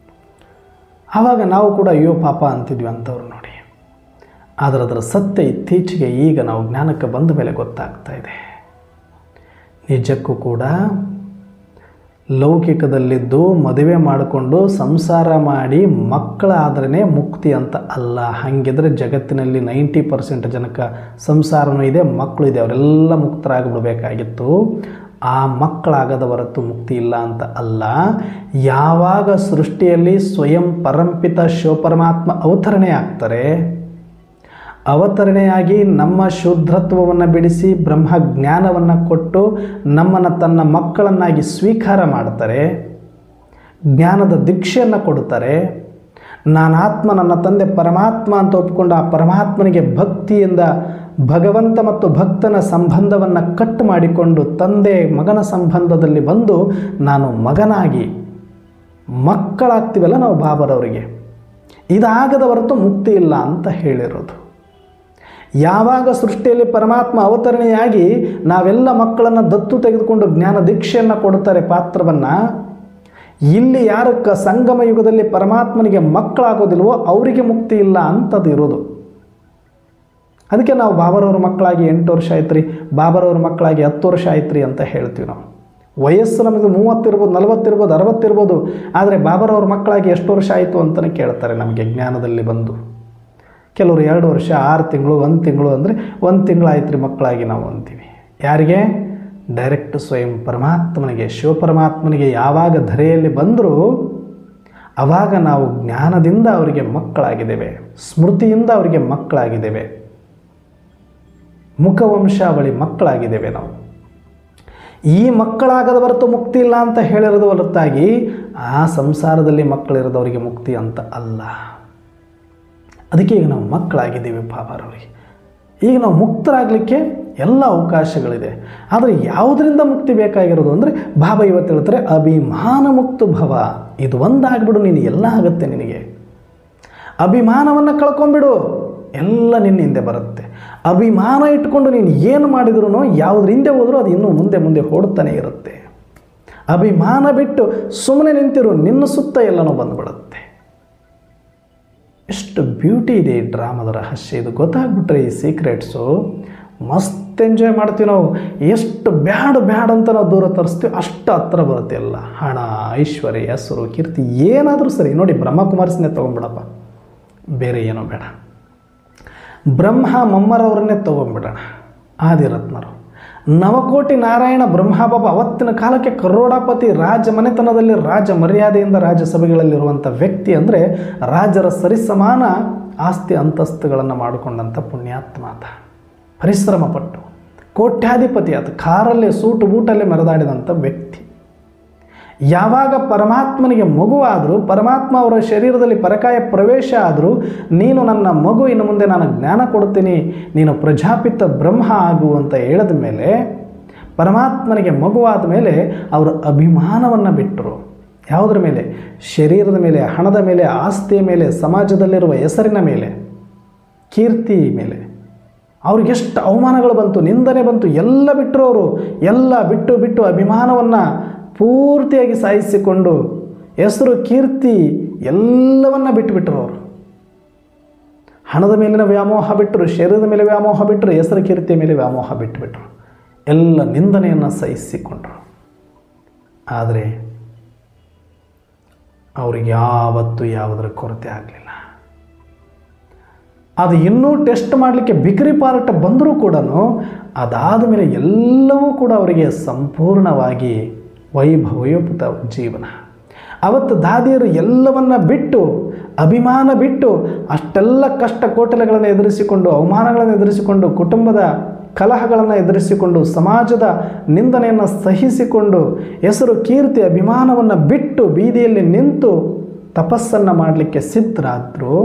ಆವಾಗ ನಾವು ಕೂಡ ಅಯ್ಯೋ ಪಾಪ ಅಂತಿದ್ವಿ ಅಂಥವ್ರು ನೋಡಿ. ಆದರೆ ಅದರ ಸತ್ಯ ಇತ್ತೀಚೆಗೆ ಈಗ ನಾವು ಜ್ಞಾನಕ್ಕೆ ಬಂದ ಮೇಲೆ ಗೊತ್ತಾಗ್ತಾ ಇದೆ. ನಿಜಕ್ಕೂ ಕೂಡ ಲೌಕಿಕದಲ್ಲಿದ್ದು ಮದುವೆ ಮಾಡಿಕೊಂಡು ಸಂಸಾರ ಮಾಡಿ ಮಕ್ಕಳಾದ್ರೇ ಮುಕ್ತಿ ಅಂತ ಅಲ್ಲ. ಹಾಗಿದ್ರೆ ಜಗತ್ತಿನಲ್ಲಿ 90% ಜನಕ್ಕೆ ಸಂಸಾರನೂ ಇದೆ, ಮಕ್ಕಳು ಇದೆ, ಅವರೆಲ್ಲ ಮುಕ್ತರಾಗಿಬಿಡಬೇಕಾಗಿತ್ತು. ಆ ಮಕ್ಕಳಾಗದ ಹೊರತು ಮುಕ್ತಿ ಇಲ್ಲ ಅಂತ ಅಲ್ಲ. ಯಾವಾಗ ಸೃಷ್ಟಿಯಲ್ಲಿ ಸ್ವಯಂ ಪರಂಪಿತ ಶಿವಪರಮಾತ್ಮ ಅವತರಣೆಯಾಗಿ ನಮ್ಮ ಶೂದ್ರತ್ವವನ್ನು ಬಿಡಿಸಿ ಬ್ರಹ್ಮಜ್ಞಾನವನ್ನು ಕೊಟ್ಟು ನಮ್ಮನ್ನು ತನ್ನ ಮಕ್ಕಳನ್ನಾಗಿ ಸ್ವೀಕಾರ ಮಾಡ್ತಾರೆ. ಜ್ಞಾನದ ದೀಕ್ಷೆಯನ್ನು ಕೊಡುತ್ತಾರೆ. ನಾನು ಆತ್ಮ, ನನ್ನ ತಂದೆ ಪರಮಾತ್ಮ ಅಂತ ಒಪ್ಪಿಕೊಂಡು ಆ ಪರಮಾತ್ಮನಿಗೆ ಭಕ್ತಿಯಿಂದ ಭಗವಂತ ಮತ್ತು ಭಕ್ತನ ಸಂಬಂಧವನ್ನು ಕಟ್ ಮಾಡಿಕೊಂಡು ತಂದೆ ಮಗನ ಸಂಬಂಧದಲ್ಲಿ ಬಂದು ನಾನು ಮಗನಾಗಿ ಮಕ್ಕಳಾಗ್ತೀವಲ್ಲ ನಾವು ಬಾಬರವರಿಗೆ, ಇದಾಗದ ಹೊರತು ಮುಕ್ತಿ ಇಲ್ಲ ಅಂತ ಹೇಳಿರೋದು. ಯಾವಾಗ ಸೃಷ್ಟಿಯಲ್ಲಿ ಪರಮಾತ್ಮ ಅವತರಣೆಯಾಗಿ ನಾವೆಲ್ಲ ಮಕ್ಕಳನ್ನು ದತ್ತು ತೆಗೆದುಕೊಂಡು ಜ್ಞಾನ ದೀಕ್ಷೆಯನ್ನು ಕೊಡುತ್ತಾರೆ ಪಾತ್ರವನ್ನು, ಇಲ್ಲಿ ಯಾರ ಸಂಗಮ ಯುಗದಲ್ಲಿ ಪರಮಾತ್ಮನಿಗೆ ಮಕ್ಕಳಾಗೋದಿಲ್ವೋ ಅವರಿಗೆ ಮುಕ್ತಿ ಇಲ್ಲ ಅಂತದ್ದು ಇರೋದು. ಅದಕ್ಕೆ ನಾವು ಬಾಬರವ್ರ ಮಕ್ಕಳಾಗಿ 8 ವರ್ಷ ಆಯ್ತು ರೀ, ಬಾಬರವ್ರ ಮಕ್ಕಳಾಗಿ 10 ವರ್ಷ ಆಯ್ತು ರೀ ಅಂತ ಹೇಳ್ತೀವಿ ನಾವು. ವಯಸ್ಸು ನಮಗೆ 30 ಇರ್ಬೋದು, 40 ಇರ್ಬೋದು, 60 ಇರ್ಬೋದು, ಆದರೆ ಬಾಬರವ್ರ ಮಕ್ಕಳಾಗಿ ಎಷ್ಟು ವರ್ಷ ಆಯಿತು ಅಂತಲೇ ಕೇಳ್ತಾರೆ ನಮಗೆ ಜ್ಞಾನದಲ್ಲಿ ಬಂದು. ಕೆಲವರು 2 ವರ್ಷ, 6 ತಿಂಗಳು, 1 ತಿಂಗಳು ಅಂದರೆ 1 ತಿಂಗಳು ಆಯ್ತು ರೀ ಮಕ್ಕಳಾಗಿ ನಾವು ಅಂತೀವಿ. ಯಾರಿಗೆ? ಡೈರೆಕ್ಟ್ ಸ್ವಯಂ ಪರಮಾತ್ಮನಿಗೆ, ಶಿವಪರಮಾತ್ಮನಿಗೆ ಯಾವಾಗ ಧರೆಯಲ್ಲಿ ಬಂದರೂ ಆವಾಗ ನಾವು ಜ್ಞಾನದಿಂದ ಅವರಿಗೆ ಮಕ್ಕಳಾಗಿದ್ದೇವೆ, ಸ್ಮೃತಿಯಿಂದ ಅವರಿಗೆ ಮಕ್ಕಳಾಗಿದ್ದೇವೆ, ಮುಖವಂಶಾವಳಿ ಮಕ್ಕಳಾಗಿದ್ದೇವೆ ನಾವು. ಈ ಮಕ್ಕಳಾಗದ ಹೊರತು ಮುಕ್ತಿ ಇಲ್ಲ ಅಂತ ಹೇಳಿರೋದು ಹೊರತಾಗಿ ಆ ಸಂಸಾರದಲ್ಲಿ ಮಕ್ಕಳಿರೋದವರಿಗೆ ಮುಕ್ತಿ ಅಂತ ಅಲ್ಲ. ಅದಕ್ಕೆ ಈಗ ನಾವು ಮಕ್ಕಳಾಗಿದ್ದೀವಿ ಬಾಬಾರವರಿಗೆ. ಈಗ ನಾವು ಮುಕ್ತರಾಗಲಿಕ್ಕೆ ಎಲ್ಲ ಅವಕಾಶಗಳಿದೆ. ಆದರೆ ಯಾವುದರಿಂದ ಮುಕ್ತಿ ಬೇಕಾಗಿರೋದು ಅಂದರೆ ಬಾಬಾ ಇವತ್ತು ಹೇಳ್ತಾರೆ ಅಭಿಮಾನ ಮುಕ್ತ ಭವ. ಇದು ಒಂದಾಗ್ಬಿಡು, ನೀನು ಎಲ್ಲ ಆಗುತ್ತೆ. ನಿನಗೆ ಅಭಿಮಾನವನ್ನು ಕಳ್ಕೊಂಬಿಡು, ಎಲ್ಲ ನಿನ್ನ ಹಿಂದೆ ಬರುತ್ತೆ. ಅಭಿಮಾನ ಇಟ್ಕೊಂಡು ನೀನು ಏನು ಮಾಡಿದ್ರು ಯಾವುದ್ರ ಹಿಂದೆ ಹೋದರೂ ಅದು ಇನ್ನೂ ಮುಂದೆ ಮುಂದೆ ಓಡ್ತಾನೆ ಇರುತ್ತೆ. ಅಭಿಮಾನ ಬಿಟ್ಟು ಸುಮ್ಮನೆ ನಿಂತಿರು, ನಿನ್ನ ಸುತ್ತ ಎಲ್ಲನೂ ಬಂದುಬಿಡುತ್ತೆ. ಎಷ್ಟು ಬ್ಯೂಟಿ ಇದೆ ಈ ಡ್ರಾಮದ ರಹಸ್ಯ. ಇದು ಗೊತ್ತಾಗ್ಬಿಟ್ರೆ ಈ ಸೀಕ್ರೆಟ್ಸು ಮಸ್ತ್ ಎಂಜಾಯ್ ಮಾಡ್ತೀವಿ ನಾವು. ಎಷ್ಟು ಬ್ಯಾಡ್ ಅಂತ ನಾವು ದೂರ ತರಿಸ್ತೀವಿ, ಅಷ್ಟು ಹತ್ರ ಬರುತ್ತೆ ಎಲ್ಲ. ಹಣ, ಐಶ್ವರ್ಯ, ಹೆಸರು, ಕೀರ್ತಿ ಏನಾದರೂ ಸರಿ. ನೋಡಿ, ಬ್ರಹ್ಮಕುಮಾರಿಸನ್ನೇ ತೊಗೊಂಡ್ಬಿಡಪ್ಪ, ಬೇರೆ ಏನೋ ಬೇಡ. ಬ್ರಹ್ಮ ಮೊಮ್ಮರವರನ್ನೇ ತೊಗೊಂಡ್ಬಿಡೋಣ, ಆದಿರತ್ನರು. ನವಕೋಟಿ ನಾರಾಯಣ ಬ್ರಹ್ಮಬಾಬಾ ಅವತ್ತಿನ ಕಾಲಕ್ಕೆ ಕರೋಡಾಪತಿ, ರಾಜ ಮನೆತನದಲ್ಲಿ ರಾಜ ಮರ್ಯಾದೆಯಿಂದ ರಾಜ್ಯಸಭೆಗಳಲ್ಲಿರುವಂಥ ವ್ಯಕ್ತಿ ಅಂದರೆ ರಾಜರ ಸರಿಸಮಾನ ಆಸ್ತಿ ಅಂತಸ್ತುಗಳನ್ನು ಮಾಡಿಕೊಂಡಂಥ ಪುಣ್ಯಾತ್ಮ ಆತ. ಪರಿಶ್ರಮಪಟ್ಟು ಕೋಟ್ಯಾಧಿಪತಿ ಆತ, ಕಾರಲ್ಲೇ ಸೂಟು ಬೂಟಲ್ಲೇ ಮೆರೆದಾಡಿದಂಥ ವ್ಯಕ್ತಿ. ಯಾವಾಗ ಪರಮಾತ್ಮನಿಗೆ ಮಗುವಾದರೂ, ಪರಮಾತ್ಮ ಅವರ ಶರೀರದಲ್ಲಿ ಪರಕಾಯ ಪ್ರವೇಶ ಆದರೂ, ನೀನು ನನ್ನ ಮಗು, ಇನ್ನು ಮುಂದೆ ನಾನು ಜ್ಞಾನ ಕೊಡ್ತೀನಿ, ನೀನು ಪ್ರಜಾಪಿತ ಬ್ರಹ್ಮ ಆಗು ಅಂತ ಹೇಳಿದ ಮೇಲೆ, ಪರಮಾತ್ಮನಿಗೆ ಮಗುವಾದ ಮೇಲೆ ಅವರು ಅಭಿಮಾನವನ್ನು ಬಿಟ್ಟರು. ಯಾವುದರ ಮೇಲೆ? ಶರೀರದ ಮೇಲೆ, ಹಣದ ಮೇಲೆ, ಆಸ್ತಿಯ ಮೇಲೆ, ಸಮಾಜದಲ್ಲಿರುವ ಹೆಸರಿನ ಮೇಲೆ, ಕೀರ್ತಿ ಮೇಲೆ. ಅವ್ರಿಗೆಷ್ಟು ಅವಮಾನಗಳು ಬಂತು, ನಿಂದನೆ ಬಂತು, ಎಲ್ಲ ಬಿಟ್ಟರು ಅವರು. ಎಲ್ಲ ಬಿಟ್ಟು ಅಭಿಮಾನವನ್ನು ಪೂರ್ತಿಯಾಗಿ ಸಾಯಿಸಿಕೊಂಡು ಹೆಸರು, ಕೀರ್ತಿ ಎಲ್ಲವನ್ನ ಬಿಟ್ಟುಬಿಟ್ರು ಅವರು. ಹಣದ ಮೇಲಿನ ವ್ಯಾಮೋಹ ಬಿಟ್ಟರು, ಶರೀರದ ಮೇಲೆ ವ್ಯಾಮೋಹ ಬಿಟ್ಟರು, ಹೆಸರು ಕೀರ್ತಿಯ ಮೇಲೆ ವ್ಯಾಮೋಹ ಬಿಟ್ಟುಬಿಟ್ರು. ಎಲ್ಲ ನಿಂದನೆಯನ್ನು ಸಹಿಸಿಕೊಂಡ್ರು. ಆದರೆ ಅವ್ರಿಗೆ ಯಾವತ್ತೂ ಯಾವುದರ ಕೊರತೆ ಆಗಲಿಲ್ಲ. ಅದು ಇನ್ನೂ ಟೆಸ್ಟ್ ಮಾಡಲಿಕ್ಕೆ ಬಿಕ್ರಿ ಪಾರ್ಟ್ ಬಂದರೂ ಕೂಡ ಅದಾದ ಮೇಲೆ ಎಲ್ಲವೂ ಕೂಡ ಅವರಿಗೆ ಸಂಪೂರ್ಣವಾಗಿ ವೈಭವಯುಕ್ತ ಜೀವನ. ಅವತ್ತು ದಾದಿಯರು ಎಲ್ಲವನ್ನ ಬಿಟ್ಟು, ಅಭಿಮಾನ ಬಿಟ್ಟು, ಅಷ್ಟೆಲ್ಲ ಕಷ್ಟ ಕೋಟಲೆಗಳನ್ನು ಎದುರಿಸಿಕೊಂಡು, ಅವಮಾನಗಳನ್ನು ಎದುರಿಸಿಕೊಂಡು, ಕುಟುಂಬದ ಕಲಹಗಳನ್ನು ಎದುರಿಸಿಕೊಂಡು, ಸಮಾಜದ ನಿಂದನೆಯನ್ನು ಸಹಿಸಿಕೊಂಡು, ಹೆಸರು, ಕೀರ್ತಿ, ಅಭಿಮಾನವನ್ನು ಬಿಟ್ಟು ಬೀದಿಯಲ್ಲಿ ನಿಂತು ತಪಸ್ಸನ್ನು ಮಾಡಲಿಕ್ಕೆ ಸಿದ್ಧರಾದರು.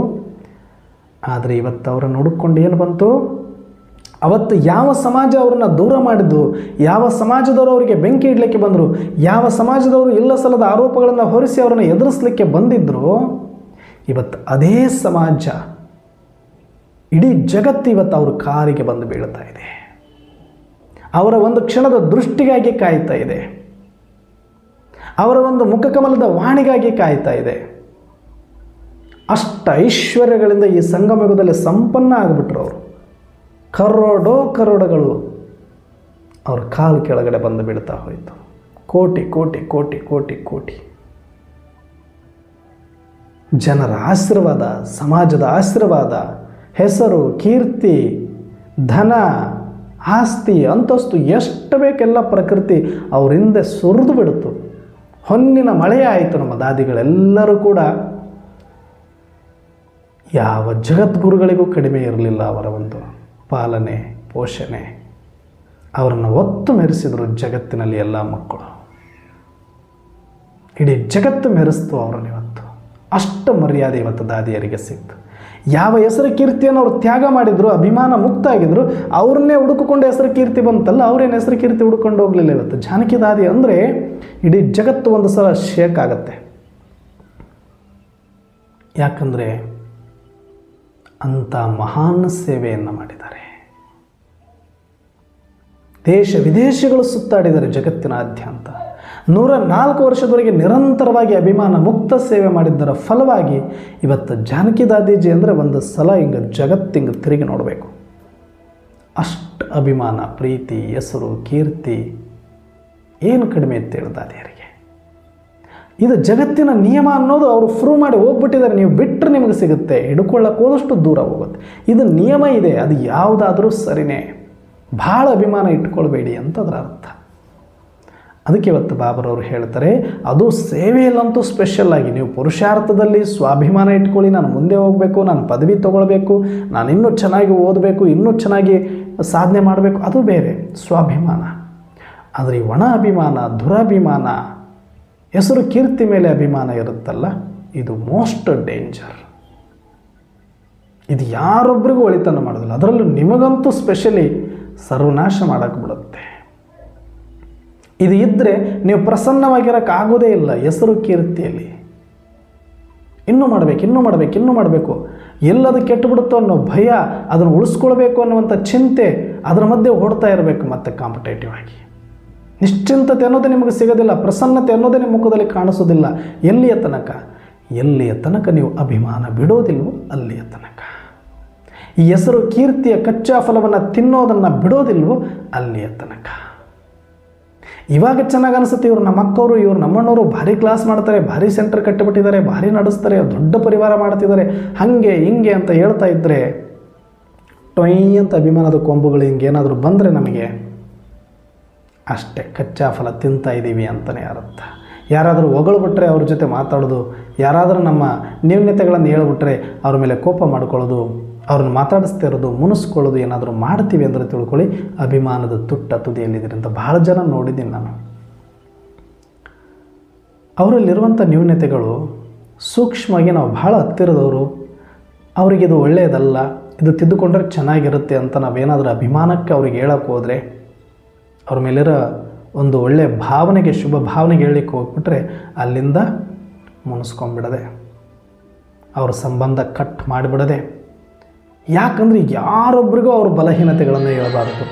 ಆದರೆ ಇವತ್ತು ಅವರನ್ನು ಹುಡುಕೊಂಡು ಏನು ಬಂತು? ಅವತ್ತು ಯಾವ ಸಮಾಜ ಅವರನ್ನು ದೂರ ಮಾಡಿದ್ದು, ಯಾವ ಸಮಾಜದವರು ಅವರಿಗೆ ಬೆಂಕಿ ಇಡಲಿಕ್ಕೆ ಬಂದರು, ಯಾವ ಸಮಾಜದವರು ಇಲ್ಲ ಸಲ್ಲದ ಆರೋಪಗಳನ್ನು ಹೊರಿಸಿ ಅವರನ್ನು ಎದುರಿಸಲಿಕ್ಕೆ ಬಂದಿದ್ದರು, ಇವತ್ತು ಅದೇ ಸಮಾಜ, ಇಡೀ ಜಗತ್ತು ಇವತ್ತು ಅವ್ರ ಕಾರಿಗೆ ಬಂದು ಬೀಳ್ತಾ ಇದೆ. ಅವರ ಒಂದು ಕ್ಷಣದ ದೃಷ್ಟಿಗಾಗಿ ಕಾಯ್ತಾ ಇದೆ, ಅವರ ಒಂದು ಮುಖಕಮಲದ ವಾಣಿಗಾಗಿ ಕಾಯ್ತಾ ಇದೆ. ಅಷ್ಟ ಐಶ್ವರ್ಯಗಳಿಂದ ಈ ಸಂಗಮಯುಗದಲ್ಲಿ ಸಂಪನ್ನ ಆಗಿಬಿಟ್ರು ಅವರು. ಕರೋಡಗಳು ಅವ್ರ ಕಾಲು ಕೆಳಗಡೆ ಬಂದು ಬೀಳ್ತಾ ಹೋಯಿತು. ಕೋಟಿ ಕೋಟಿ ಕೋಟಿ ಕೋಟಿ ಕೋಟಿ ಜನರ ಆಶೀರ್ವಾದ, ಸಮಾಜದ ಆಶೀರ್ವಾದ, ಹೆಸರು, ಕೀರ್ತಿ, ಧನ, ಆಸ್ತಿ, ಅಂತಸ್ತು ಎಷ್ಟು ಬೇಕೆಲ್ಲ ಪ್ರಕೃತಿ ಅವ್ರ ಹಿಂದೆ ಸುರಿದು ಬಿಡ್ತು. ಹೊನ್ನಿನ ಮಳೆಯೇ ಆಯಿತು. ನಮ್ಮ ದಾದಿಗಳೆಲ್ಲರೂ ಕೂಡ ಯಾವ ಜಗದ್ಗುರುಗಳಿಗೂ ಕಡಿಮೆ ಇರಲಿಲ್ಲ ಅವರ ಒಂದು ಪಾಲನೆ, ಪೋಷಣೆ. ಅವರನ್ನು ಒತ್ತು ಮೆರೆಸಿದರು ಜಗತ್ತಿನಲ್ಲಿ ಎಲ್ಲ ಮಕ್ಕಳು. ಇಡೀ ಜಗತ್ತು ಮೆರೆಸ್ತು ಅವ್ರನ್ನ ಇವತ್ತು. ಅಷ್ಟು ಮರ್ಯಾದೆ ಇವತ್ತು ದಾದಿಯರಿಗೆ ಸಿಕ್ತು. ಯಾವ ಹೆಸರು ಕೀರ್ತಿಯನ್ನು ಅವ್ರು ತ್ಯಾಗ ಮಾಡಿದ್ರು, ಅಭಿಮಾನ ಮುಕ್ತ ಆಗಿದ್ರು, ಅವ್ರನ್ನೇ ಹುಡುಕಿಕೊಂಡು ಹೆಸರು ಕೀರ್ತಿ ಬಂತಲ್ಲ, ಅವ್ರೇನು ಹೆಸರು ಕೀರ್ತಿ ಹುಡ್ಕೊಂಡು ಹೋಗಲಿಲ್ಲ. ಇವತ್ತು ಜಾನಕಿ ದಾದಿ ಅಂದರೆ ಇಡೀ ಜಗತ್ತು ಒಂದು ಸಲ ಶೇಕ್ ಆಗುತ್ತೆ. ಯಾಕಂದರೆ ಅಂಥ ಮಹಾನ್ ಸೇವೆಯನ್ನು ಮಾಡಿದ್ದಾರೆ. ದೇಶ ವಿದೇಶಗಳು ಸುತ್ತಾಡಿದ್ದಾರೆ ಜಗತ್ತಿನಾದ್ಯಂತ. 104 ವರ್ಷದವರೆಗೆ ನಿರಂತರವಾಗಿ ಅಭಿಮಾನ ಮುಕ್ತ ಸೇವೆ ಮಾಡಿದ್ದರ ಫಲವಾಗಿ ಇವತ್ತು ಜಾನಕಿ ದಾದೀಜಿ ಅಂದರೆ ಒಂದು ಸಲ ಹಿಂಗೆ ಜಗತ್ತಿಂಗೆ ತಿರುಗಿ ನೋಡಬೇಕು. ಅಷ್ಟು ಅಭಿಮಾನ, ಪ್ರೀತಿ, ಹೆಸರು, ಕೀರ್ತಿ ಏನು ಕಡಿಮೆ ಇತ್ತು ದಾದಿಯರಿಗೆ. ಇದು ಜಗತ್ತಿನ ನಿಯಮ ಅನ್ನೋದು ಅವರು ಪ್ರೂವ್ ಮಾಡಿ ಹೋಗ್ಬಿಟ್ಟಿದ್ದಾರೆ. ನೀವು ಬಿಟ್ಟರೆ ನಿಮಗೆ ಸಿಗುತ್ತೆ, ಹಿಡ್ಕೊಳ್ಳೋಕೆ ಹೋದಷ್ಟು ದೂರ ಹೋಗುತ್ತೆ. ಇದು ನಿಯಮ ಇದೆ, ಅದು ಯಾವುದಾದ್ರೂ ಸರಿನೇ. ಭಾಳ ಅಭಿಮಾನ ಇಟ್ಕೊಳ್ಬೇಡಿ ಅಂತ ಅದರ ಅರ್ಥ. ಅದಕ್ಕೆ ಇವತ್ತು ಬಾಬರವರು ಹೇಳ್ತಾರೆ, ಅದು ಸೇವೆಯಲ್ಲಂತೂ ಸ್ಪೆಷಲ್ ಆಗಿ ನೀವು ಪುರುಷಾರ್ಥದಲ್ಲಿ ಸ್ವಾಭಿಮಾನ ಇಟ್ಕೊಳ್ಳಿ, ನಾನು ಮುಂದೆ ಹೋಗಬೇಕು, ನಾನು ಪದವಿ ತೊಗೊಳ್ಬೇಕು, ನಾನು ಇನ್ನೂ ಚೆನ್ನಾಗಿ ಓದಬೇಕು, ಇನ್ನೂ ಚೆನ್ನಾಗಿ ಸಾಧನೆ ಮಾಡಬೇಕು, ಅದು ಬೇರೆ ಸ್ವಾಭಿಮಾನ. ಆದರೆ ಈ ಒಣ ಅಭಿಮಾನ, ದುರಭಿಮಾನ, ಹೆಸರು ಕೀರ್ತಿ ಮೇಲೆ ಅಭಿಮಾನ ಇರುತ್ತಲ್ಲ, ಇದು ಮೋಸ್ಟ್ ಡೇಂಜರ್. ಇದು ಯಾರೊಬ್ಬರಿಗೂ ಒಳಿತನ್ನು ಮಾಡೋದಿಲ್ಲ, ಅದರಲ್ಲೂ ನಿಮಗಂತೂ ಸ್ಪೆಷಲಿ ಸರ್ವನಾಶ ಮಾಡೋಕ್ಕೆ ಬಿಡುತ್ತೆ. ಇದು ಇದ್ದರೆ ನೀವು ಪ್ರಸನ್ನವಾಗಿರೋಕ್ಕಾಗೋದೇ ಇಲ್ಲ. ಹೆಸರು ಕೀರ್ತಿಯಲ್ಲಿ ಇನ್ನೂ ಮಾಡಬೇಕು, ಎಲ್ಲದು ಕೆಟ್ಟುಬಿಡುತ್ತೋ ಅನ್ನೋ ಭಯ, ಅದನ್ನು ಉಳಿಸ್ಕೊಳ್ಬೇಕು ಅನ್ನುವಂಥ ಚಿಂತೆ ಅದರ ಮಧ್ಯೆ ಓಡ್ತಾ ಇರಬೇಕು. ಮತ್ತೆ ಕಾಂಪಿಟೇಟಿವ್ ಆಗಿ ನಿಶ್ಚಿಂತತೆ ಅನ್ನೋದೇ ನಿಮಗೆ ಸಿಗೋದಿಲ್ಲ, ಪ್ರಸನ್ನತೆ ಅನ್ನೋದೇ ನಿಮ್ಮ ಮುಖದಲ್ಲಿ ಕಾಣಿಸೋದಿಲ್ಲ. ಎಲ್ಲಿಯ ತನಕ ನೀವು ಅಭಿಮಾನ ಬಿಡೋದಿಲ್ವೋ ಅಲ್ಲಿಯ ತನಕ, ಈ ಹೆಸರು ಕೀರ್ತಿಯ ಕಚ್ಚಾ ಫಲವನ್ನು ತಿನ್ನೋದನ್ನು ಬಿಡೋದಿಲ್ವೋ ಅಲ್ಲಿಯ ತನಕ. ಇವಾಗ ಚೆನ್ನಾಗಿ ಅನಿಸುತ್ತೆ, ಇವರು ನಮ್ಮ ಅಕ್ಕವರು, ಇವರು ನಮ್ಮಣ್ಣವರು ಭಾರಿ ಕ್ಲಾಸ್ ಮಾಡ್ತಾರೆ, ಭಾರಿ ಸೆಂಟರ್ ಕಟ್ಟಿಬಿಟ್ಟಿದ್ದಾರೆ, ಭಾರಿ ನಡೆಸ್ತಾರೆ, ದೊಡ್ಡ ಪರಿವಾರ ಮಾಡ್ತಿದ್ದಾರೆ, ಹಾಗೆ ಹಿಂಗೆ ಅಂತ ಹೇಳ್ತಾ ಇದ್ದರೆ ಟೊಯ್ ಅಂತ ಅಭಿಮಾನದ ಕೊಂಬುಗಳು ಹಿಂಗೇನಾದರೂ ಬಂದರೆ ನಮಗೆ ಅಷ್ಟೇ ಕಚ್ಚಾ ಫಲ ತಿಂತಾ ಇದ್ದೀವಿ ಅಂತಲೇ ಅರ್ಥ. ಯಾರಾದರೂ ಹೊಗಳ್ಬಿಟ್ರೆ ಅವ್ರ ಜೊತೆ ಮಾತಾಡೋದು, ಯಾರಾದರೂ ನಮ್ಮ ನ್ಯೂನ್ಯತೆಗಳನ್ನು ಹೇಳ್ಬಿಟ್ರೆ ಅವ್ರ ಮೇಲೆ ಕೋಪ ಮಾಡ್ಕೊಳ್ಳೋದು, ಅವ್ರನ್ನ ಮಾತಾಡಿಸ್ತಾ ಇರೋದು, ಮುನಿಸ್ಕೊಳ್ಳೋದು, ಏನಾದರೂ ಮಾಡ್ತೀವಿ ಅಂದರೆ ತಿಳ್ಕೊಳ್ಳಿ ಅಭಿಮಾನದ ತುಟ್ಟ ತುದಿಯಲ್ಲಿದ್ದೀರಿ ಅಂತ ಭಾಳ ಜನ ನೋಡಿದ್ದೀನಿ ನಾನು. ಅವರಲ್ಲಿರುವಂಥ ನ್ಯೂನ್ಯತೆಗಳು ಸೂಕ್ಷ್ಮವಾಗಿ ನಾವು ಭಾಳ ಹತ್ತಿರದವರು, ಅವರಿಗಿದು ಒಳ್ಳೆಯದಲ್ಲ, ಇದು ತಿದ್ದುಕೊಂಡ್ರೆ ಚೆನ್ನಾಗಿರುತ್ತೆ ಅಂತ ನಾವೇನಾದರೂ ಅಭಿಮಾನಕ್ಕೆ ಅವ್ರಿಗೆ ಹೇಳೋಕ್ಕೆ ಹೋದರೆ, ಅವ್ರ ಮೇಲಿರೋ ಒಂದು ಒಳ್ಳೆಯ ಭಾವನೆಗೆ, ಶುಭ ಭಾವನೆಗೆ ಹೇಳಲಿಕ್ಕೆ ಹೋಗ್ಬಿಟ್ರೆ ಅಲ್ಲಿಂದ ಮುನಿಸ್ಕೊಂಡ್ಬಿಡದೆ, ಅವ್ರ ಸಂಬಂಧ ಕಟ್ ಮಾಡಿಬಿಡದೆ. ಯಾಕಂದರೆ ಯಾರೊಬ್ಬರಿಗೂ ಅವ್ರ ಬಲಹೀನತೆಗಳನ್ನು ಹೇಳಬಾರದು.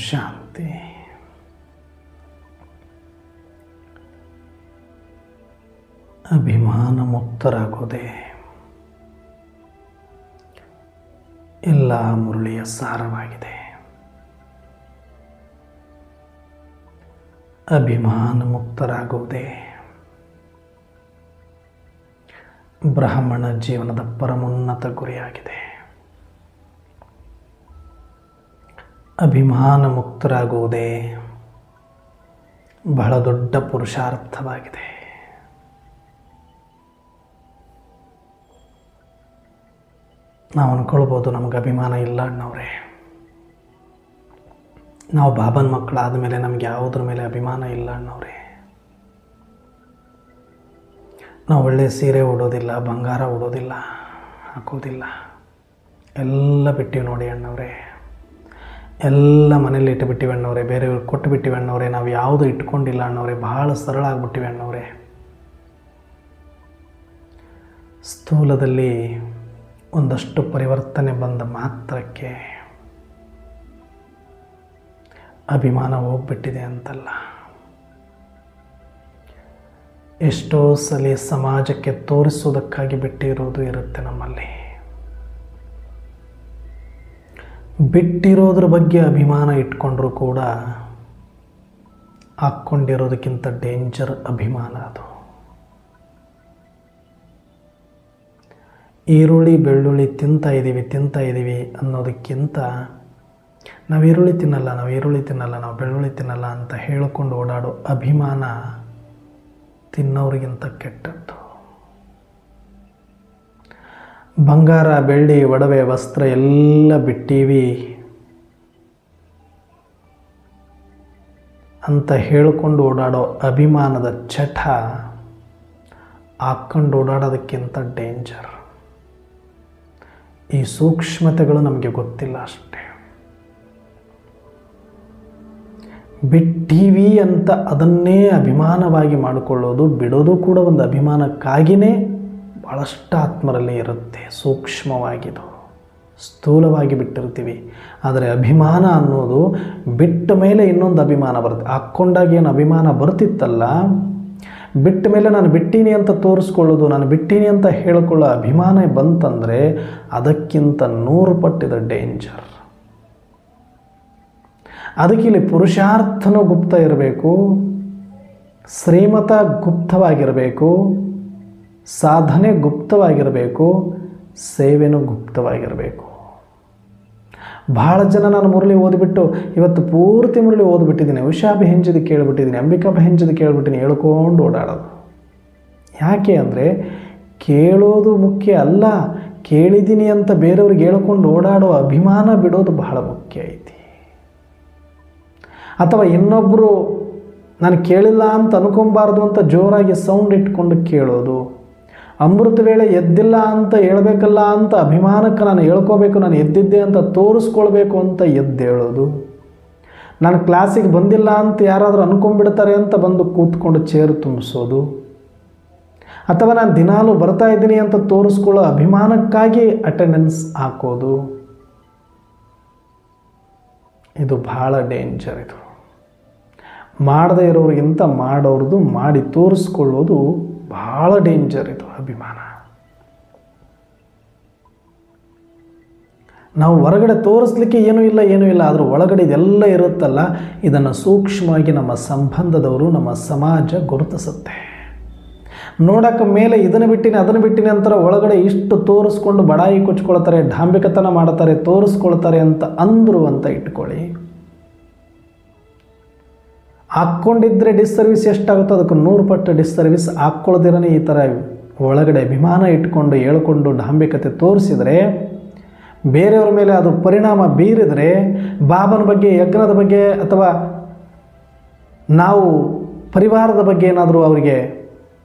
ಶಾಂತಿ. ಅಭಿಮಾನ ಮುಕ್ತರಾಗೋದೇ ಎಲ್ಲ ಮುರಳಿಯ ಸಾರವಾಗಿದೆ. ಅಭಿಮಾನ ಮುಕ್ತರಾಗುವುದೇ ಬ್ರಾಹ್ಮಣ ಜೀವನದ ಪರಮೋನ್ನತ ಗುರಿಯಾಗಿದೆ. ಅಭಿಮಾನ ಮುಕ್ತರಾಗುವುದೇ ಬಹಳ ದೊಡ್ಡ ಪುರುಷಾರ್ಥವಾಗಿದೆ. ನಾವು ಅಂದ್ಕೊಳ್ಬೋದು ನಮಗೆ ಅಭಿಮಾನ ಇಲ್ಲ ಅಣ್ಣವ್ರೆ, ನಾವು ಬಾಬನ ಮಕ್ಕಳಾದ ಮೇಲೆ ನಮಗೆ ಯಾವುದ್ರ ಮೇಲೆ ಅಭಿಮಾನ ಇಲ್ಲ ಅಣ್ಣವ್ರೆ, ನಾವು ಒಳ್ಳೆಯ ಸೀರೆ ಉಡೋದಿಲ್ಲ, ಬಂಗಾರ ಉಡೋದಿಲ್ಲ, ಹಾಕೋದಿಲ್ಲ, ಎಲ್ಲ ಬಿಟ್ಟಿವಿ ನೋಡಿ ಅಣ್ಣವ್ರೆ, ಎಲ್ಲ ಮನೇಲಿ ಇಟ್ಟುಬಿಟ್ಟಿವಿ ಅಣ್ಣವ್ರೆ, ಬೇರೆಯವ್ರಿಗೆ ಕೊಟ್ಟು ಬಿಟ್ಟಿವಿ ಅಣ್ಣವ್ರೆ, ನಾವು ಯಾವುದು ಇಟ್ಕೊಂಡಿಲ್ಲ ಅಣ್ಣವ್ರೆ, ಭಾಳ ಸರಳ ಆಗಿಬಿಟ್ಟಿವಿ ಅಣ್ಣವ್ರೆ. ಸ್ಥೂಲದಲ್ಲಿ ಒಂದಷ್ಟು ಪರಿವರ್ತನೆ ಬಂದ ಮಾತ್ರಕ್ಕೆ ಅಭಿಮಾನ ಹೋಗ್ಬಿಟ್ಟಿದೆ ಅಂತಲ್ಲ. ಎಷ್ಟೋ ಸಲ ಸಮಾಜಕ್ಕೆ ತೋರಿಸೋದಕ್ಕಾಗಿ ಬಿಟ್ಟಿರೋದು ಇರುತ್ತೆ ನಮ್ಮಲ್ಲಿ. ಬಿಟ್ಟಿರೋದ್ರ ಬಗ್ಗೆ ಅಭಿಮಾನ ಇಟ್ಕೊಂಡ್ರೂ ಕೂಡ ಹಾಕ್ಕೊಂಡಿರೋದಕ್ಕಿಂತ ಡೇಂಜರ್ ಅಭಿಮಾನ ಅದು. ಈರುಳ್ಳಿ ಬೆಳ್ಳುಳ್ಳಿ ತಿಂತಾ ಇದ್ದೀವಿ ಅನ್ನೋದಕ್ಕಿಂತ ನಾವು ಈರುಳ್ಳಿ ತಿನ್ನಲ್ಲ, ನಾವು ಬೆಳ್ಳುಳ್ಳಿ ತಿನ್ನಲ್ಲ ಅಂತ ಹೇಳಿಕೊಂಡು ಓಡಾಡೋ ಅಭಿಮಾನ ತಿನ್ನೋರಿಗಿಂತ ಕೆಟ್ಟದ್ದು. ಬಂಗಾರ ಬೆಳ್ಳಿ ಒಡವೆ ವಸ್ತ್ರ ಎಲ್ಲ ಬಿಟ್ಟೀವಿ ಅಂತ ಹೇಳಿಕೊಂಡು ಓಡಾಡೋ ಅಭಿಮಾನದ ಚಟ ಹಾಕ್ಕೊಂಡು ಓಡಾಡೋದಕ್ಕಿಂತ ಡೇಂಜರ್. ಈ ಸೂಕ್ಷ್ಮತೆಗಳು ನಮಗೆ ಗೊತ್ತಿಲ್ಲ ಅಷ್ಟೇ. ಬಿಟ್ಟೀವಿ ಅಂತ ಅದನ್ನೇ ಅಭಿಮಾನವಾಗಿ ಮಾಡಿಕೊಳ್ಳೋದು, ಬಿಡೋದು ಕೂಡ ಒಂದು ಅಭಿಮಾನಕ್ಕಾಗಿಯೇ ಭಾಳಷ್ಟು ಆತ್ಮರಲ್ಲಿ ಇರುತ್ತೆ. ಸೂಕ್ಷ್ಮವಾಗಿದು ಸ್ಥೂಲವಾಗಿ ಬಿಟ್ಟಿರ್ತೀವಿ. ಆದರೆ ಅಭಿಮಾನ ಅನ್ನೋದು ಬಿಟ್ಟ ಮೇಲೆ ಇನ್ನೊಂದು ಅಭಿಮಾನ ಬರುತ್ತೆ. ಹಾಕ್ಕೊಂಡಾಗ ಏನು ಅಭಿಮಾನ ಬರ್ತಿತ್ತಲ್ಲ, ಬಿಟ್ಟ ಮೇಲೆ ನಾನು ಬಿಟ್ಟೀನಿ ಅಂತ ತೋರಿಸ್ಕೊಳ್ಳೋದು, ನಾನು ಬಿಟ್ಟೀನಿ ಅಂತ ಹೇಳಿಕೊಳ್ಳೋ ಅಭಿಮಾನ ಬಂತಂದರೆ ಅದಕ್ಕಿಂತ 100 ಪಟ್ಟಿದ ಡೇಂಜರ್. ಅದಕ್ಕೆ ಇಲ್ಲಿ ಪುರುಷಾರ್ಥನೂ ಗುಪ್ತ ಇರಬೇಕು, ಶ್ರೀಮತ ಗುಪ್ತವಾಗಿರಬೇಕು, ಸಾಧನೆ ಗುಪ್ತವಾಗಿರಬೇಕು, ಸೇವೆನೂ ಗುಪ್ತವಾಗಿರಬೇಕು. ಭಾಳ ಜನ ನಾನು ಮುರಳಿ ಓದಿಬಿಟ್ಟು ಇವತ್ತು ಪೂರ್ತಿ ಮುರಳಿ ಓದ್ಬಿಟ್ಟಿದ್ದೀನಿ, ಉಷಾಭಿ ಹೆಂಜಿದು ಕೇಳಿಬಿಟ್ಟಿದ್ದೀನಿ, ಅಂಬಿಕಾಭ ಹೆಂಜಿದು ಕೇಳಿಬಿಟ್ಟಿನಿ ಹೇಳ್ಕೊಂಡು ಓಡಾಡೋದು. ಯಾಕೆ ಅಂದರೆ ಕೇಳೋದು ಮುಖ್ಯ ಅಲ್ಲ, ಕೇಳಿದ್ದೀನಿ ಅಂತ ಬೇರೆಯವ್ರಿಗೆ ಹೇಳ್ಕೊಂಡು ಓಡಾಡೋ ಅಭಿಮಾನ ಬಿಡೋದು ಬಹಳ ಮುಖ್ಯ ಐತಿ. ಅಥವಾ ಇನ್ನೊಬ್ಬರು ನಾನು ಕೇಳಿಲ್ಲ ಅಂತ ಅನ್ಕೊಬಾರ್ದು ಅಂತ ಜೋರಾಗಿ ಸೌಂಡ್ ಇಟ್ಕೊಂಡು ಕೇಳೋದು, ಅಮೃತ ವೇಳೆ ಎದ್ದಿಲ್ಲ ಅಂತ ಹೇಳ್ಬೇಕಲ್ಲ ಅಂತ ಅಭಿಮಾನಕ್ಕೆ ನಾನು ಹೇಳ್ಕೋಬೇಕು, ನಾನು ಎದ್ದಿದ್ದೆ ಅಂತ ತೋರಿಸ್ಕೊಳ್ಬೇಕು ಅಂತ ಎದ್ದೇಳೋದು, ನಾನು ಕ್ಲಾಸಿಗೆ ಬಂದಿಲ್ಲ ಅಂತ ಯಾರಾದರೂ ಅನ್ಕೊಂಡ್ಬಿಡ್ತಾರೆ ಅಂತ ಬಂದು ಕೂತ್ಕೊಂಡು ಚೇರು ತುಂಬಿಸೋದು, ಅಥವಾ ನಾನು ದಿನಾಲೂ ಬರ್ತಾ ಇದ್ದೀನಿ ಅಂತ ತೋರಿಸ್ಕೊಳ್ಳೋ ಅಭಿಮಾನಕ್ಕಾಗಿ ಅಟೆಂಡೆನ್ಸ್ ಹಾಕೋದು, ಇದು ಭಾಳ ಡೇಂಜರ್. ಇದು ಮಾಡದೇ ಇರೋರಿಗಿಂತ ಮಾಡೋರ್ದು ಮಾಡಿ ತೋರಿಸ್ಕೊಳ್ಳೋದು ಭಾಳ ಡೇಂಜರ್. ಇದು ಅಭಿಮಾನ. ನಾವು ಹೊರಗಡೆ ತೋರಿಸ್ಲಿಕ್ಕೆ ಏನೂ ಇಲ್ಲ, ಆದರೂ ಒಳಗಡೆ ಇದೆಲ್ಲ ಇರುತ್ತಲ್ಲ, ಇದನ್ನು ಸೂಕ್ಷ್ಮವಾಗಿ ನಮ್ಮ ಸಂಬಂಧದವರು, ನಮ್ಮ ಸಮಾಜ ಗುರುತಿಸುತ್ತೆ. ನೋಡೋಕ್ಕೆ ಮೇಲೆ ಅದನ್ನು ಬಿಟ್ಟಿನಿ ಅಂತಾರೆ, ಒಳಗಡೆ ಇಷ್ಟು ತೋರಿಸ್ಕೊಂಡು ಬಡಾಯಿ ಕೊಚ್ಕೊಳ್ತಾರೆ, ಡಾಂಬಿಕತನ ಮಾಡ್ತಾರೆ, ತೋರಿಸ್ಕೊಳ್ತಾರೆ ಅಂತ ಅಂದರು ಅಂತ ಇಟ್ಕೊಳ್ಳಿ. ಹಾಕ್ಕೊಂಡಿದ್ರೆ ಡಿಸ್ಸರ್ವಿಸ್ ಎಷ್ಟಾಗುತ್ತೋ ಅದಕ್ಕೆ 100 ಪಟ್ಟು ಡಿಸ್ಸರ್ವಿಸ್. ಹಾಕ್ಕೊಳ್ದಿರನೇ ಈ ಥರ ಒಳಗಡೆ ಅಭಿಮಾನ ಇಟ್ಕೊಂಡು ಹೇಳ್ಕೊಂಡು ಡಾಂಬಿಕತೆ ತೋರಿಸಿದರೆ, ಬೇರೆಯವ್ರ ಮೇಲೆ ಅದು ಪರಿಣಾಮ ಬೀರಿದರೆ, ಬಾಬನ ಬಗ್ಗೆ, ಯಜ್ಞದ ಬಗ್ಗೆ ಅಥವಾ ನಾವು ಪರಿವಾರದ ಬಗ್ಗೆ ಏನಾದರೂ ಅವರಿಗೆ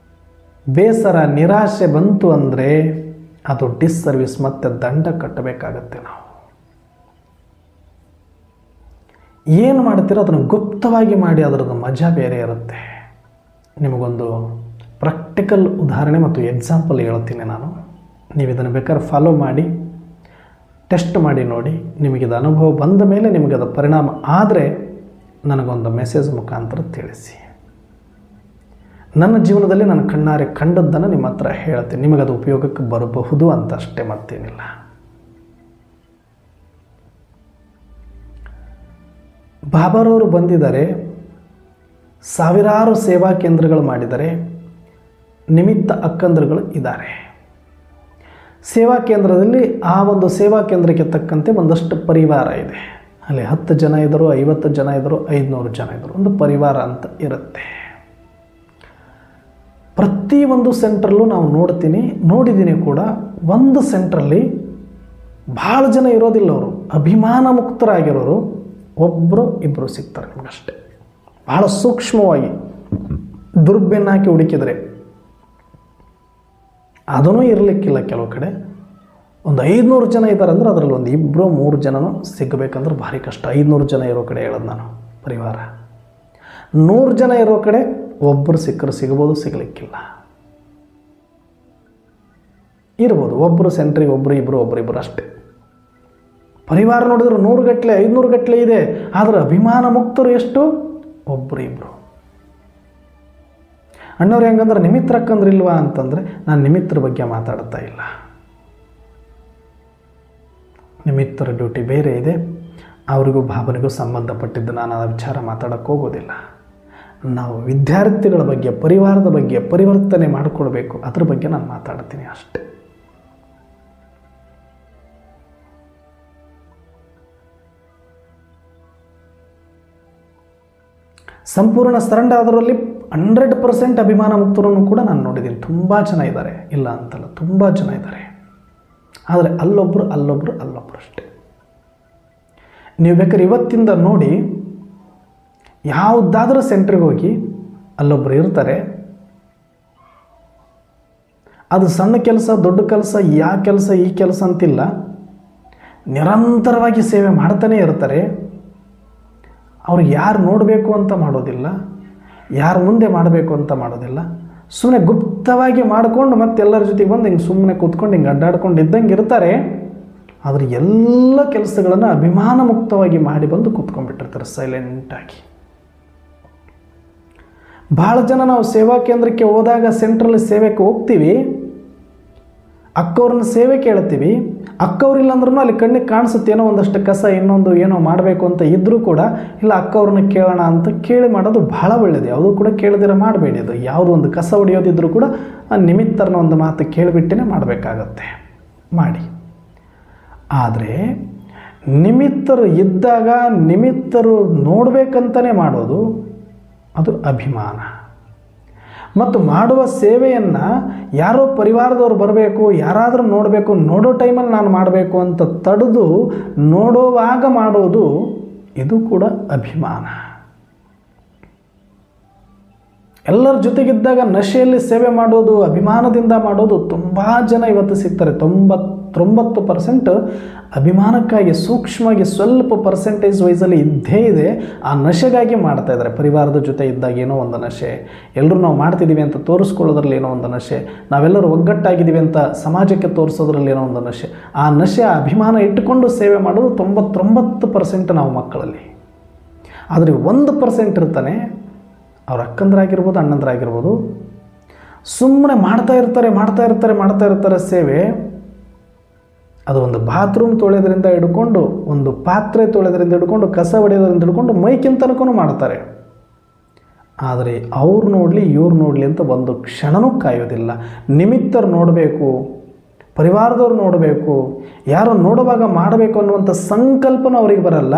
ಬೇಸರ ನಿರಾಶೆ ಬಂತು ಅಂದರೆ ಅದು ಡಿಸ್ಸರ್ವಿಸ್, ಮತ್ತು ದಂಡ ಕಟ್ಟಬೇಕಾಗತ್ತೆ. ನಾವು ಏನು ಮಾಡ್ತೀರೋ ಅದನ್ನು ಗುಪ್ತವಾಗಿ ಮಾಡಿ, ಅದರದ್ದು ಮಜಾ ಬೇರೆ ಇರುತ್ತೆ. ನಿಮಗೊಂದು ಪ್ರಾಕ್ಟಿಕಲ್ ಉದಾಹರಣೆ ಮತ್ತು ಎಕ್ಸಾಂಪಲ್ ಹೇಳ್ತೀನಿ ನಾನು, ನೀವು ಇದನ್ನು ಬೇಕಾದ್ರೆ ಫಾಲೋ ಮಾಡಿ. ಟೆಸ್ಟ್ ಮಾಡಿ ನೋಡಿ. ನಿಮಗಿದು ಅನುಭವ ಬಂದ ಮೇಲೆ ನಿಮಗದು ಪರಿಣಾಮ ಆದರೆ ನನಗೊಂದು ಮೆಸೇಜ್ ಮುಖಾಂತರ ತಿಳಿಸಿ. ನನ್ನ ಜೀವನದಲ್ಲಿ ನಾನು ಕಣ್ಣಾರೆ ಕಂಡದ್ದನ್ನು ನಿಮ್ಮ ಹತ್ರ ಹೇಳ್ತೀನಿ. ನಿಮಗದು ಉಪಯೋಗಕ್ಕೆ ಬರಬಹುದು ಅಂತ ಅಷ್ಟೇ, ಮತ್ತೇನಿಲ್ಲ. ಬಾಬಾರವರು ಬಂದಿದ್ದಾರೆ, ಸಾವಿರಾರು ಸೇವಾ ಕೇಂದ್ರಗಳು ಮಾಡಿದ್ದಾರೆ, ನಿಮಿತ್ತ ಅಕ್ಕಂದ್ರಗಳು ಇದ್ದಾರೆ. ಸೇವಾ ಕೇಂದ್ರದಲ್ಲಿ ಆ ಒಂದು ಸೇವಾ ಕೇಂದ್ರಕ್ಕೆ ತಕ್ಕಂತೆ ಒಂದಷ್ಟು ಪರಿವಾರ ಇದೆ. ಅಲ್ಲಿ 10 ಜನ ಇದ್ದರು, 50 ಜನ ಇದ್ದರು, 500 ಜನ ಇದ್ದರು, ಒಂದು ಪರಿವಾರ ಅಂತ ಇರುತ್ತೆ. ಪ್ರತಿಯೊಂದು ಸೆಂಟ್ರಲ್ಲೂ ನಾವು ನೋಡಿದ್ದೀನಿ ಕೂಡ. ಒಂದು ಸೆಂಟ್ರಲ್ಲಿ ಭಾಳ ಜನ ಇರೋದಿಲ್ಲ, ಅವರು ಅಭಿಮಾನ ಮುಕ್ತರಾಗಿರೋರು ಒಬ್ಬರು ಇಬ್ಬರು ಸಿಗ್ತಾರೆ ನಿಮಗಷ್ಟೇ. ಭಾಳ ಸೂಕ್ಷ್ಮವಾಗಿ ದುರ್ಬೆನ್ನು ಹಾಕಿ ಹುಡುಕಿದರೆ ಅದೂ ಇರಲಿಕ್ಕಿಲ್ಲ. ಕೆಲವು ಕಡೆ ಒಂದು 500 ಜನ ಇದ್ದಾರೆ ಅಂದರೆ ಅದರಲ್ಲಿ ಒಂದು 2-3 ಜನನೂ ಸಿಗಬೇಕಂದ್ರೆ ಭಾರಿ ಕಷ್ಟ. 500 ಜನ ಇರೋ ಕಡೆ ಹೇಳೋದು ನಾನು ಪರಿವಾರ. 100 ಜನ ಇರೋ ಕಡೆ ಒಬ್ಬರು ಸಿಕ್ಕರು ಸಿಗ್ಬೋದು, ಸಿಗಲಿಕ್ಕಿಲ್ಲ. ಇರ್ಬೋದು ಒಬ್ಬರು ಸೆಂಟ್ರಿಗೆ ಒಬ್ಬರು ಅಷ್ಟೇ. ಪರಿವಾರ ನೋಡಿದ್ರೆ 100 ಗಟ್ಟಲೆ 500 ಗಟ್ಟಲೆ ಇದೆ, ಆದರೆ ಅಭಿಮಾನ ಮುಕ್ತರು ಎಷ್ಟು? ಒಬ್ಬರು ಇಬ್ಬರು. ಅಣ್ಣವ್ರು ಹೆಂಗಂದ್ರೆ ನಿಮಿತ್ರಕ್ಕಂದ್ರೆ ಇಲ್ವಾ ಅಂತಂದರೆ ನಾನು ನಿಮಿತ್ತರ ಬಗ್ಗೆ ಮಾತಾಡ್ತಾ ಇಲ್ಲ. ನಿಮಿತ್ತರ ಡ್ಯೂಟಿ ಬೇರೆ ಇದೆ, ಅವರಿಗೂ ಭಾವನೆಗೂ ಸಂಬಂಧಪಟ್ಟಿದ್ದು ನಾನು ಆ ವಿಚಾರ ಮಾತಾಡೋಕ್ಕೆ ಹೋಗೋದಿಲ್ಲ. ನಾವು ವಿದ್ಯಾರ್ಥಿಗಳ ಬಗ್ಗೆ, ಪರಿವಾರದ ಬಗ್ಗೆ ಪರಿವರ್ತನೆ ಮಾಡಿಕೊಳ್ಬೇಕು, ಅದ್ರ ಬಗ್ಗೆ ನಾನು ಮಾತಾಡ್ತೀನಿ ಅಷ್ಟೇ. ಸಂಪೂರ್ಣ ಸರೆಂಡರ್ ಆದರಲ್ಲಿ 100% ಅಭಿಮಾನ ಮುಕ್ತರನ್ನು ಕೂಡ ನಾನು ನೋಡಿದ್ದೀನಿ. ತುಂಬ ಜನ ಇದ್ದಾರೆ, ಇಲ್ಲ ಅಂತಲ್ಲ, ತುಂಬ ಜನ ಇದ್ದಾರೆ. ಆದರೆ ಅಲ್ಲೊಬ್ಬರು ಅಷ್ಟೇ. ನೀವು ಬೇಕಾದ್ರೆ ಇವತ್ತಿಂದ ನೋಡಿ, ಯಾವುದಾದ್ರೂ ಸೆಂಟ್ರಿಗೆ ಹೋಗಿ ಅಲ್ಲೊಬ್ಬರು ಇರ್ತಾರೆ. ಅದು ಸಣ್ಣ ಕೆಲಸ, ದೊಡ್ಡ ಕೆಲಸ, ಯಾವ ಕೆಲಸ ಈ ಕೆಲಸ ಅಂತಿಲ್ಲ, ನಿರಂತರವಾಗಿ ಸೇವೆ ಮಾಡ್ತಾನೇ ಇರ್ತಾರೆ. ಅವ್ರಿಗೆ ಯಾರು ನೋಡಬೇಕು ಅಂತ ಮಾಡೋದಿಲ್ಲ, ಯಾರು ಮುಂದೆ ಮಾಡಬೇಕು ಅಂತ ಮಾಡೋದಿಲ್ಲ. ಸುಮ್ಮನೆ ಗುಪ್ತವಾಗಿ ಮಾಡಿಕೊಂಡು ಮತ್ತೆ ಎಲ್ಲರ ಜೊತೆಗೆ ಬಂದು ಹಿಂಗೆ ಸುಮ್ಮನೆ ಕೂತ್ಕೊಂಡು ಹಿಂಗೆ ಅಡ್ಡಾಡ್ಕೊಂಡು ಇದ್ದಂಗೆ ಇರ್ತಾರೆ. ಆದರೆ ಎಲ್ಲ ಕೆಲಸಗಳನ್ನು ಅಭಿಮಾನ ಮುಕ್ತವಾಗಿ ಮಾಡಿ ಬಂದು ಕೂತ್ಕೊಂಡ್ಬಿಟ್ಟಿರ್ತಾರೆ ಸೈಲೆಂಟಾಗಿ. ಭಾಳ ಜನ ನಾವು ಸೇವಾ ಕೇಂದ್ರಕ್ಕೆ ಹೋದಾಗ ಸೆಂಟ್ರಲ್ಲಿ ಸೇವೆಗೆ ಹೋಗ್ತೀವಿ, ಅಕ್ಕವ್ರನ್ನ ಸೇವೆ ಕೇಳ್ತೀವಿ. ಅಕ್ಕವ್ರಿಲ್ಲ ಅಂದ್ರೂ ಅಲ್ಲಿ ಕಣ್ಣಿಗೆ ಕಾಣಿಸುತ್ತೆ ಏನೋ ಒಂದಷ್ಟು ಕಸ, ಇನ್ನೊಂದು ಏನೋ ಮಾಡಬೇಕು ಅಂತ ಇದ್ದರೂ ಕೂಡ ಇಲ್ಲ ಅಕ್ಕವ್ರನ್ನ ಕೇಳೋಣ ಅಂತ ಕೇಳಿ ಮಾಡೋದು ಭಾಳ ಒಳ್ಳೆಯದು. ಯಾವುದೂ ಕೂಡ ಕೇಳದಿರ ಮಾಡಬೇಡಿ. ಅದು ಯಾವುದೋ ಒಂದು ಕಸ ಹೊಡೆಯೋದಿದ್ರೂ ಕೂಡ ಆ ನಿಮಿತ್ತರನ್ನ ಒಂದು ಮಾತು ಕೇಳಿಬಿಟ್ಟೇ ಮಾಡಬೇಕಾಗತ್ತೆ, ಮಾಡಿ. ಆದರೆ ನಿಮಿತ್ತರು ಇದ್ದಾಗ ನಿಮಿತ್ತರು ನೋಡಬೇಕಂತಲೇ ಮಾಡೋದು ಅದು ಅಭಿಮಾನ. ಮತ್ತು ಮಾಡುವ ಸೇವೆಯನ್ನು ಯಾರೋ ಪರಿವಾರದವ್ರು ಬರಬೇಕು, ಯಾರಾದರೂ ನೋಡಬೇಕು, ನೋಡೋ ಟೈಮಲ್ಲಿ ನಾನು ಮಾಡಬೇಕು ಅಂತ ತಡೆದು ನೋಡುವಾಗ ಮಾಡೋದು ಇದು ಕೂಡ ಅಭಿಮಾನ. ಎಲ್ಲರ ಜೊತೆಗಿದ್ದಾಗ ನಶೆಯಲ್ಲಿ ಸೇವೆ ಮಾಡೋದು, ಅಭಿಮಾನದಿಂದ ಮಾಡೋದು ತುಂಬ ಜನ ಇವತ್ತು ಸಿಗ್ತಾರೆ. 99% ಅಭಿಮಾನಕ್ಕಾಗಿ ಸೂಕ್ಷ್ಮವಾಗಿ ಸ್ವಲ್ಪ ಪರ್ಸೆಂಟೇಜ್ ವೈಸಲ್ಲಿ ಇದ್ದೇ ಇದೆ. ಆ ನಶೆಗಾಗಿ ಮಾಡ್ತಾ ಇದ್ದಾರೆ. ಪರಿವಾರದ ಜೊತೆ ಇದ್ದಾಗ ಏನೋ ಒಂದು ನಶೆ, ಎಲ್ಲರೂ ನಾವು ಮಾಡ್ತಿದ್ದೀವಿ ಅಂತ ತೋರಿಸ್ಕೊಳ್ಳೋದ್ರಲ್ಲಿ ಏನೋ ಒಂದು ನಶೆ, ನಾವೆಲ್ಲರೂ ಒಗ್ಗಟ್ಟಾಗಿದ್ದೀವಿ ಅಂತ ಸಮಾಜಕ್ಕೆ ತೋರಿಸೋದ್ರಲ್ಲಿ ಏನೋ ಒಂದು ನಶೆ. ಆ ನಶೆ, ಆ ಅಭಿಮಾನ ಇಟ್ಟುಕೊಂಡು ಸೇವೆ ಮಾಡೋದು 99% ನಾವು ಮಕ್ಕಳಲ್ಲಿ. ಆದರೆ 1% ಇರ್ತಾನೆ, ಅವ್ರ ಅಕ್ಕಂದ್ರಾಗಿರ್ಬೋದು, ಅಣ್ಣಂದ್ರಾಗಿರ್ಬೋದು, ಸುಮ್ಮನೆ ಮಾಡ್ತಾ ಇರ್ತಾರೆ ಸೇವೆ. ಅದು ಒಂದು ಬಾತ್ರೂಮ್ ತೊಳೆಯೋದ್ರಿಂದ ಹಿಡ್ಕೊಂಡು, ಒಂದು ಪಾತ್ರೆ ತೊಳೆಯೋದ್ರಿಂದ ಹಿಡ್ಕೊಂಡು, ಕಸ ಹೊಡೆಯೋದ್ರಿಂದ ಹಿಡ್ಕೊಂಡು ಮೈಕಿನ ತನಕನೂ ಮಾಡ್ತಾರೆ. ಆದರೆ ಅವ್ರು ನೋಡಲಿ ಇವ್ರು ನೋಡಲಿ ಅಂತ ಒಂದು ಕ್ಷಣನೂ ಕಾಯೋದಿಲ್ಲ. ನಿಮಿತ್ತರು ನೋಡಬೇಕು, ಪರಿವಾರದವ್ರು ನೋಡಬೇಕು, ಯಾರೋ ನೋಡುವಾಗ ಮಾಡಬೇಕು ಅನ್ನುವಂಥ ಸಂಕಲ್ಪನೂ ಅವ್ರಿಗೆ ಬರಲ್ಲ.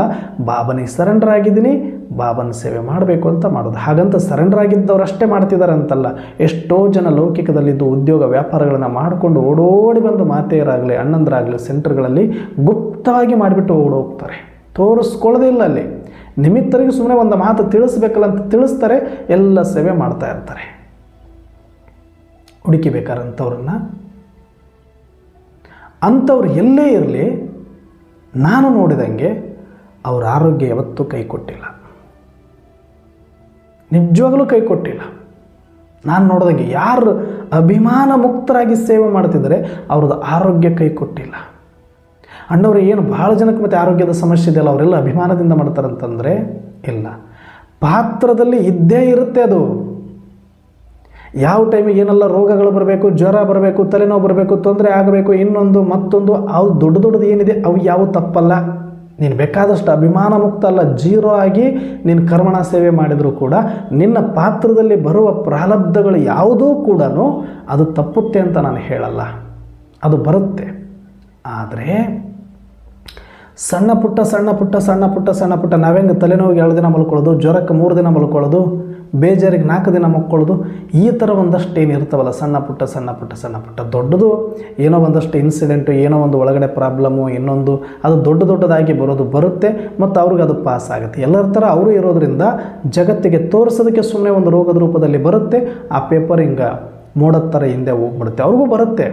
ಬಾಬನಿಗೆ ಸರೆಂಡರ್ ಆಗಿದ್ದೀನಿ, ಬಾಬನ ಸೇವೆ ಮಾಡಬೇಕು ಅಂತ ಮಾಡೋದು. ಹಾಗಂತ ಸರೆಂಡರ್ ಆಗಿದ್ದವ್ರು ಅಷ್ಟೇ ಮಾಡ್ತಿದ್ದಾರೆ ಅಂತಲ್ಲ. ಎಷ್ಟೋ ಜನ ಲೌಕಿಕದಲ್ಲಿದ್ದು ಉದ್ಯೋಗ ವ್ಯಾಪಾರಗಳನ್ನು ಮಾಡಿಕೊಂಡು ಓಡೋಡಿ ಬಂದು ಮಾತೆಯರಾಗಲಿ ಅಣ್ಣಂದರಾಗಲಿ ಸೆಂಟರ್ಗಳಲ್ಲಿ ಗುಪ್ತವಾಗಿ ಮಾಡಿಬಿಟ್ಟು ಓಡೋಗ್ತಾರೆ, ತೋರಿಸ್ಕೊಳ್ಳೋದೇ ಇಲ್ಲ. ಅಲ್ಲಿ ನಿಮಿತ್ತರಿಗೆ ಸುಮ್ಮನೆ ಒಂದು ಮಾತು ತಿಳಿಸ್ಬೇಕಲ್ಲ ಅಂತ ತಿಳಿಸ್ತಾರೆ, ಎಲ್ಲ ಸೇವೆ ಮಾಡ್ತಾ ಇರ್ತಾರೆ. ಹುಡುಕಿಬೇಕಾರಂಥವ್ರನ್ನ, ಅಂಥವ್ರು ಎಲ್ಲೇ ಇರಲಿ, ನಾನು ನೋಡಿದಂಗೆ ಅವ್ರ ಆರೋಗ್ಯ ಯಾವತ್ತೂ ಕೈ ಕೊಟ್ಟಿಲ್ಲ, ನಿಜವಾಗಲೂ ಕೈ ಕೊಟ್ಟಿಲ್ಲ. ನಾನು ನೋಡಿದಂಗೆ ಯಾರು ಅಭಿಮಾನ ಮುಕ್ತರಾಗಿ ಸೇವೆ ಮಾಡ್ತಿದ್ದಾರೆ ಅವ್ರದ್ದು ಆರೋಗ್ಯ ಕೈ ಕೊಟ್ಟಿಲ್ಲ. ಅಣ್ಣವ್ರು ಏನು ಭಾಳ ಜನಕ್ಕೆ ಮತ್ತು ಆರೋಗ್ಯದ ಸಮಸ್ಯೆ ಇದೆಯಲ್ಲ ಅವರೆಲ್ಲ ಅಭಿಮಾನದಿಂದ ಮಾಡ್ತಾರಂತಂದರೆ ಇಲ್ಲ, ಪಾತ್ರದಲ್ಲಿ ಇದ್ದೇ ಇರುತ್ತೆ ಅದು. ಯಾವ ಟೈಮಿಗೆ ಏನೆಲ್ಲ ರೋಗಗಳು ಬರಬೇಕು, ಜ್ವರ ಬರಬೇಕು, ತಲೆನೋವು ಬರಬೇಕು, ತೊಂದರೆ ಆಗಬೇಕು, ಇನ್ನೊಂದು ಮತ್ತೊಂದು, ಅವು ದೊಡ್ಡದು ಏನಿದೆ ಅವು ಯಾವ ತಪ್ಪಲ್ಲ. ನೀನು ಬೇಕಾದಷ್ಟು ಅಭಿಮಾನ ಮುಕ್ತ ಅಲ್ಲ, ಜೀರೋ ಆಗಿ ನೀನು ಕರ್ಮಣ ಸೇವೆ ಮಾಡಿದರೂ ಕೂಡ ನಿನ್ನ ಪಾತ್ರದಲ್ಲಿ ಬರುವ ಪ್ರಾರಬ್ಧಗಳು ಯಾವುದೂ ಕೂಡ ಅದು ತಪ್ಪುತ್ತೆ ಅಂತ ನಾನು ಹೇಳಲ್ಲ, ಅದು ಬರುತ್ತೆ. ಆದರೆ ಸಣ್ಣ ಪುಟ್ಟ ನಾವೆಂಗೆ ತಲೆನೋವಿಗೆ 2 ದಿನ ಮಲ್ಕೊಳ್ಳೋದು, ಜ್ವರಕ್ಕೆ 3 ದಿನ ಮಲ್ಕೊಳ್ಳೋದು, ಬೇಜಾರಿಗೆ 4 ದಿನ ಮಲ್ಕೊಳ್ಳೋದು, ಈ ಥರ ಒಂದಷ್ಟು ಏನಿರ್ತಾವಲ್ಲ ಸಣ್ಣ ಪುಟ್ಟ ದೊಡ್ಡದು ಏನೋ ಒಂದಷ್ಟು ಇನ್ಸಿಡೆಂಟು, ಏನೋ ಒಂದು ಒಳಗಡೆ ಪ್ರಾಬ್ಲಮ್ಮು, ಇನ್ನೊಂದು ಅದು ದೊಡ್ಡದಾಗಿ ಬರುತ್ತೆ ಮತ್ತು ಅವ್ರಿಗೆ ಅದು ಪಾಸ್ ಆಗುತ್ತೆ. ಎಲ್ಲರ ಥರ ಅವರು ಇರೋದರಿಂದ ಜಗತ್ತಿಗೆ ತೋರಿಸೋದಕ್ಕೆ ಸುಮ್ಮನೆ ಒಂದು ರೋಗದ ರೂಪದಲ್ಲಿ ಬರುತ್ತೆ. ಆ ಪೇಪರ್ ಹಿಂಗೆ ಮೋಡದ ಥರ ಹಿಂದೆ ಹೋಗ್ಬಿಡುತ್ತೆ. ಅವ್ರಿಗೂ ಬರುತ್ತೆ,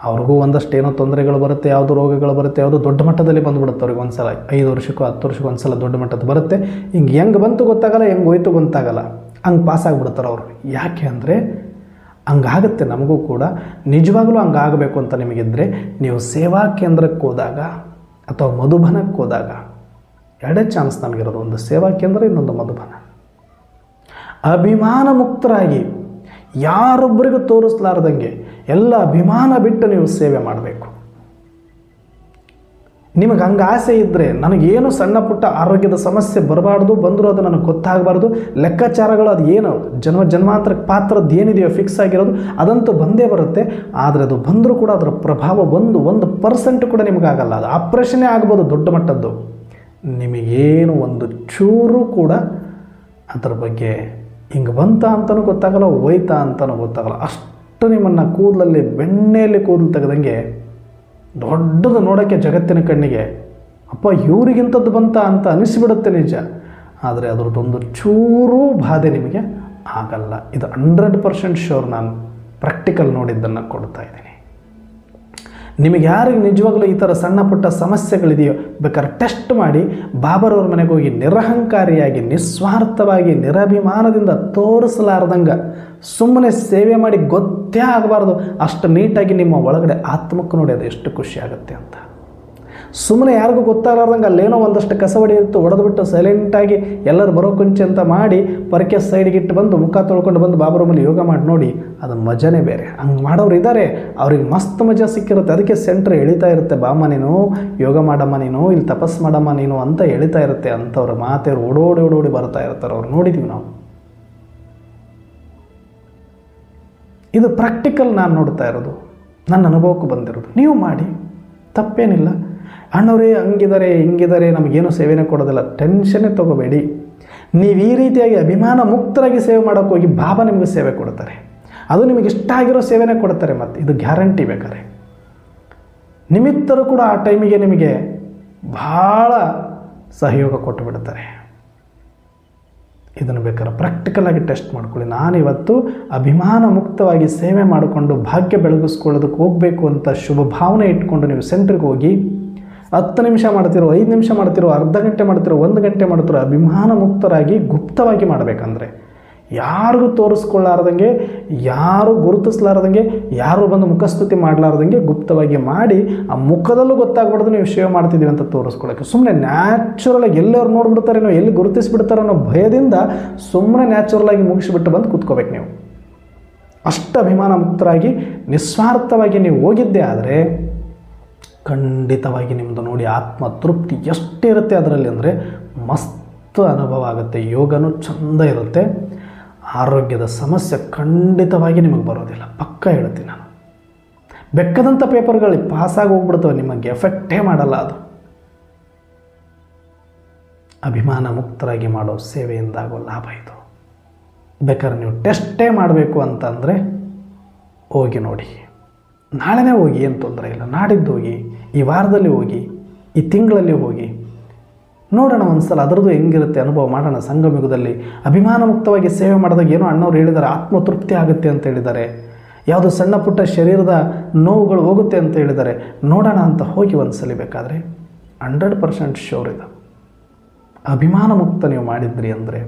ಅವ್ರಿಗೂ ಒಂದಷ್ಟು ಏನೋ ತೊಂದರೆಗಳು ಬರುತ್ತೆ, ಯಾವುದು ರೋಗಗಳು ಬರುತ್ತೆ, ಯಾವುದು ದೊಡ್ಡ ಮಟ್ಟದಲ್ಲಿ ಬಂದುಬಿಡುತ್ತೆ. ಅವ್ರಿಗೆ ಒಂದು ಸಲ 5 ವರ್ಷಕ್ಕೋ 10 ವರ್ಷಕ್ಕೋ ಒಂದು ಸಲ ದೊಡ್ಡ ಮಟ್ಟದ ಬರುತ್ತೆ. ಹಿಂಗೆ ಹೆಂಗೆ ಬಂತು ಗೊತ್ತಾಗಲ್ಲ, ಹೆಂಗೆ ಹೋಯ್ತು ಗೊತ್ತಾಗಲ್ಲ, ಹಂಗೆ ಪಾಸ್ ಆಗಿಬಿಡ್ತಾರೆ ಅವರು. ಯಾಕೆ ಅಂದರೆ ಹಂಗಾಗುತ್ತೆ. ನಮಗೂ ಕೂಡ ನಿಜವಾಗಲೂ ಹಂಗಾಗಬೇಕು ಅಂತ ನಿಮಗಿದ್ದರೆ ನೀವು ಸೇವಾ ಕೇಂದ್ರಕ್ಕೆ ಹೋದಾಗ ಅಥವಾ ಮಧುಬನಕ್ಕೆ ಹೋದಾಗ 2 ಚಾನ್ಸ್ ನಮಗಿರೋದು, ಒಂದು ಸೇವಾ ಕೇಂದ್ರ, ಇನ್ನೊಂದು ಮಧುಬನ. ಅಭಿಮಾನ ಮುಕ್ತರಾಗಿ ಯಾರೊಬ್ಬರಿಗೂ ತೋರಿಸ್ಲಾರ್ದಂಗೆ ಎಲ್ಲ ಅಭಿಮಾನ ಬಿಟ್ಟು ನೀವು ಸೇವೆ ಮಾಡಬೇಕು. ನಿಮಗೆ ಹಂಗೆ ಆಸೆ ಇದ್ದರೆ, ನನಗೇನು ಸಣ್ಣ ಪುಟ್ಟ ಆರೋಗ್ಯದ ಸಮಸ್ಯೆ ಬರಬಾರ್ದು, ಬಂದರೂ ಅದು ನನಗೆ ಗೊತ್ತಾಗಬಾರ್ದು, ಲೆಕ್ಕಾಚಾರಗಳು ಅದು ಏನು ಜನ್ಮಾಂತರಕ್ಕೆ ಪಾತ್ರದ್ದು ಏನಿದೆಯೋ ಫಿಕ್ಸ್ ಆಗಿರೋದು ಅದಂತೂ ಬಂದೇ ಬರುತ್ತೆ. ಆದರೆ ಅದು ಬಂದರೂ ಕೂಡ ಅದರ ಪ್ರಭಾವ 1% ಕೂಡ ನಿಮಗಾಗಲ್ಲ. ಅದು ಆಪ್ರೇಷನ್ನೇ ಆಗ್ಬೋದು ದೊಡ್ಡ ಮಟ್ಟದ್ದು. ನಿಮಗೇನು ಒಂದು ಚೂರು ಕೂಡ ಅದರ ಬಗ್ಗೆ ಹಿಂಗೆ ಬಂತ ಅಂತಲೂ ಗೊತ್ತಾಗಲ್ಲ, ಹೋಯ್ತಾ ಅಂತಲೂ ಗೊತ್ತಾಗಲ್ಲ. ಅಷ್ಟು ನಿಮ್ಮನ್ನು ಕೂದಲಲ್ಲಿ ಬೆಣ್ಣೆಯಲ್ಲಿ ಕೂದಲು ತೆಗೆದಂಗೆ ದೊಡ್ಡದು ನೋಡೋಕ್ಕೆ ಜಗತ್ತಿನ ಕಣ್ಣಿಗೆ ಅಪ್ಪ ಇವರಿಗಿಂಥದ್ದು ಬಂತ ಅಂತ ಅನಿಸಿಬಿಡುತ್ತೆ ನಿಜ. ಆದರೆ ಅದರದ್ದೊಂದು ಚೂರೂ ಬಾಧೆ ನಿಮಗೆ ಆಗಲ್ಲ. ಇದು 100% ಶೋರ್. ನಾನು ಪ್ರಾಕ್ಟಿಕಲ್ ನೋಡಿದ್ದನ್ನು ಕೊಡ್ತಾ ಇದ್ದೀನಿ. ನಿಮಗೆ ಯಾರಿಗೆ ನಿಜವಾಗ್ಲೂ ಈ ಥರ ಸಣ್ಣ ಪುಟ್ಟ ಸಮಸ್ಯೆಗಳಿದೆಯೋ ಬೇಕಾದ್ರೆ ಟೆಸ್ಟ್ ಮಾಡಿ ಬಾಬರವ್ರ ಮನೆಗೆ ಹೋಗಿ ನಿರಹಂಕಾರಿಯಾಗಿ, ನಿಸ್ವಾರ್ಥವಾಗಿ, ನಿರಭಿಮಾನದಿಂದ ತೋರಿಸಲಾರ್ದಂಗೆ ಸುಮ್ಮನೆ ಸೇವೆ ಮಾಡಿ ಗೊತ್ತೇ ಆಗಬಾರ್ದು ಅಷ್ಟು ನೀಟಾಗಿ ನಿಮ್ಮ ಒಳಗಡೆ ಆತ್ಮಕ್ಕೆ ನೋಡಿ ಅದು ಎಷ್ಟು ಖುಷಿ ಆಗುತ್ತೆ ಅಂತ. ಸುಮ್ಮನೆ ಯಾರಿಗೂ ಗೊತ್ತಾಗಲಾರ್ದಂಗೆ ಅಲ್ಲೇನೋ ಒಂದಷ್ಟು ಕಸ ಹೊಡೆಯುತ್ತೆ, ಹೊಡೆದ್ಬಿಟ್ಟು ಸೈಲೆಂಟಾಗಿ ಎಲ್ಲರೂ ಬರೋ ಕುಂಚೆ ಅಂತ ಮಾಡಿ ಪರಕೆ ಸೈಡ್ಗೆ ಇಟ್ಟು ಬಂದು ಮುಖ ತೊಳ್ಕೊಂಡು ಬಂದು ಬಾಬರ ಮೇಲೆ ಯೋಗ ಮಾಡಿ ನೋಡಿ, ಅದು ಮಜಾನೇ ಬೇರೆ. ಹಂಗೆ ಮಾಡೋರು ಇದ್ದಾರೆ, ಅವ್ರಿಗೆ ಮಸ್ತ್ ಮಜಾ ಸಿಕ್ಕಿರುತ್ತೆ. ಅದಕ್ಕೆ ಸೆಂಟ್ರ್ ಎಳಿತಾ ಇರುತ್ತೆ, ಬಾಮ್ಮ ನೀನು ಯೋಗ ಮಾಡಮ್ಮ, ನೀನು ಇಲ್ಲಿ ತಪಸ್ ಮಾಡಮ್ಮ ನೀನು ಅಂತ ಎಳಿತಾ ಇರುತ್ತೆ. ಅಂಥವ್ರ ಮಾತೇರು ಓಡೋಡಿ ಬರ್ತಾ ಇರ್ತಾರೆ. ಅವ್ರು ನೋಡಿದ್ದೀವಿ ನಾವು. ಇದು ಪ್ರಾಕ್ಟಿಕಲ್ ನಾನು ನೋಡ್ತಾ ಇರೋದು, ನನ್ನ ಅನುಭವಕ್ಕೂ ಬಂದಿರೋದು. ನೀವು ಮಾಡಿ, ತಪ್ಪೇನಿಲ್ಲ. ಅಣ್ಣವರೇ ಹಂಗಿದ್ದಾರೆ ಹಿಂಗಿದ್ದಾರೆ ನಮಗೇನು ಸೇವೆನೇ ಕೊಡೋದಿಲ್ಲ, ಟೆನ್ಷನ್ನೇ ತೊಗೋಬೇಡಿ. ನೀವು ಈ ರೀತಿಯಾಗಿ ಅಭಿಮಾನ ಮುಕ್ತರಾಗಿ ಸೇವೆ ಮಾಡೋಕ್ಕೆ ಹೋಗಿ ಬಾಬಾ ನಿಮಗೆ ಸೇವೆ ಕೊಡ್ತಾರೆ. ಅದು ನಿಮಗೆ ಇಷ್ಟ ಆಗಿರೋ ಸೇವೆನೇ ಕೊಡ್ತಾರೆ. ಮತ್ತು ಇದು ಗ್ಯಾರಂಟಿ. ಬೇಕಾದ್ರೆ ನಿಮಿತ್ತರು ಕೂಡ ಆ ಟೈಮಿಗೆ ನಿಮಗೆ ಭಾಳ ಸಹಯೋಗ ಕೊಟ್ಟು ಬಿಡ್ತಾರೆ. ಇದನ್ನು ಬೇಕಾದ್ರೆ ಪ್ರಾಕ್ಟಿಕಲಾಗಿ ಟೆಸ್ಟ್ ಮಾಡ್ಕೊಳ್ಳಿ. ನಾನಿವತ್ತು ಅಭಿಮಾನ ಮುಕ್ತವಾಗಿ ಸೇವೆ ಮಾಡಿಕೊಂಡು ಭಾಗ್ಯ ಬೆಳಗಿಸ್ಕೊಳ್ಳೋದಕ್ಕೆ ಹೋಗಬೇಕು ಅಂತ ಶುಭ ಭಾವನೆ ಇಟ್ಕೊಂಡು ನೀವು ಸೆಂಟ್ರಿಗೆ ಹೋಗಿ 10 ನಿಮಿಷ ಮಾಡ್ತಿರೋ, 5 ನಿಮಿಷ ಮಾಡ್ತಿರೋ, ಅರ್ಧ ಗಂಟೆ ಮಾಡ್ತಿರೋ, 1 ಗಂಟೆ ಮಾಡ್ತಿರೋ, ಅಭಿಮಾನ ಮುಕ್ತರಾಗಿ ಗುಪ್ತವಾಗಿ ಮಾಡಬೇಕಂದ್ರೆ ಯಾರಿಗೂ ತೋರಿಸ್ಕೊಳ್ಳಾರ್ದಂಗೆ, ಯಾರು ಗುರುತಿಸ್ಲಾರ್ದಂಗೆ, ಯಾರು ಬಂದು ಮುಖಸ್ತುತಿ ಮಾಡಲಾರ್ದಂಗೆ ಗುಪ್ತವಾಗಿ ಮಾಡಿ ಆ ಮುಖದಲ್ಲೂ ಗೊತ್ತಾಗ್ಬಾರ್ದು ನೀವು ಸೇವೆ ಮಾಡ್ತಿದ್ದೀವಿ ಅಂತ ತೋರಿಸ್ಕೊಳ್ಳೋಕ್ಕೆ. ಸುಮ್ಮನೆ ನ್ಯಾಚುರಲಾಗಿ ಎಲ್ಲರೂ ನೋಡ್ಬಿಡ್ತಾರೇನೋ, ಎಲ್ಲಿ ಗುರುತಿಸ್ಬಿಡ್ತಾರೋ ಅನ್ನೋ ಭಯದಿಂದ ಸುಮ್ಮನೆ ನ್ಯಾಚುರಲಾಗಿ ಮುಗಿಸ್ಬಿಟ್ಟು ಬಂದು ಕೂತ್ಕೋಬೇಕು. ನೀವು ಅಷ್ಟು ಅಭಿಮಾನ ಮುಕ್ತರಾಗಿ ನಿಸ್ವಾರ್ಥವಾಗಿ ನೀವು ಹೋಗಿದ್ದೆ ಆದರೆ ಖಂಡಿತವಾಗಿ ನಿಮ್ಮದು ನೋಡಿ ಆತ್ಮ ತೃಪ್ತಿ ಎಷ್ಟಿರುತ್ತೆ ಅದರಲ್ಲಿ ಅಂದರೆ ಮಸ್ತ್ ಅನುಭವ ಆಗುತ್ತೆ. ಯೋಗನೂ ಚೆಂದ ಇರುತ್ತೆ. ಆರೋಗ್ಯದ ಸಮಸ್ಯೆ ಖಂಡಿತವಾಗಿ ನಿಮಗೆ ಬರೋದಿಲ್ಲ, ಪಕ್ಕ ಹೇಳ್ತೀನಿ ನಾನು. ಬೆಕ್ಕದಂಥ ಪೇಪರ್ಗಳು ಪಾಸಾಗಿ ಹೋಗ್ಬಿಡ್ತವೆ, ನಿಮಗೆ ಎಫೆಕ್ಟೇ ಮಾಡಲ್ಲ. ಅದು ಅಭಿಮಾನ ಮುಕ್ತರಾಗಿ ಮಾಡೋ ಸೇವೆಯಿಂದ ಆಗೋ ಲಾಭ ಇದು. ಬೇಕಾದ್ರೆ ನೀವು ಟೆಸ್ಟೇ ಮಾಡಬೇಕು ಅಂತಂದರೆ ಹೋಗಿ ನೋಡಿ. ನಾಳೆನೇ ಹೋಗಿ, ಏನು ತೊಂದರೆ ಇಲ್ಲ. ನಾಡಿದ್ದು ಹೋಗಿ, ಈ ವಾರದಲ್ಲಿ ಹೋಗಿ, ಈ ತಿಂಗಳಲ್ಲಿ ಹೋಗಿ ನೋಡೋಣ ಒಂದು ಸಲ ಅದರದ್ದು ಹೆಂಗಿರುತ್ತೆ ಅನುಭವ ಮಾಡೋಣ. ಸಂಗಮಯುಗದಲ್ಲಿ ಅಭಿಮಾನ ಮುಕ್ತವಾಗಿ ಸೇವೆ ಮಾಡಿದಾಗ ಏನೋ ಅಣ್ಣವ್ರು ಹೇಳಿದ್ದಾರೆ, ಆತ್ಮತೃಪ್ತಿ ಆಗುತ್ತೆ ಅಂತ ಹೇಳಿದ್ದಾರೆ. ಯಾವುದೋ ಸಣ್ಣ ಪುಟ್ಟ ಶರೀರದ ನೋವುಗಳು ಹೋಗುತ್ತೆ ಅಂತ ಹೇಳಿದ್ದಾರೆ. ನೋಡೋಣ ಅಂತ ಹೋಗಿ ಒಂದು ಸಲ ಬೇಕಾದರೆ 100% ಶೋರ್ ಇದೆ. ಅಭಿಮಾನ ಮುಕ್ತ ನೀವು ಮಾಡಿದ್ರಿ ಅಂದರೆ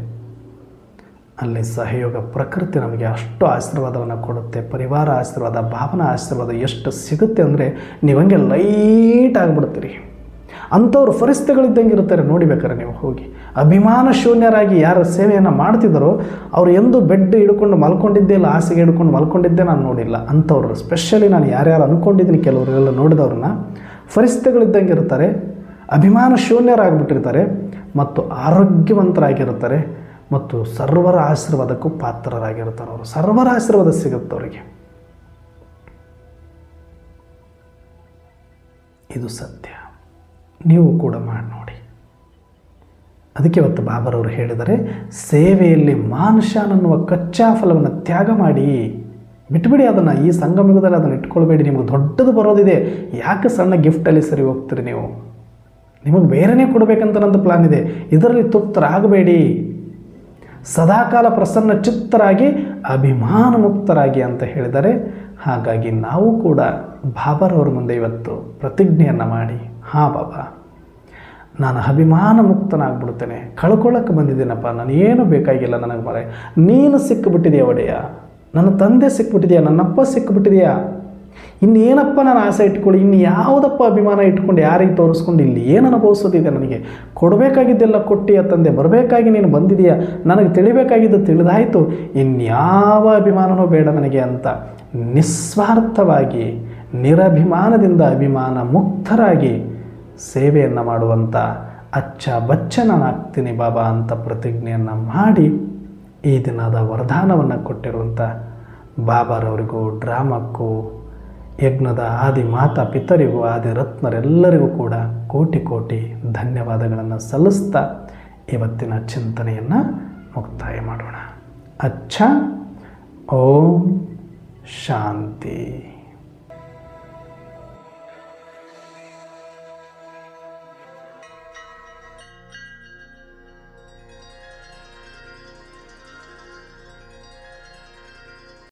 ಅಲ್ಲಿ ಸಹಯೋಗ ಪ್ರಕೃತಿ ನಮಗೆ ಅಷ್ಟು ಆಶೀರ್ವಾದವನ್ನು ಕೊಡುತ್ತೆ. ಪರಿವಾರ ಆಶೀರ್ವಾದ, ಭಾವನಾ ಆಶೀರ್ವಾದ ಎಷ್ಟು ಸಿಗುತ್ತೆ ಅಂದರೆ ನೀವು ಹಂಗೆ ಲೈಟ್ ಆಗಿಬಿಡ್ತೀರಿ. ಅಂಥವ್ರು ಪರಿಸ್ಥಿತಿಗಳಿದ್ದಂಗೆ ಇರ್ತಾರೆ ನೋಡಿಬೇಕಾರೆ ನೀವು ಹೋಗಿ. ಅಭಿಮಾನ ಶೂನ್ಯರಾಗಿ ಯಾರ ಸೇವೆಯನ್ನು ಮಾಡ್ತಿದ್ದಾರೋ ಅವರು ಎಂದು ಬೆಡ್ ಹಿಡ್ಕೊಂಡು ಮಲ್ಕೊಂಡಿದ್ದೇ ಇಲ್ಲ, ಹಾಸಿಗೆ ಹಿಡ್ಕೊಂಡು ಮಲ್ಕೊಂಡಿದ್ದೇ ನಾನು ನೋಡಿಲ್ಲ. ಅಂಥವ್ರು ಸ್ಪೆಷಲಿ ನಾನು ಯಾರ್ಯಾರು ಅಂದ್ಕೊಂಡಿದ್ದೀನಿ ಕೆಲವರೆಲ್ಲ ನೋಡಿದವ್ರನ್ನ ಪರಿಸ್ಥಿತಿಗಳಿದ್ದಂಗೆ ಇರ್ತಾರೆ, ಅಭಿಮಾನ ಶೂನ್ಯರಾಗಿಬಿಟ್ಟಿರ್ತಾರೆ ಮತ್ತು ಆರೋಗ್ಯವಂತರಾಗಿರ್ತಾರೆ ಮತ್ತು ಸರ್ವರ ಆಶೀರ್ವಾದಕ್ಕೂ ಪಾತ್ರರಾಗಿರ್ತಾರೆ. ಅವರು ಸರ್ವರ ಆಶೀರ್ವಾದ ಸಿಗುತ್ತೆ ಅವರಿಗೆ. ಇದು ಸತ್ಯ. ನೀವು ಕೂಡ ಮಾಡಿ ನೋಡಿ. ಅದಕ್ಕೆ ಇವತ್ತು ಬಾಬರವರು ಹೇಳಿದರೆ, ಸೇವೆಯಲ್ಲಿ ಮಾನುಷನನ್ನುವ ಕಚ್ಚಾ ಫಲವನ್ನು ತ್ಯಾಗ ಮಾಡಿ ಬಿಟ್ಬಿಡಿ. ಅದನ್ನು ಈ ಸಂಗಮಯುಗದಲ್ಲಿ ಅದನ್ನು ಇಟ್ಕೊಳ್ಬೇಡಿ. ನಿಮಗೆ ದೊಡ್ಡದು ಬರೋದಿದೆ, ಯಾಕೆ ಸಣ್ಣ ಗಿಫ್ಟಲ್ಲಿ ಸರಿ ಹೋಗ್ತೀರಿ ನೀವು? ನಿಮಗೆ ಬೇರೆಯೇ ಕೊಡಬೇಕಂತ ನಂದು ಪ್ಲಾನ್ ಇದೆ. ಇದರಲ್ಲಿ ತೃಪ್ತರಾಗಬೇಡಿ. ಸದಾಕಾಲ ಪ್ರಸನ್ನ ಚಿತ್ತರಾಗಿ ಅಭಿಮಾನ ಮುಕ್ತರಾಗಿ ಅಂತ ಹೇಳಿದರೆ. ಹಾಗಾಗಿ ನಾವು ಕೂಡ ಬಾಬರವ್ರ ಮುಂದೆ ಇವತ್ತು ಪ್ರತಿಜ್ಞೆಯನ್ನು ಮಾಡಿ, ಹಾಂ ಬಾಬಾ, ನಾನು ಅಭಿಮಾನ ಮುಕ್ತನಾಗ್ಬಿಡ್ತೇನೆ, ಕಳ್ಕೊಳ್ಳೋಕ್ಕೆ ಬಂದಿದ್ದೀನಪ್ಪ, ನಾನು ಏನು ಬೇಕಾಗಿಲ್ಲ ನನಗೆ ಮರೆ, ನೀನು ಸಿಕ್ಕಿಬಿಟ್ಟಿದೆಯಾ ಒಡೆಯ, ನನ್ನ ತಂದೆ ಸಿಕ್ಕಿಬಿಟ್ಟಿದೆಯಾ, ನನ್ನಪ್ಪ ಸಿಕ್ಕಿಬಿಟ್ಟಿದೆಯಾ, ಇನ್ನೇನಪ್ಪ ನಾನು ಆಸೆ ಇಟ್ಕೊಳ್ಳಿ, ಇನ್ನು ಯಾವುದಪ್ಪ ಅಭಿಮಾನ ಇಟ್ಕೊಂಡು ಯಾರಿಗೆ ತೋರಿಸ್ಕೊಂಡು ಇಲ್ಲಿ ಏನು ಅನುಭವಿಸೋದಿದೆ? ನನಗೆ ಕೊಡಬೇಕಾಗಿದ್ದೆಲ್ಲ ಕೊಟ್ಟಿಯ ತಂದೆ, ಬರಬೇಕಾಗಿ ನೀನು ಬಂದಿದೆಯಾ, ನನಗೆ ತಿಳಿಬೇಕಾಗಿದ್ದು ತಿಳಿದಾಯಿತು, ಇನ್ಯಾವ ಅಭಿಮಾನವೂ ಬೇಡ ನನಗೆ ಅಂತ ನಿಸ್ವಾರ್ಥವಾಗಿ ನಿರಭಿಮಾನದಿಂದ ಅಭಿಮಾನ ಮುಕ್ತರಾಗಿ ಸೇವೆಯನ್ನು ಮಾಡುವಂಥ ಅಚ್ಚ ನಾನಾಗ್ತೀನಿ ಬಾಬಾ ಅಂತ ಪ್ರತಿಜ್ಞೆಯನ್ನು ಮಾಡಿ ಈ ದಿನದ ವರದಾನವನ್ನು ಕೊಟ್ಟಿರುವಂಥ ಬಾಬಾರವರಿಗೂ, ಡ್ರಾಮಕ್ಕೂ, ಯಜ್ಞದ ಆದಿ ಮಾತಾ ಪಿತರಿಗೂ, ಆದಿ ರತ್ನರೆಲ್ಲರಿಗೂ ಕೂಡ ಕೋಟಿ ಕೋಟಿ ಧನ್ಯವಾದಗಳನ್ನು ಸಲ್ಲಿಸ್ತಾ ಇವತ್ತಿನ ಚಿಂತನೆಯನ್ನು ಮುಕ್ತಾಯ ಮಾಡೋಣ. ಅಚ್ಚ. ಓಂ ಶಾಂತಿ.